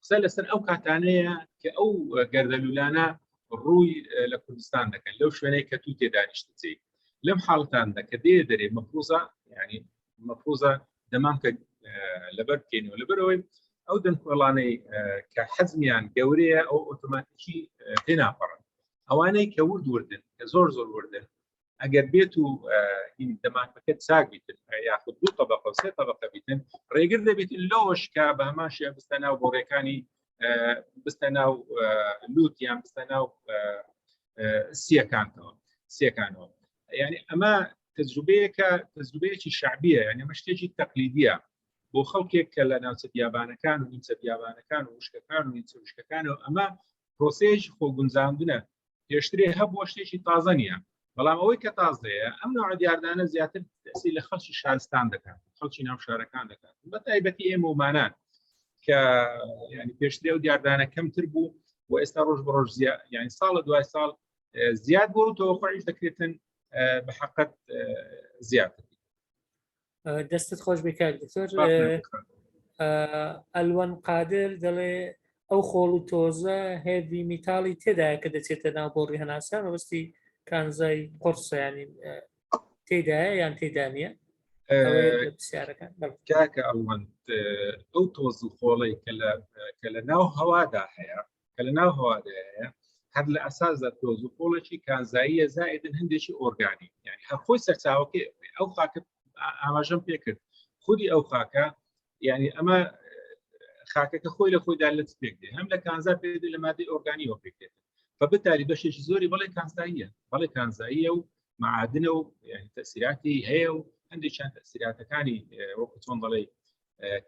قسە لەسەر ئەو کاتانەیە کە ئەو گەردەلوولانە ڕووی لە کوردستان دەکەن لەو شوێنەی کە تو تێدانیشتچی لەم حاڵتاندا کە دێ دەرێ مەفروزە ینی مەفروزە دەمام کە لەبەر بکەینەوە لەبەرەوەی ئەو دەنگکۆڵانەی کە حەزمیان گەورەیە ئەو ئۆتۆماتیکی پێناپەڕن ئەوانەی کە وردن کە زۆر وردن ئەگەر بێت و دەمانەکەت چاک بیتن یاخود 2 طبقە و 3 طبقە بیتن ڕێگر دەبێت لەوەش کە بە هەمان شێوە بستە ناو بۆڕێکانی بستە ناو لووتیان بستە ناو سیەکانەوە یعنی ئەمە تەجروبەیەکی شعبیە یعنی ئەمە شتێکی تەقلیدیە بۆ خەڵکێک کە لە ناوچە بیابانەکان و نیمچە بیابانەکان و وشکەکان و نیمچە وشکەکانەوە ئەمە پرۆسەیەکی خۆگونجاندنە پێشترێ هەبووە شتێکی تازە نییە بەڵام ئەوەی کە تازەیە ئەم نوع دیاردانە زیاتر تەسیری لە خەڵکی شارستان دەکات خەڵکی ناو شارەکان دەکات بە تایبەتی ئێمە ومانان کە ینی پێشترێ و دیاردانە کەمتر بوو و ئێستا ڕۆژ بە ڕۆژ یعنی ساڵە دوای ساڵ زیاد بوو و تەوەقعیش دەکرێتن بە حقیقەت زیاتر دەستت خۆش بێ کاک دکتۆر ئەلوان قادر دەڵێ ئەو خۆڵ و تۆزە هێوی میتاڵی تێدایە کە دەچێتە ناو بۆڕی هەناسە مەبەستی کانزای قرسە ینی تێدایە یان تێدا نیە پرسیارەکان کاکە ئەوەن ئەو تۆز و خۆڵی کە لە ناو هەوادا هەیە کە لە ناو هەوادا هەیە هەر لە ئەساسدا تۆز و خۆڵێکی کانزاییە زائدن هەندێکی ئۆرگانی یعنی هەخۆی سەرچاوەکە ئەو خاکە ئاماژەم پێ کرد خودی ئەو خاکە یعنی ئەمە خاکەکە خۆی لە خۆیدا لە پێک دێ هەم لە کانزا پێدێ لە مادەی ئۆرگانیەوە پێک دێت فبالتالي بەشێکی زۆری بەڵێ کانزاییە و معادنە و یعنی تەسیراتی هەیە و هەندێکیان تەسیراتەکانی وەکو چۆن دەڵێ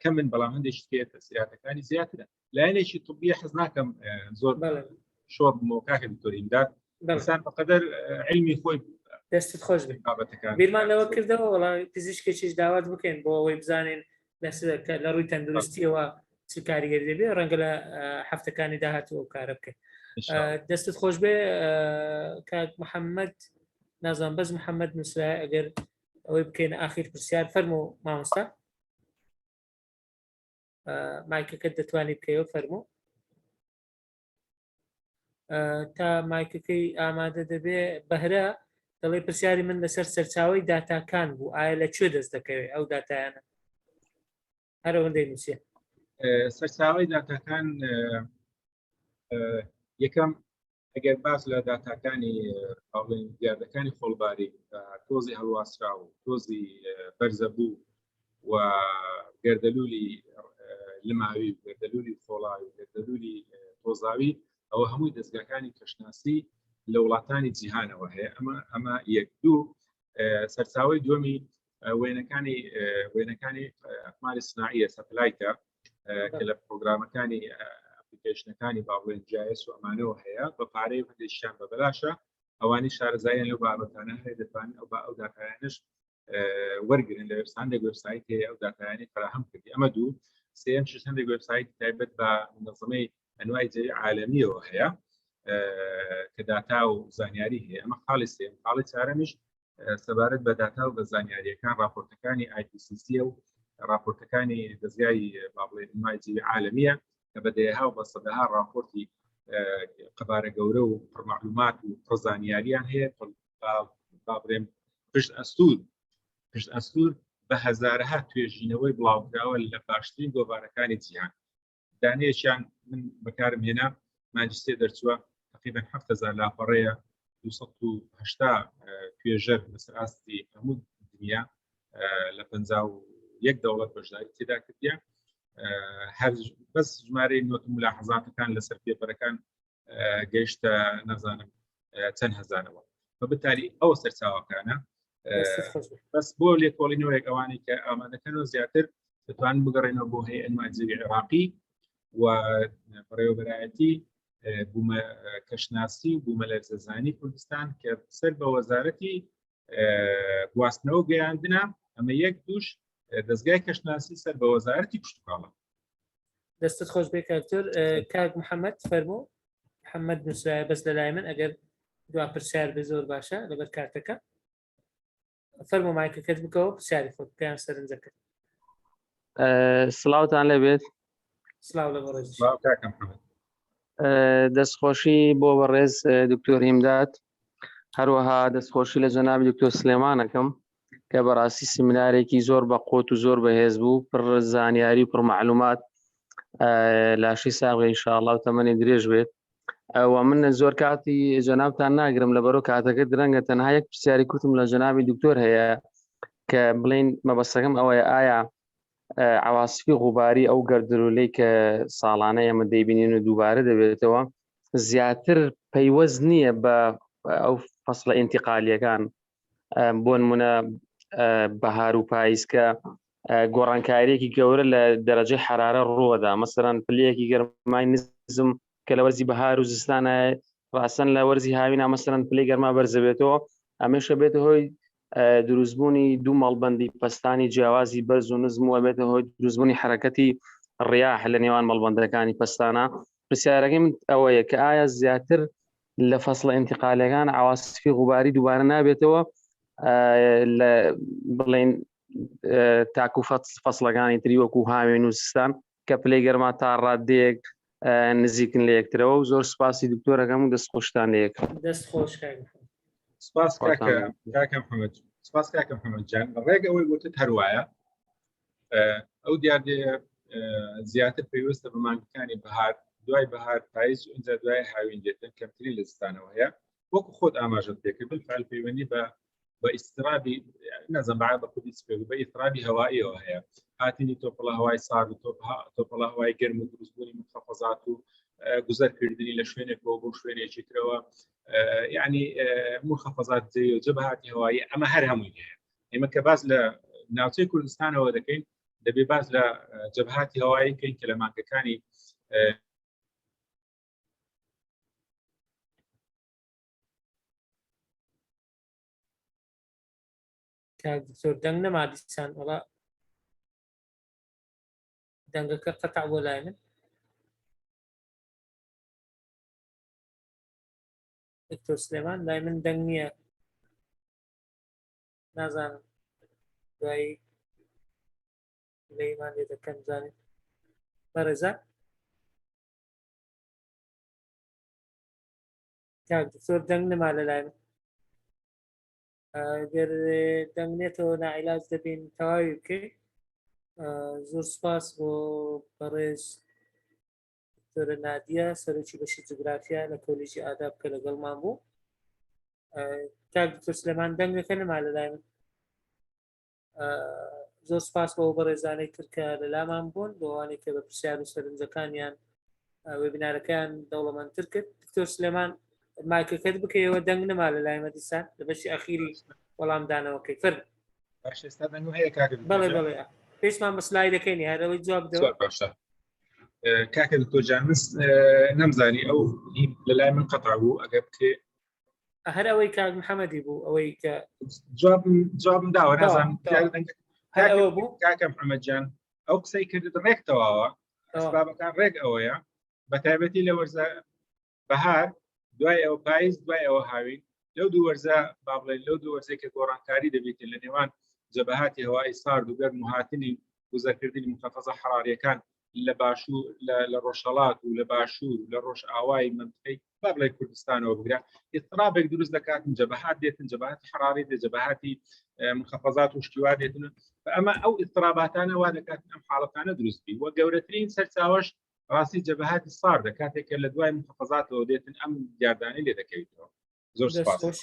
کەمن بەڵام هەندێکی تێ تەسیراتەکانی زیاترە لایەنێکی طبیە حەز ناکەم زۆر شۆڕ بمەوە کاکە دکتۆر ئیمداد ئینسان بەقەدەر علمی خۆی دەستت خۆش بێ بیرمان لەوە کردەوە وەڵام پزیشکێکیش داوات بکەین بۆ ئەوەی بزانین لە ڕووی تەندروستیەوە چ کاریگەری دەبێ ڕەنگە لە هەفتەکانی داهاتوە کارە بکەین دەستت خۆش بێ کاک محەممەد نازان بەس محەممەد نووسرا ئەگەر ئەوەی بکەین ئاخیر پرسیار فەرموو مامۆستا مایکەکەت دەتوانیت بکەیەوە فەرموو تا مایکەکەی ئامادە دەبێ بەهرە دەڵێ پرسیاری من لەسەر سەرچاوی داتاکان بوو ئایا لەکوێ دەست دەکەوێت ئەو داتایانە هەرەوەندەی نووسە سەرچاوی داتاکان یەکەم ئەگەر باس لە داتاکانی دیاردەکانی خۆڵباری تۆزی هەڵواسرا و تۆزی بەرزەبوو و گەردەلولی لماوی گەردەلولی خۆڵاوی و گەردەلولی تۆزاوی ئەوە هەمووی دەستگاکانی کەشناسی لە وڵاتانی جیهانەوە هەیە ئەمە یەک دوو سەرچاوی دووەمی وێنەکانی ئەقماری سناعیە سەتلایتە کە لە پرۆگرامەکانی ئەپلیکیشنەکانی باڵێن جایس و ئەمانەوە هەیە بە پارەی هەندێکیان بە بەلاشە ئەوانی شارەزاییان لەو بابەتانە هەیە دەتوانن ئەو داتایانش وەرگرن لە هەندێک وێبسایت هەیە ئەو داتایانی فراهەم کردی ئەمە دوو سێم هەندێک وێبسایت تایبەت بە منظمەی ئەنوای جێی عالەمیەوە هەیە کە داتا و زانیاری هەیە ئەمە خاڵی سێم خاڵی چارەمیش سەبارەت بە داتا و بە زانیاریەکان راپۆرتەکانی IPCC و راپۆرتەکانی دەستگای بابڵێن ئەنوای جێی عالەمیە کە بەدەیەها و بە سەدەها راپۆرتی قەبارە گەورە و پڕمەعلومات و پڕزانیاریان هەیە بابڕێن پشت ئەستور بە هەزارەها توێژینەوەی بڵاوکراوە لە باشترین گۆڤارەکانی جیهان دانەیەکیان من بەکارم هێنا مانچستێ دەرچووە تقریبا 7,000 لاپەڕەیە 280 توێژەر لەسەر ئاستی هەموو دنیا لە 51 دەوڵەت بەشداری تێدا کردیە هەر بەس ژمارەی نۆت و ملاحەزاتەکان لەسەر پێپەرەکان گەیشتە نەزانم چەند هەزارەوە بەبتاری ئەوە سەرچاوەکانە بەس بۆ لێکۆڵینەوەیەک ئەوانەی کە ئامادەکەنەوە زیاتر دەتوانن بگەڕێنەوە بۆ هەیە ئەنوای جێوی عێراقی و بەڕێوەبەرایەتی بوومە کەشناسی و بوومە لەرزەزانی کوردستان کە سەر بە وەزارەتی گواستنەوە گەیاندنە ئەمە یەک دووش دەستگای کەشناسی سەر بە وەزارەتی پشتوکاڵە دەستت خۆش بێ کاکتۆر کاک محەممەد فەرموو محەممەد نووسرایە بەس لە لای من ئەگەر دوا پرسیار بێ زۆر باشە لەبەر کارتەکە فەرموو مایکەکەت بکەوە پرسیاری خۆت پێیان سەرنجەکە سڵاوتان لەبێت سلااو لە بەڕێز دەستخۆشی بۆ بەڕێز دکتۆر هیمداد هەروەها دەستخۆشی لە جەنابی دکتۆر سلێمانەکەم کە بەڕاستی سیمینارێکی زۆر بە قوت و زۆر بەهێز بوو پڕ زانیاری و پڕ معلومات لاشی ساغی ئینشاءالله و تەمەنی درێژ بێت و من زۆر کاتی جەنابتان ناگرم لەبەرەوە کاتەکە درەنگە تەنها یەک پرسیاری کوتم لە جەنابی دکتۆر هەیە کە بڵین مەبەستەکەم ئەوەیە ئایا عواسفی غوباری ئەو گەردەلوولەی کە ساڵانە ئێمە دەیبینین و دووبارە دەبێتەوە زیاتر پەیوەست نییە بە ئەو فەسڵە ئینتیقالیەکان بۆ نمونە بەهار و پاییزکە گۆڕانکاریەکی گەورە لە دەرەجەی حرارە ڕووەدا مەسەرەن پلەیەکی گەرمای نزم کە لە وەرزی بەهار و زستانە ڕاستەن لە وەرزی هاوینا مەسەرەن پلەی گەرما بەرزەبێتەوە ئەمەشە بێتە هۆی دروستبوونی دوو مەڵبەندی پەستانی جیاوازی بەرز و نزم و بێتە هۆی دروستبوونی حرەکەتی ڕیاح لە نێوان مەڵبەندەکانی پەستانە. پرسیارەکەی من ئەوەیە کە ئایا زیاتر لە فەسڵە ئینتیقالیەکان عواسفی غوباری دووبارە نابێتەوە بڵین تاکو فەسڵەکانی تری وەکو هاوێن و سستان کە پلەی گەرما تا ڕادەیەک نزیکن لە یەکترەوە و زۆر سپاسی دکتۆرەکەم و دەستخۆشتان لە یەک. دەست خۆش سپاس کاکە محەممەد سپاس کاکە محەممەد جان ڕێگە ئەوەی گوتت هەروایە ئەو دیاردەیە زیاتر پێویستە بە مانگەکانی بەهار دوای بەهار پاییز و ئینجا دوای هاوین دێتن کەمتری لە زستانەوە هەیە وەکو خۆت ئاماژەت پێکرد بالفعل پەیوەندی بە ئیسترابی نەزم بە خودی سپێک بە ئیسترابی هەواییەوە هەیە هاتنی تۆپڵە هەوای سارد و تۆپڵە هەوای گەرم و دروستبوونی منخەفەزات و گوزەرکردنی لە شوێنێکەوە بۆ شوێنێکی ترەوە یعنی منخەفەزات جێ و جەبهاتی هەوایی ئەمە هەر هەمووی هەیە ئێمە کە باز لە ناوچەی کوردستانەوە دەکەین دەبێ باز لە جەبهاتی هەوایی کەین کە لە مانگەکانی زۆر دەنگ نەما دیسان وڵا دەنگەکە قەتع بۆ لای من دکتۆر سلێمان لای من دەنگ نییە نازانم دوایی لەیمان لێ دەکەم زانێت بەڕێزە کاک دکتۆر دەنگ نەما لە لای من ئەگەر دەنگنێتەوە نائیلاج دەبین تەواوی بکەی زۆر سپاس بۆ بەڕێز دکتۆرە نادیە سەرۆکی بەشی جوگرافیا لە کۆلیژی ئاداب کە لەگەڵمان بوو کاک دکتۆر سلێمان دەنگەکە نەما لە لای من زۆر سپاس بۆ بەڕێزانەی تر کە لەلامان بوون بۆ ئەوانەی کە بە پرسیار و سەرنجەکانیان وێبینارەکەیان دەوڵەمەندتر کرد دکتۆر سلێمان مایکەکەت بکەیەوە دەنگ نەما لە لای مە دیسان لە بەشی ئەخیری وەڵامدانەوەکەی فرد بەڵێ بەڵێ پێشمان بە سلایدەکەینی هەرەوەی جواب بدەوە کاکە دکتۆر جان نەمزانی ئەو لە لای من قەتع بوو ئەگەر بکێ هەر ئەوەی کاک محەممەدی بوو ئەوەی کە جوابم داوە نازانم ئەوە بوو کاکە محەممەد جان ئەو قسەی کردت ڕێکتەواوە ئەسبابەکان ڕێک ئەوەیە بە تایبەتی لە وەرزە بەهار دوای ئەوە پاییز دوای ئەوە هاوین لەو دوو وەرزە با بڵێن لەو دوو وەرزەی کە گۆڕانکاری دەبێتن لە نێوان جەبهاتی هەوای سارد و گەرم و هاتنی گوزەرکردنی مخەفەزە حرارەکان لە باشوور لە ڕۆژهەڵات و لە باشوور لە ڕۆژ ئاوای منطقەی با بڵێ کوردستانەوە بگرا ئیضطرابێک دروست دەکاتن جەبهات دێتن جەبهاتی حراری دێ جەبهاتی مخەفەزات و شتیوا دێتن ئەمە ئەو ئیضطراباتانە وا دەکاتن ئەم حاڵەتانە دروستی وە گەورەترین سەرچاوەش ڕاستی جەبهاتی ساردە کاتێک لە دوای مخەفەزاتەوە دێتن ئەم دیاردانەی لێ دەکەویتەوە زۆر سپاس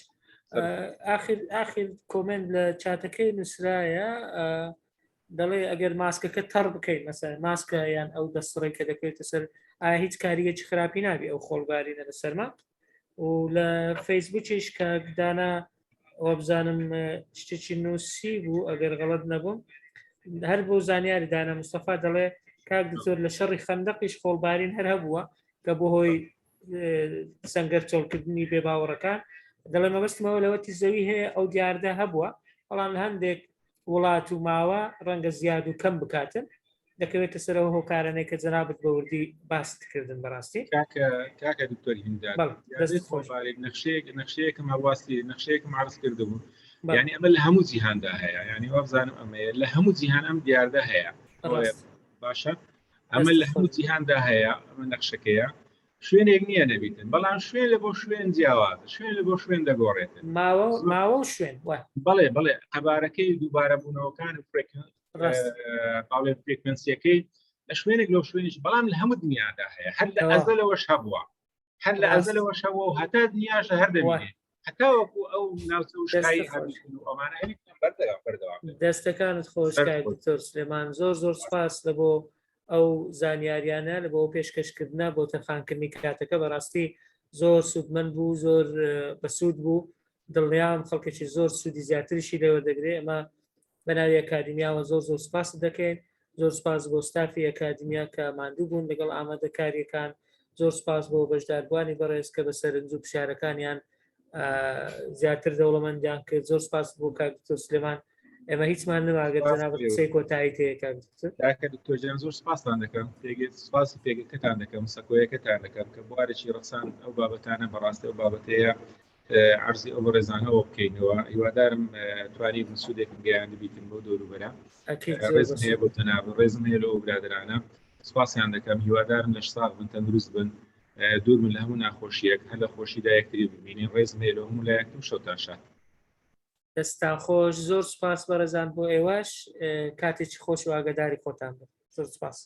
ئاخر کۆمنت لە چاتەکەی نووسرایە دەڵێ ئەگەر ماسکەکە تەڕ بکەیت مەسەر ماسکە یان ئەو دەستڕی کە دەکەوێتە سەر ئایا هیچ کاریگەکی خراپی نابی ئەو خۆڵگارینە لە سەرما و لە فەیسبوکیش کە دانا ئەوە بزانم شتێکی نووسی بوو ئەگەر غەڵەت نەبووم هەر بۆ زانیاری دانا مستەفا دەڵێ کاک زۆر لە شەڕی خەندەقیش خۆڵبارین هەر هەبووە کە بۆ هۆی سەنگەر چۆڵکردنی بێ باوەڕەکان دەڵێ مەبەستمەوە لەوەتی زەوی هەیە ئەو دیاردە هەبووە بەڵام لە هەندێک وڵات و ماوە ڕەنگە زیاد و کەم بکاتن دەکەوێتە سەرەوە هۆکارانەی کە جەنابەت بە وردی باستکردن بەڕاستی کاکە دکتۆر هینداد نەخشەیەکم هەڵواستی نەخشەیەکم عرض کردبوو یعنی ئەمە لە هەموو جیهاندا هەیە یعنی وابزانم ئەمەیە لە هەموو جیهان ئەم دیاردە هەیە باشە ئەمە لە هەموو جیهاندا هەیە ئەمە نەخشەکەیە شوێنێک نییە نەبیتن بەڵام شوێن لە بۆ شوێن جیاوازە شوێن لە بۆ شوێن دەگۆڕێتن ماوە و شوێن بەڵێ بەڵێ قەبارەکەی دووبارە بوونەوەکان فرێکوێنسیەکەی لە شوێنێک لەو شوێنیش بەڵام لە هەموو دنیادا هەیە هەر لە ئەزەلەوەش هەبووە هەر لە ئەزەلەوەشەوە و هەتا دنیاشە هەر دەبینێ هەتا وەکو ئەو ناوچە وشکایی هەبیتن و ئەمانە هەبیتن بەردەوام دەستەکانت خۆش دکتۆر سلێمان زۆر سپاس لە بۆ ئەو زانیاریانە لە بۆ پێشکەشکردنە بۆ تەرخانکردنی کاتەکە بەڕاستی زۆر سوودمەند بوو زۆر بەسوود بوو دڵنیام خەڵکێکی زۆر سوودی زیاتریشی لەوە دەگرێت ئەمە بەناوی ئەکادمیاوە زۆر سپاس دەکەین زۆر سپاس بۆ ستافی ئەکادمیا کە ماندوو بوون لەگەڵ ئامادەکاریەکان زۆر سپاس بۆ بەشداربوانی بەڕێز کە بە سەرنج و پشارەکانیان زیاتر دەوڵەمەندیان کرد زۆر سپاس بۆ کاک دکتۆر سلێمان ئێمە هیچمان نەماگەر جەنابەت قسەی کۆتایی هەیە کاک دکتۆر زۆر سپاسان دەکەم سپاسی پێگەکەتان دەکەم سەکۆیەکەتان دەکەم کە بوارێکی ڕەسان ئەو بابەتانە بەڕاستی ئەو بابەتەیە عرضی ئەو ڕێزانەوە بکەینەوە هیوادارم توانی سوودێکم گەیاندە بیتن بۆ دەوروبەرە ڕێزم هەیە بۆ تەناب ڕێزم هەیە لەوە برادرانە سپاسیان دەکەم هیوادارم لە ساغ بن تەندروست بن دوور من لە هەموو ناخۆشیەک هەر لە خۆشیدا یەکتری ببینین ڕێزم هەیە لە هەموو لایەکتم شەوتان شاد دەستان خۆش زۆر سپاس بەڕێزان بۆ ئێوەش کاتێکی خۆش و ئاگاداری خۆتان بن زۆر سپاس